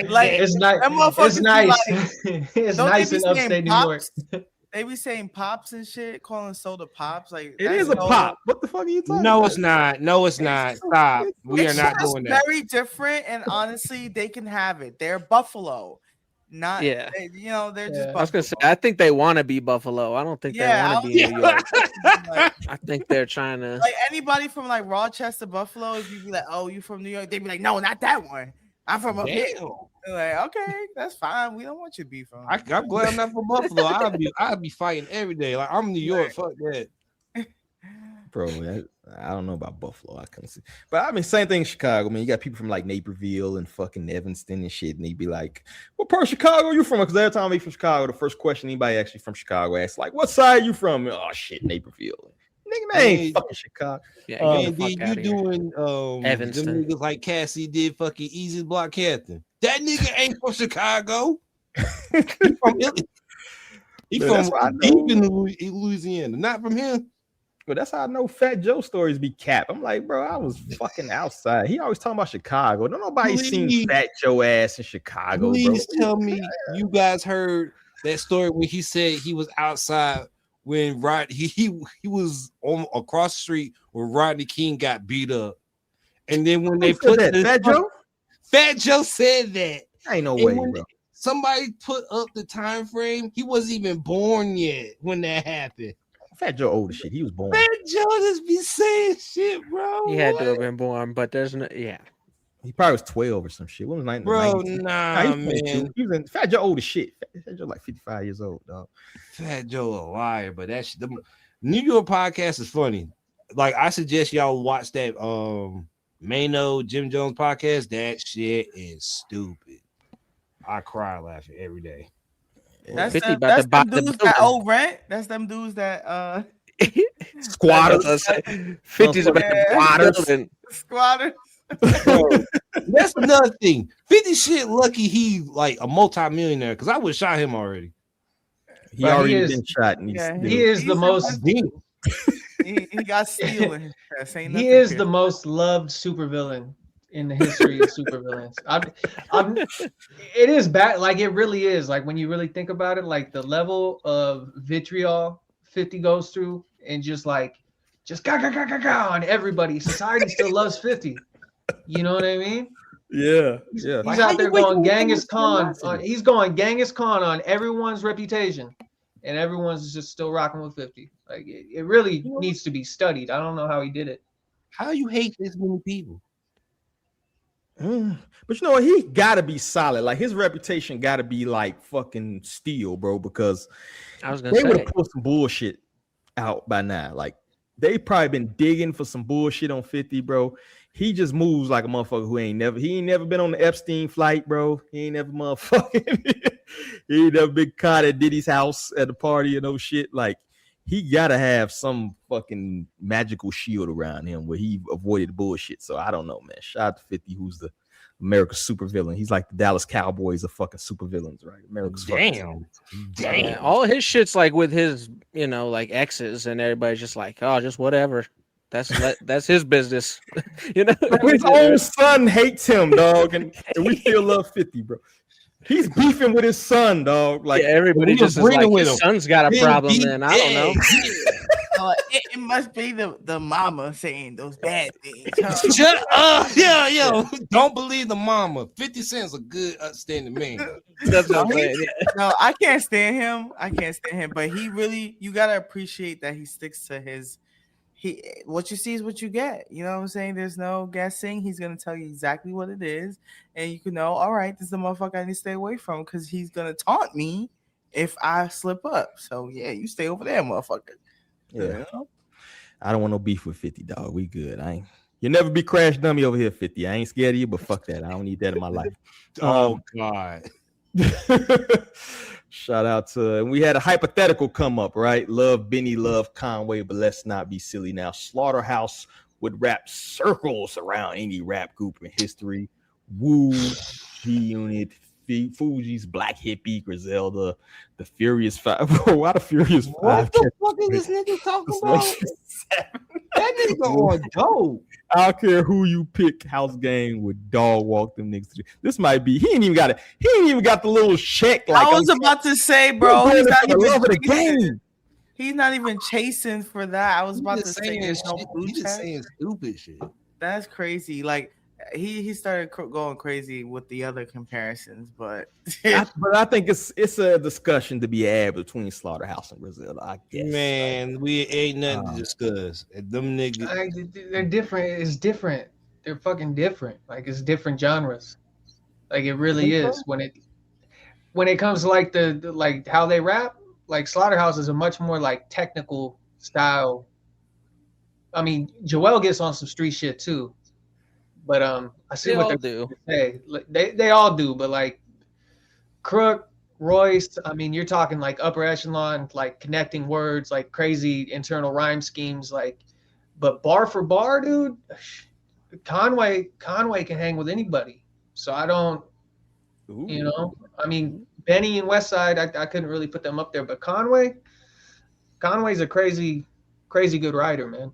Like It's nice. them motherfuckers It's be nice. like- It's don't nice they in be saying upstate New York. pops? They be saying pops and shit, calling soda pops. Like It that's is a so- pop. What the fuck are you talking No, about? it's not. No, it's not. Stop. We are It's not just doing that. very different, and honestly, they can have it. They're Buffalo, not Yeah. you know, they're just. I was gonna say, Buffalo. I think they want to be Buffalo. I don't think Yeah, they want to be New York. Like, I think they're trying to. like anybody from like Rochester, Buffalo, if you be like, "Oh, you from New York?" They'd be like, "No, not that one. I'm from up here." Damn. They're like, okay, that's fine. We don't want you to be from. I'm glad I'm not from Buffalo. I'd be fighting every day. Like, I'm New York. Fuck that. Bro, I don't know about Buffalo. I couldn't see, but I mean, same thing in Chicago. I mean, you got people from like Naperville and fucking Evanston and shit, and they be like, "What part of Chicago are you from?" Because every time they from Chicago, the first question anybody actually from Chicago asks, like, "What side you from?" Oh shit, Naperville. Nigga, that ain't fucking Chicago. Yeah, And then you doing Evanston. them niggas like Cassie did fucking Easy Block Captain. That nigga ain't from Chicago. He from Illinois. He Man, that's why I from deep know. in Louisiana. Not from him. But that's how I know Fat Joe stories be capped. I'm like, bro, I was fucking outside. He always talking about Chicago. Don't nobody seen Please. Fat Joe ass in Chicago, Please bro. tell me you guys heard that story when he said he was outside when he was on across the street when Rodney King got beat up. And then when they Who said put that? the- Fat Joe? Fat Joe said that. Ain't no And way, when bro. somebody put up the time frame, he wasn't even born yet when that happened. Fat Joe old as shit. He was born. Fat Joe just be saying shit, bro. He had to What? have been born, but there's no. Yeah, He probably was 12 or some shit. What was 90? Bro, 92? nah, he was 22. man. He was in Fat Joe old as shit. Fat Joe like 55 years old, dog. Fat Joe a liar, but that shit, the New York podcast is funny. Like, I suggest y'all watch that Mano Jim Jones podcast. That shit is stupid. I cry laughing every day. That's 50 them, about that's to buy them the dudes that building. owe rent. That's them dudes that Squatters. 50's about to buy the Squatters. building. squatters. Bro, that's another thing. 50 shit lucky he like a multi-millionaire because I would have shot him already. He But already he is- been shot. And he's Yeah, He is the He's most. He got stealing his chest. Ain't He nothing is here. the most loved supervillain in the history of supervillains. It is bad. Like, it really is. Like, when you really think about it, like the level of vitriol 50 goes through, and just ga on everybody. Society still loves 50. You know what I mean? Yeah, yeah. He's out there going Genghis Khan. He's going Genghis Khan on everyone's reputation, and everyone's just still rocking with 50. Like, it really needs to be studied. I don't know how he did it. How you hate this many people? But you know what? He gotta be solid. Like his reputation gotta be like fucking steel, bro. Because I was gonna they would say. have pulled some bullshit out by now. Like they probably been digging for some bullshit on 50, bro. He just moves like a motherfucker who ain't never been on the Epstein flight, bro. He ain't never motherfucking he ain't never been caught at Diddy's house at the party and no shit. Like he gotta have some fucking magical shield around him where he avoided bullshit. So I don't know, man. Shout out to 50, who's the America's supervillain. He's like the Dallas Cowboys of fucking supervillains, right? America's Damn. Yeah, all his shit's like with his, like exes, and everybody's just like, oh, just whatever. That's his business. His own son hates him, dog, and we still love 50, bro. He's beefing with his son, dog. Like everybody just is like, his son's got a problem. Then I don't know. It must be the mama saying those bad things. Shut up. Yo. Don't believe the mama. 50 Cent's a good, upstanding man. That's what I'm saying. No, I can't stand him. But he really, you gotta appreciate that he sticks to his. What you see is what you get. You know what I'm saying? There's no guessing. He's gonna tell you exactly what it is, and you can know. All right, this is the motherfucker I need to stay away from because he's gonna taunt me if I slip up. So yeah, you stay over there, motherfucker. Yeah. You know? I don't want no beef with 50, dog. We good. You'll never be crash dummy over here, 50. I ain't scared of you, but fuck that. I don't need that in my life. Oh God. Shout out to, and we had a hypothetical come up, right? Love Benny, love Conway, but let's not be silly now. Slaughterhouse would wrap circles around any rap group in history. Wu, G-Unit, Fuji's Black Hippie, Griselda, the Furious Five. Why the Furious Five? What the fuck is this nigga talking about? That nigga on dope. I don't care who you pick. House Gang would dog walk them niggas. This might be. He ain't even got it. He ain't even got the little check. Like I was about to say, bro. He's not even love of the game. He's not even chasing for that. I was about to say He's just saying stupid shit. That's crazy. Like he started going crazy with the other comparisons, but I think it's a discussion to be had between Slaughterhouse and Griselda. I guess. Man, we ain't nothing to discuss. Them niggas, they're different. It's different. They're fucking different. Like it's different genres. Like it really is. When it comes to like the like how they rap, like Slaughterhouse is a much more like technical style. I mean, Joel gets on some street shit too. But I see what they say. They all do, but like Crook, Royce, I mean, you're talking like upper echelon, like connecting words, like crazy internal rhyme schemes, like. But bar for bar, dude, Conway can hang with anybody. So I don't, you know, I mean, Benny and Westside, I couldn't really put them up there, but Conway's a crazy good writer, man.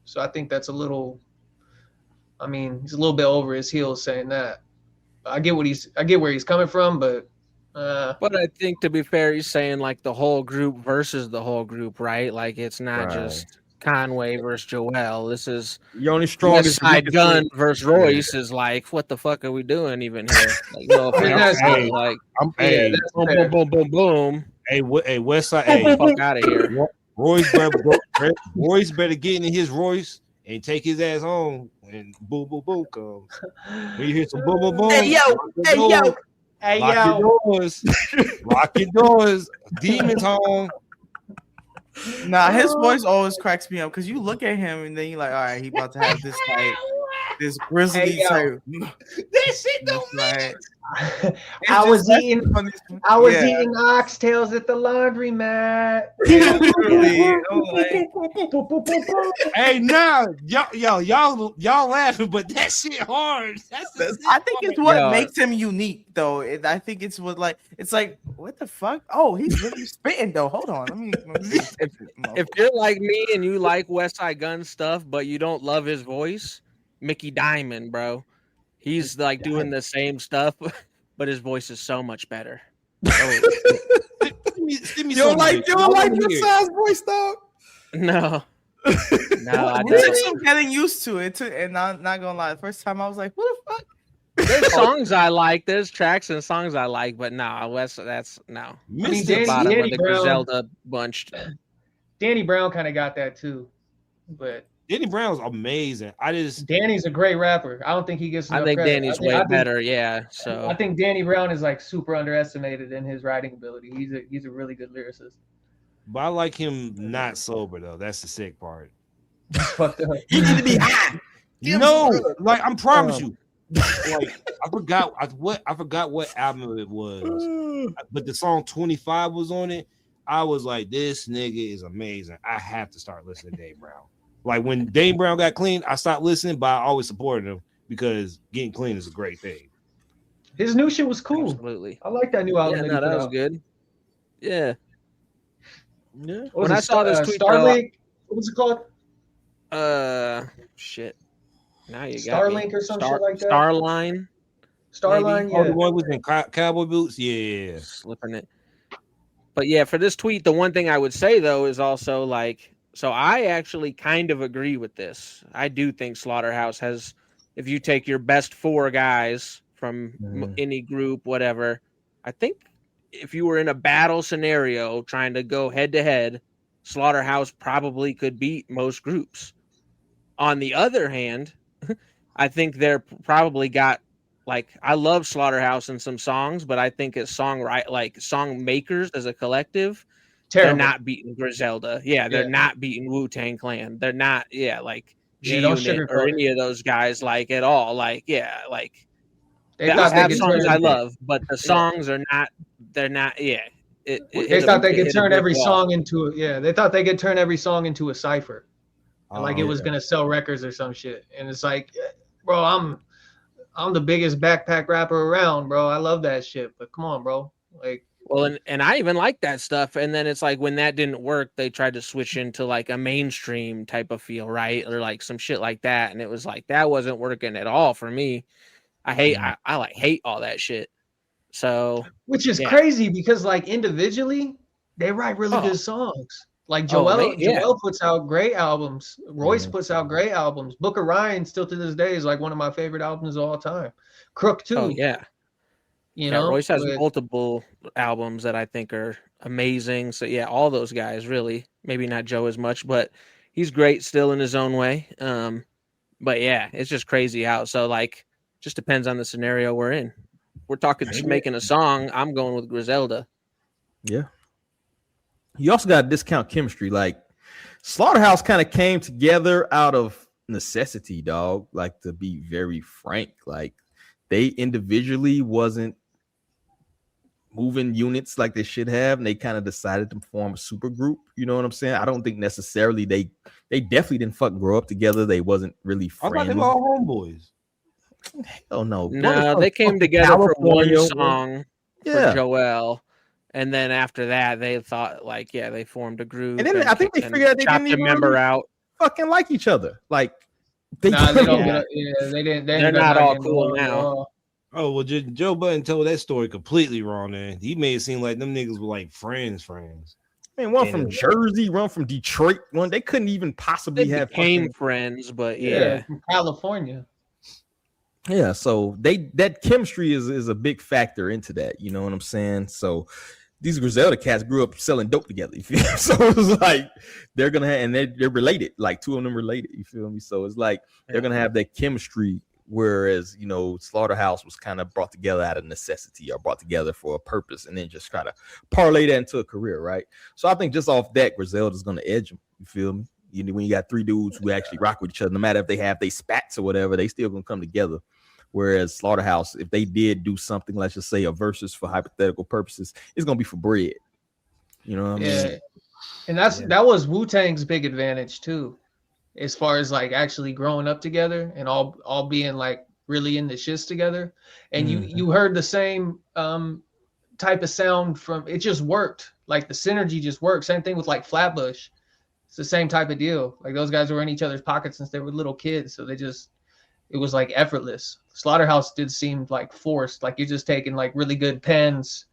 So I think that's a little. I mean, he's a little bit over his heels saying that. I get where he's coming from, but I think to be fair, he's saying like the whole group versus the whole group, right? Like it's not just Conway versus Joel. This is your only strongest side gun versus Royce. Is like, what the fuck are we doing even here? Like, no offense, like boom, boom, boom, boom. Hey, Westside, hey, fuck out of here. Royce better get in his Royce and take his ass home. And boom, boom, boom comes. When you hear some boom, boom, boom. Hey, yo. Lock your doors. Demons home. Nah, his voice always cracks me up because you look at him and then you're like, all right, he about to have this like this grizzly type. This shit don't like. I was eating oxtails at the laundromat. Hey, now y'all laughing, but that shit hard. I think it's what makes him unique, though. I think it's what it's like. What the fuck? Oh, he's really spitting though. Hold on, let me if you're like me and you like Westside Gun stuff, but you don't love his voice, Mickey Diamond, bro. He's like doing the same stuff, but his voice is so much better. You don't like your size voice, dog? No. I'm getting used to it too, and not gonna lie. The first time I was like, "What the fuck?" There's songs I like. There's tracks and songs I like, but that's no. I mean, Danny Brown, Griselda bunched. Danny Brown kind of got that too, but. Danny Brown's amazing. Danny's a great rapper. I don't think he gets enough credit. Danny's way better. Yeah. I think Danny Brown is like super underestimated in his writing ability. He's a really good lyricist. But I like him not sober though. That's the sick part. He need to be high. Like I promise you. Like I forgot what album it was. But the song 25 was on it. I was like, this nigga is amazing. I have to start listening to Dame Brown. Like when Dame Brown got clean, I stopped listening, but I always supported him because getting clean is a great thing. His new shit was cool. Absolutely. I like that new album. Yeah, that was good. Yeah. When I saw this tweet, Starlink, what was it called? Shit. Now you got Starlink or some shit like that. Starline. Starline, yeah. Oh, the one with the cowboy boots, yeah. Slipping it. But yeah, for this tweet, the one thing I would say though is also like So I actually kind of agree with this. I do think Slaughterhouse has, if you take your best 4 guys from any group, whatever, I think if you were in a battle scenario trying to go head to head, Slaughterhouse probably could beat most groups. On the other hand, I think they're probably got, like, I love Slaughterhouse in some songs, but I think as song makers as a collective, Terrible. they're not beating Griselda. Yeah, they're not beating Wu-Tang Clan. They're not, like G-Unit or any of those guys, like, at all. Like, like, they have songs I love, but the songs are not, they're not, they thought they could turn every song into they thought they could turn every song into a cipher. Like it was gonna sell records or some shit. And it's like, bro, I'm the biggest backpack rapper around, bro. I love that shit. But come on, bro. Like, well, and I even like that stuff. And then it's like when that didn't work, they tried to switch into like a mainstream type of feel, right? Or like some shit like that. And it was like that wasn't working at all for me. I hate all that shit. So, which is crazy because like individually, they write really good songs. Like Joel puts out great albums. Royce puts out great albums. Booker Ryan still to this day is like one of my favorite albums of all time. Crook too. Oh yeah. You know, Royce has multiple albums that I think are amazing. So yeah, all those guys really. Maybe not Joe as much, but he's great still in his own way. But yeah, it's just crazy how. So like, just depends on the scenario we're in. We're talking making a song. I'm going with Griselda. Yeah. You also got to discount chemistry. Like Slaughterhouse kind of came together out of necessity, dog. Like, to be very frank, like they individually wasn't moving units like they should have, and they kind of decided to form a super group. You know what I'm saying? I don't think necessarily they definitely didn't fucking grow up together. They wasn't really friends. I thought they were all homeboys. Hell no. No, they came together for one song for Joel. And then after that, they thought like, they formed a group. And then I think they figured out they didn't even remember out fucking like each other. Like they didn't. They're not all cool now. Oh well, Joe Budden told that story completely wrong. Then he made it seem like them niggas were like friends. Man, one from Jersey, one from Detroit. One they couldn't even possibly have became friends, but from California. Yeah, so that chemistry is a big factor into that. You know what I'm saying? So these Griselda cats grew up selling dope together. You feel me? So it's like they're gonna have, and they're related. Like two of them related. You feel me? So it's like they're gonna have that chemistry. Whereas, you know, Slaughterhouse was kind of brought together out of necessity or brought together for a purpose, and then just try to parlay that into a career, right? So I think just off that, Griselda's gonna edge them. You feel me? When you got 3 dudes who actually rock with each other, no matter if they have they spats or whatever, they still gonna come together. Whereas Slaughterhouse, if they did do something, let's just say a versus for hypothetical purposes, it's gonna be for bread. You know what I mean? And that was Wu-Tang's big advantage too, as far as like actually growing up together and all being like really in the shits together. And you heard the same type of sound from it. Just worked. Like the synergy just worked. Same thing with like Flatbush. It's the same type of deal. Like those guys were in each other's pockets since they were little kids, so it was like effortless. Slaughterhouse did seem like forced, like you're just taking like really good pens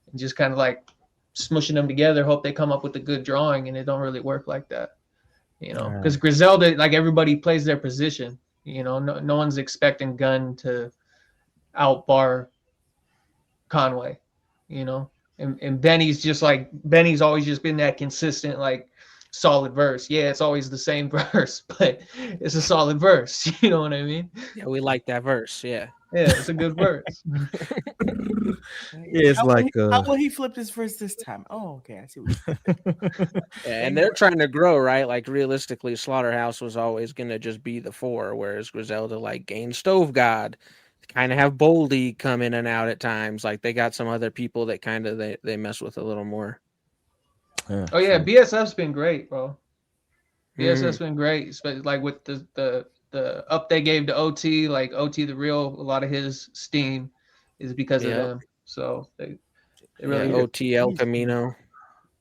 and just kind of like smushing them together, hope they come up with a good drawing, and it don't really work like that, you know. Because Griselda, like everybody plays their position, you know. No one's expecting Gunn to outbar Conway, you know. And Benny's always just been that consistent, like solid verse. Yeah, it's always the same verse, but it's a solid verse. You know what I mean? Yeah, we like that verse. Yeah, it's a good verse. It's how will he flip his verse this time? Oh, okay, I see what and they're trying to grow, right? Like realistically, Slaughterhouse was always gonna just be the 4, whereas Griselda like gained Stove God, kind of have Boldy come in and out at times. Like they got some other people that kind of they mess with a little more. Oh yeah, BSF's been great, bro. BSF's been great, especially like with the up they gave to OT, like OT the Real. A lot of his steam is because of them. So they really OT El Camino.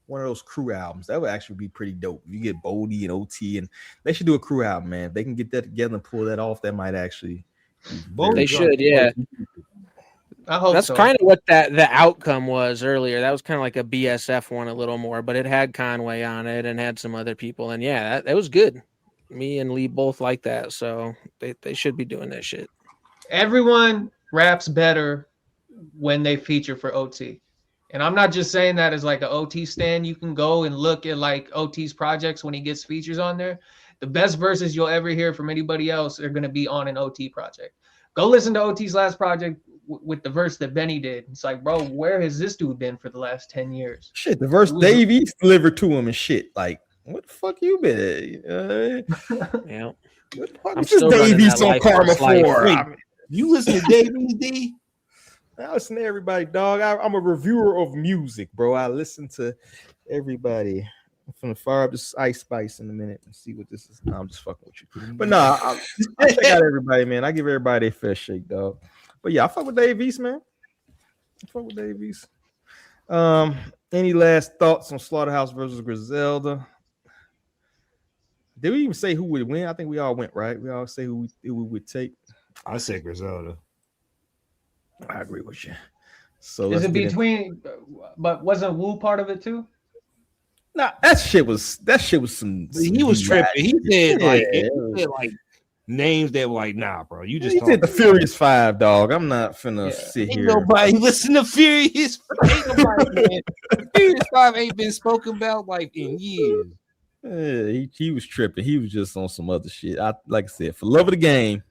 One of those crew albums that would actually be pretty dope. You get Boldy and OT, and they should do a crew album, man. If they can get that together and pull that off, that might actually. They should, yeah. I hope That's so. kind of what the outcome was earlier. That was kind of like a BSF one a little more, but it had Conway on it and had some other people. And yeah, that was good. Me and Lee both like that. So they should be doing that shit. Everyone raps better when they feature for OT. And I'm not just saying that as like an OT stan. You can go and look at like OT's projects when he gets features on there. The best verses you'll ever hear from anybody else are going to be on an OT project. Go listen to OT's last project with the verse that Benny did. It's like, bro, where has this dude been for the last 10 years? Shit, the verse Dave East delivered to him and shit. Like, what the fuck you been? Yeah. What the fuck I'm is this still Dave running East that on life Karma first life. for? Wait, I mean, you listen to Dave East, D? I listen to everybody, dog. I'm a reviewer of music, bro. I listen to everybody. I'm finna fire up this Ice Spice in a minute and see what this is. No, I'm just fucking with you. But nah, I check out everybody, man. I give everybody a fair shake, dog. But yeah, I fuck with Dave East, man. I fuck with Dave East. Any last thoughts on Slaughterhouse versus Griselda? Did we even say who would win? I think we all went, right? We all say who we would take. I say Griselda. I agree with you. So is it between? But wasn't Wu part of it too? Nah, that shit was some. He was tripping. He said Yeah. like names that were like, nah, bro. You just He did the Furious Five, dog. I'm not finna sit Ain't here. nobody listen to Furious. Ain't nobody, man. Furious 5 ain't been spoken about like in years. Yeah, he was tripping. He was just on some other shit. Like I said, for love of the game,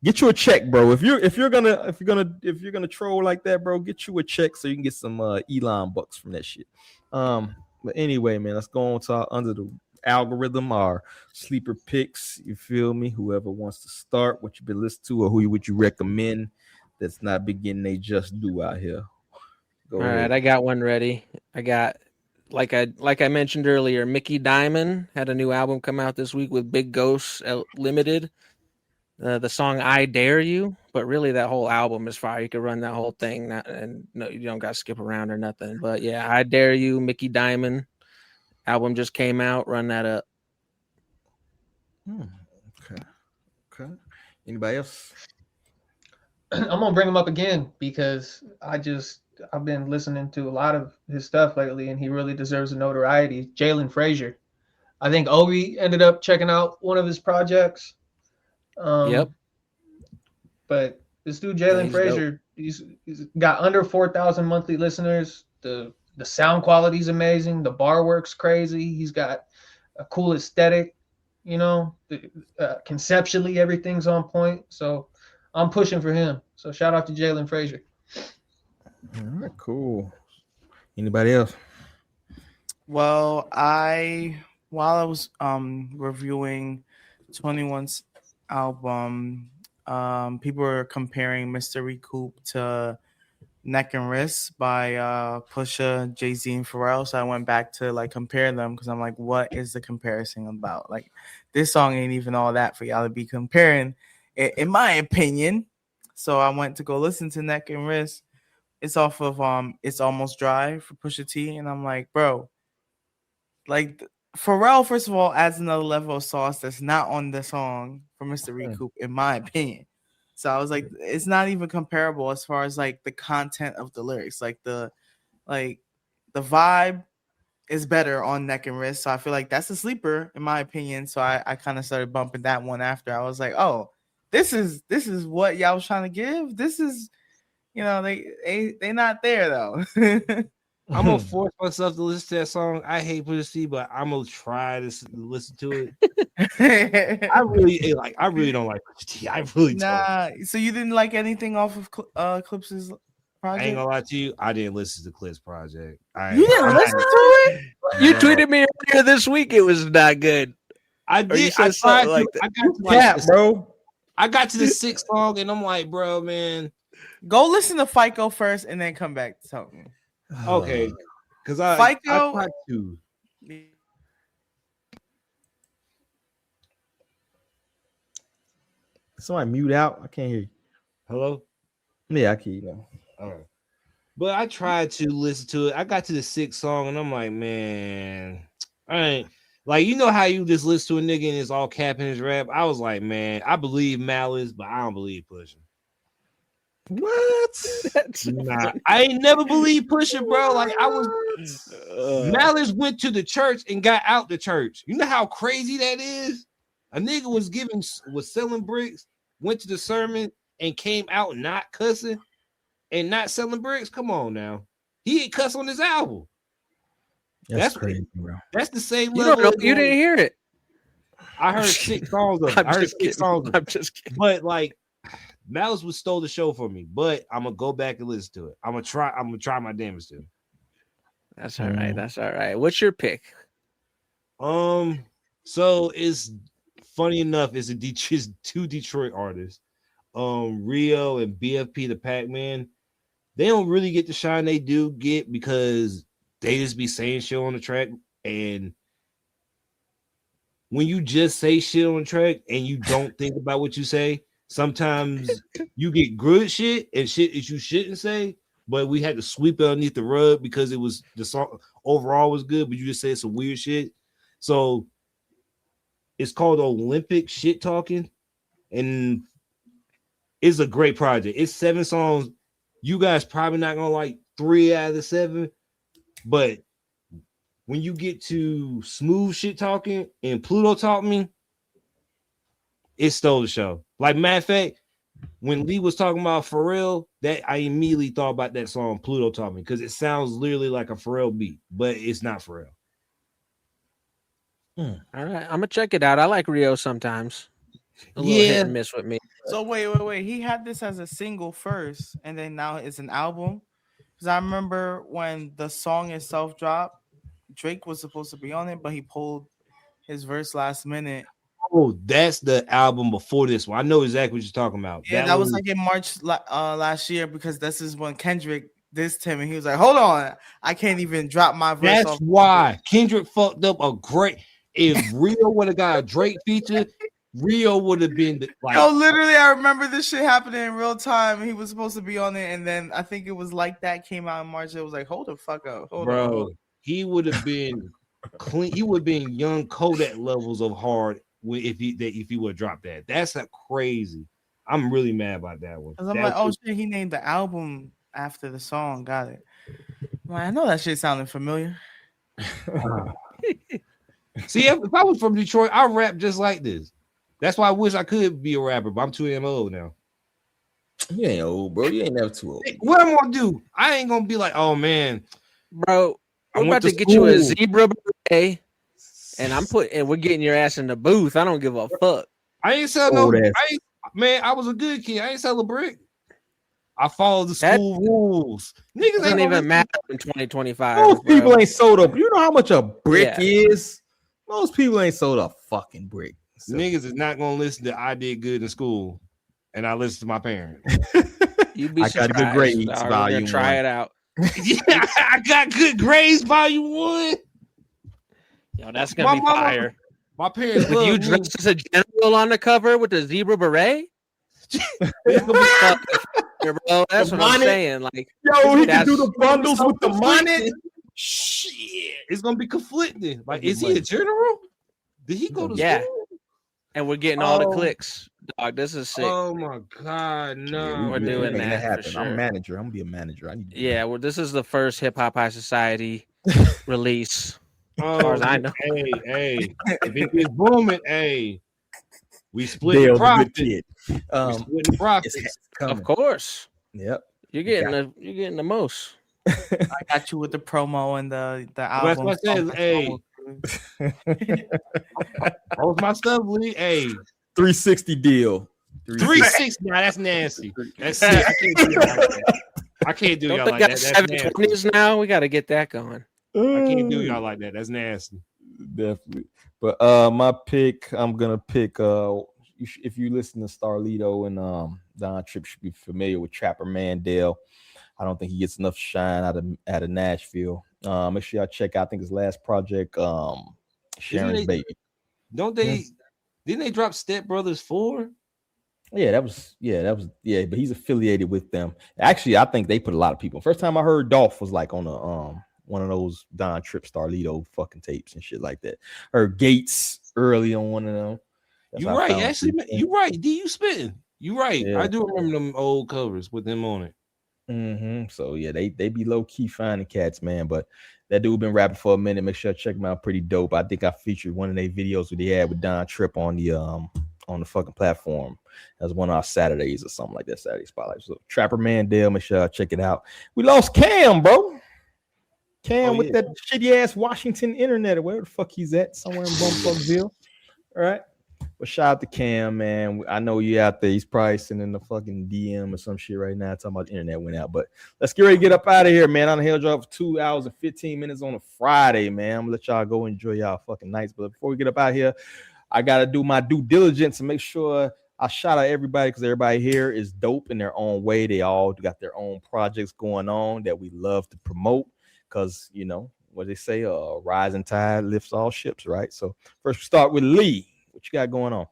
get you a check, bro. If you're gonna troll like that, bro, get you a check so you can get some Elon bucks from that shit. But anyway, man, let's go on to our under the algorithm, our sleeper picks. You feel me? Whoever wants to start, what you been listening to, or who would you recommend that's not beginning they just do out here. Go All ahead. right, I got one ready. I got like I mentioned earlier, Mickey Diamond had a new album come out this week with Big Ghost Limited. The song "I Dare You," but really that whole album is fire. You could run that whole thing, and no, you don't got to skip around or nothing. But yeah, "I Dare You," Mickey Diamond album just came out. Run that up. Okay. Anybody else? I'm gonna bring him up again because I've been listening to a lot of his stuff lately, and he really deserves the notoriety. Jalen Frazier. I think Obi ended up checking out one of his projects. Yep. But this dude Jalen Frazier, he's got under 4,000 monthly listeners. The sound quality is amazing. The bar work's crazy. He's got a cool aesthetic. You know, conceptually everything's on point. So I'm pushing for him. So shout out to Jalen Frazier. All right, cool. Anybody else? Well, while I was reviewing 21's album, people were comparing Mr. Recoup to Neck and Wrist by Pusha, Jay-Z, and Pharrell. So I went back to like compare them because I'm like, what is the comparison about? Like, this song ain't even all that for y'all to be comparing, in my opinion. So I went to go listen to Neck and Wrist. It's off of It's Almost Dry for Pusha T, and I'm like, bro, like Pharrell, first of all, adds another level of sauce that's not on the song for Mr. Recoup, in my opinion. So I was like, it's not even comparable as far as like the content of the lyrics. Like the vibe is better on Neck and Wrist. So I feel like that's a sleeper in my opinion. So I kind of started bumping that one after. I was like, oh, this is what y'all was trying to give. This is, you know, they not there though. I'm gonna force myself to listen to that song. I hate Pusha T, but I'm gonna try to listen to it. I really don't like Pusha T. I really don't. So you didn't like anything off of Clips's project? I ain't gonna lie to you. I didn't listen to Clip's project. You didn't listen to it? You tweeted me earlier this week. It was not good. I did. I tried to, I got to the 6th song, and I'm like, bro, man, go listen to FICO first, and then come back to tell me. Okay, because FICO. I tried to. Somebody mute out. I can't hear you. Hello? Yeah, I can hear you now. All right. But I tried to listen to it. I got to the 6th song, and I'm like, man, I ain't like, you know how you just listen to a nigga and it's all cap in his rap. I was like, man, I believe Malice, but I don't believe Pusha. What? Nah, I ain't never believed Pusha, bro. Like I was, Malice went to the church and got out the church. You know how crazy that is? A nigga was selling bricks, went to the sermon and came out not cussing and not selling bricks. Come on now, he ain't cuss on his album. That's crazy, bro. That's the same You level. don't know, you didn't hear it. I heard 6 songs of it. I heard 6 songs. I'm just kidding. But like Malice was stole the show for me. But I'm gonna go back and listen to it. I'm gonna try my damage to it. That's all right. That's all right. What's your pick? So it's funny enough. It's two Detroit artists, Rio and BFP the Pac-Man. They don't really get the shine they do get because they just be saying shit on the track. And when you just say shit on the track and you don't think about what you say, sometimes you get good shit and shit that you shouldn't say. But we had to sweep it underneath the rug because it was the song overall was good, but you just said some weird shit. So it's called Olympic Shit Talking, and it's a great project. It's 7 songs. You guys probably not gonna like 3 out of the 7, but when you get to Smooth Shit Talking and Pluto Taught Me, it stole the show. Like matter of fact, when Lee was talking about Pharrell, that I immediately thought about that song Pluto Taught Me because it sounds literally like a Pharrell beat, but it's not Pharrell. All right, I'm gonna check it out. I like Rio sometimes. A little hit and miss with me. So wait. He had this as a single first, and then now it's an album. Because I remember when the song itself dropped, Drake was supposed to be on it, but he pulled his verse last minute. Oh, that's the album before this one. I know exactly what you're talking about. Yeah, that was like in March last year because this is when Kendrick dissed him, and he was like, "Hold on, I can't even drop my verse." That's why Kendrick fucked up a great. If Rio would have got a Drake feature, Rio would have been like. Oh, literally, I remember this shit happening in real time. He was supposed to be on it, and then I think it was Like That came out in March. It was like, hold the fuck up, hold on. He would have been clean. He would have been young Kodak levels of hard if he would have dropped that. That's crazy. I'm really mad about that one. I'm like, oh shit, he named the album after the song. Got it. I'm like, I know that shit sounded familiar. See, if I was from Detroit, I rap just like this. That's why I wish I could be a rapper, but I'm too damn old now. You ain't old, bro. You ain't never too old. What I'm gonna do? I ain't gonna be like, oh man, bro. I'm about to get you a zebra beret, and we're getting your ass in the booth. I don't give a fuck. I ain't sell no. Man, I was a good kid. I ain't sell a brick. I followed the school rules. Niggas doesn't even matter in 2025. Most people ain't sold up. You know how much a brick is? Most people ain't sold a fucking brick. So. Niggas is not gonna listen to I did good in school, and I listen to my parents. You'd be I got good grades. Volume try 1. it out. Yeah, I got good grades. Volume 1. Yo, that's gonna be fire. My parents. If you dressed as a general on the cover with the zebra beret, it's gonna be fucking, bro. That's what I'm saying. Like, yo, he can do the bundles with the money. Shit, it's gonna be conflicting. Like, is he a general? Did he go to school? And we're getting all the clicks, dog. This is sick. Oh my god, no! We're doing that happen. for sure. I'm a manager. I'm gonna be a manager. Well, this is the first Hip Hop High Society release, as far as I know. Hey, if it gets booming, we split the profit. We split the profits. Of course. Yep. You're getting the most. I got you with the promo and the album. That's what I said. Hey, hold my stuff, Lee. Hey, 360 deal. 360. Nah, that's nasty. That's sick. I can't do y'all like that. That's 720s now. We got to get that going. I can't do y'all like that. That's nasty. Definitely. But my pick, I'm gonna pick. If you listen to Starlito and Don Tripp, should be familiar with Trapper Mandel. I don't think he gets enough shine out of Nashville. Make sure y'all check out. I think his last project, Sharon's Baby. Don't they? Didn't they drop Step Brothers 4? That was. But he's affiliated with them. Actually, I think they put a lot of people. First time I heard Dolph was like on a one of those Don Tripp Starlito fucking tapes and shit like that. Heard Gates early on one of them. You're right. Actually, you're right. D, you spitting. You right. Yeah. I do remember them old covers with them on it. So yeah, they be low key finding cats, man. But that dude been rapping for a minute. Make sure I check him out. Pretty dope. I think I featured one of their videos where they had with Don Tripp on the fucking platform as one of our Saturdays or something like that. Saturday Spotlight. So Trapper Mandel, make sure I check it out. We lost Cam, bro. Cam with that shitty ass Washington internet or wherever the fuck he's at, somewhere in Bumfuckville. All right. Well, shout out to Cam, man. I know you out there. He's probably sending the fucking DM or some shit right now talking about the internet went out. But let's get ready to get up out of here, man. On the Hell Drop for 2 hours and 15 minutes on a Friday, man. I'm gonna let y'all go enjoy y'all fucking nights. But before we get up out here, I gotta do my due diligence and make sure I shout out everybody because everybody here is dope in their own way. They all got their own projects going on that we love to promote because, you know, what they say, rising tide lifts all ships, right? So first we start with Lee. What you got going on?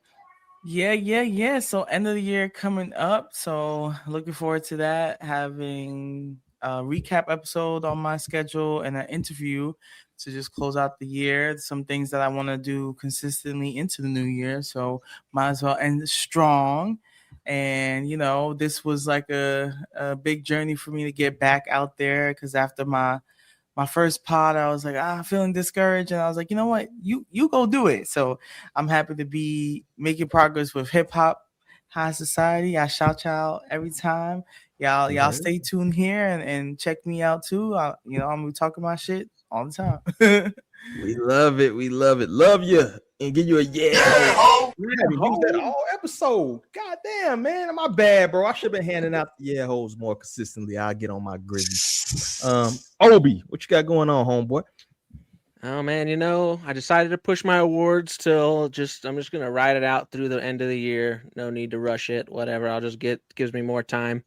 Yeah. So end of the year coming up. So looking forward to that. Having a recap episode on my schedule and an interview to just close out the year. Some things that I want to do consistently into the new year. So might as well end strong. And, you know, this was like a big journey for me to get back out there because after my first pod, I was like, feeling discouraged. And I was like, you know what? You go do it. So I'm happy to be making progress with Hip Hop High Society. I shout y'all every time. Y'all stay tuned here and check me out too. I'm gonna be talking my shit all the time. We love it. We love it. Love you. And give you a yeah. We haven't used that all episode. God damn, man. My bad, bro. I should have been handing out the yeah holes more consistently. I'll get on my grizzy. Obi, what you got going on, homeboy? Oh man, you know, I decided to push my awards till I'm just gonna ride it out through the end of the year. No need to rush it, whatever. I'll just gives me more time.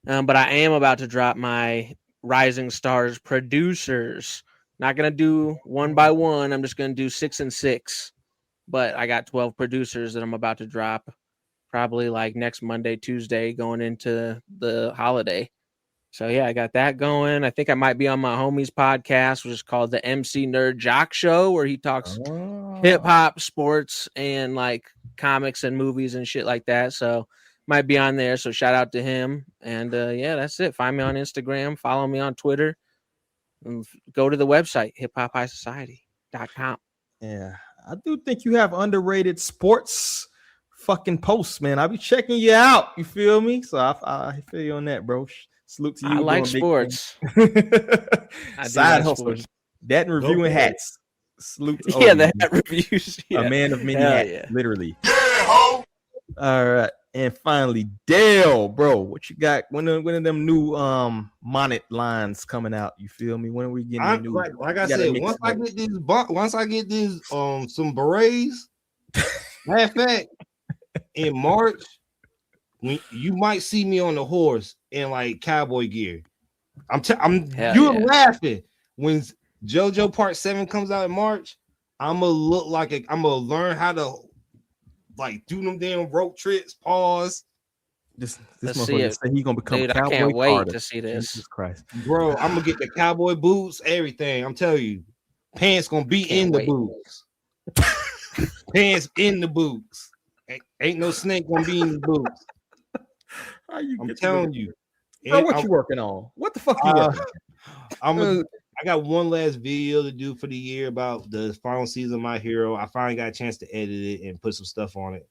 But I am about to drop my Rising Stars producers. Not gonna do one by one. I'm just gonna do 6 and 6. But I got 12 producers that I'm about to drop probably like next Monday, Tuesday, going into the holiday. So yeah, I got that going. I think I might be on my homie's podcast, which is called the MC Nerd Jock Show, where he talks hip hop, sports, and like comics and movies and shit like that. So might be on there. So shout out to him. And yeah, that's it. Find me on Instagram, follow me on Twitter, and go to the website, hiphophighsociety.com. Yeah, I do think you have underrated sports fucking posts, man. I'll be checking you out. You feel me? So I feel you on that, bro. Salute to you. I like sports. Side hustle. That and reviewing hats. Salute to the hat reviews. Yeah. A man of many hats, literally. All right. And finally, Dale, bro, what you got? When are them new Monet lines coming out? You feel me? When are we getting new? Like I said, once I get these some berets, matter of fact, in March, you might see me on the horse in like cowboy gear. You're laughing when JoJo Part 7 comes out in March. I'm gonna learn how to like do them damn rope tricks. Pause. This motherfucker say he's gonna become Dude, a cowboy. I can't wait Carter. to see this. Jesus Christ, bro! I'm gonna get the cowboy boots, everything. I'm telling you, pants gonna be in the boots. Pants in the boots. Ain't no snake gonna be in the boots. I'm telling you. Bro, what you working on? What the fuck you working on? I got one last video to do for the year about the final season of My Hero. I finally got a chance to edit it and put some stuff on it.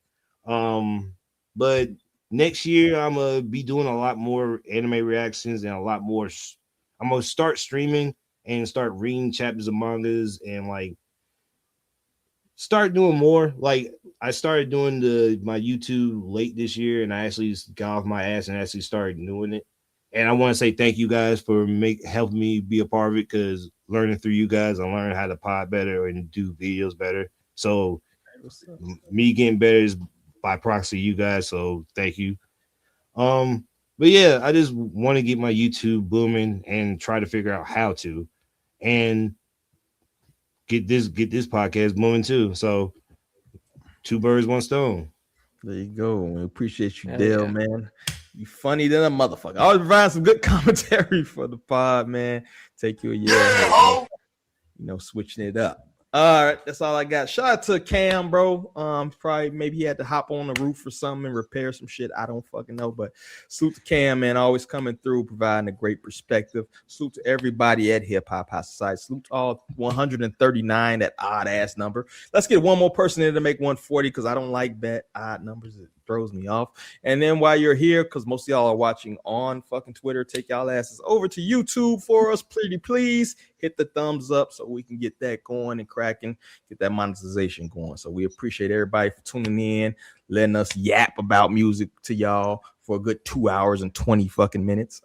But next year I'm gonna be doing a lot more anime reactions and a lot more. I'm gonna start streaming and start reading chapters of mangas and like start doing more. Like I started doing my YouTube late this year, and I actually got off my ass and actually started doing it. And I want to say thank you guys for helping me be a part of it, because learning through you guys, I learned how to pod better and do videos better. So me getting better is by proxy you guys. So thank you. But yeah, I just want to get my YouTube booming and try to figure out how to, and get this podcast booming too. So 2 birds, 1 stone. There you go. We appreciate you, Dale, man. You funny than a motherfucker. I always provide some good commentary for the pod, man. Take you a year, switching it up. All right, that's all I got. Shout out to Cam, bro. Probably maybe he had to hop on the roof or something and repair some shit. I don't fucking know, but salute to Cam, man. Always coming through, providing a great perspective. Salute to everybody at Hip Hop Hot Society. Salute to all 139, that odd ass number. Let's get one more person in to make 140 because I don't like that odd numbers. It throws me off. And then while you're here, because most of y'all are watching on fucking Twitter, take y'all asses over to YouTube for us, pretty please. Hit the thumbs up so we can get that going and cracking, get that monetization going. So we appreciate everybody for tuning in, letting us yap about music to y'all for a good 2 hours and 20 fucking minutes.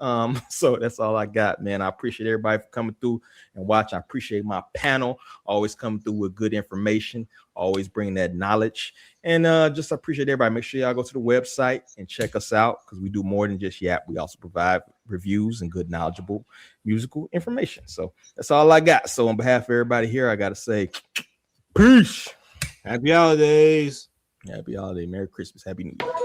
So that's all I got, man. I appreciate everybody for coming through and watching. I appreciate my panel always coming through with good information, always bringing that knowledge. And just appreciate everybody. Make sure y'all go to the website and check us out because we do more than just yap. We also provide reviews and good knowledgeable musical information. So that's all I got. So on behalf of everybody here, I got to say peace. Happy holidays. Happy holiday. Merry Christmas. Happy New Year.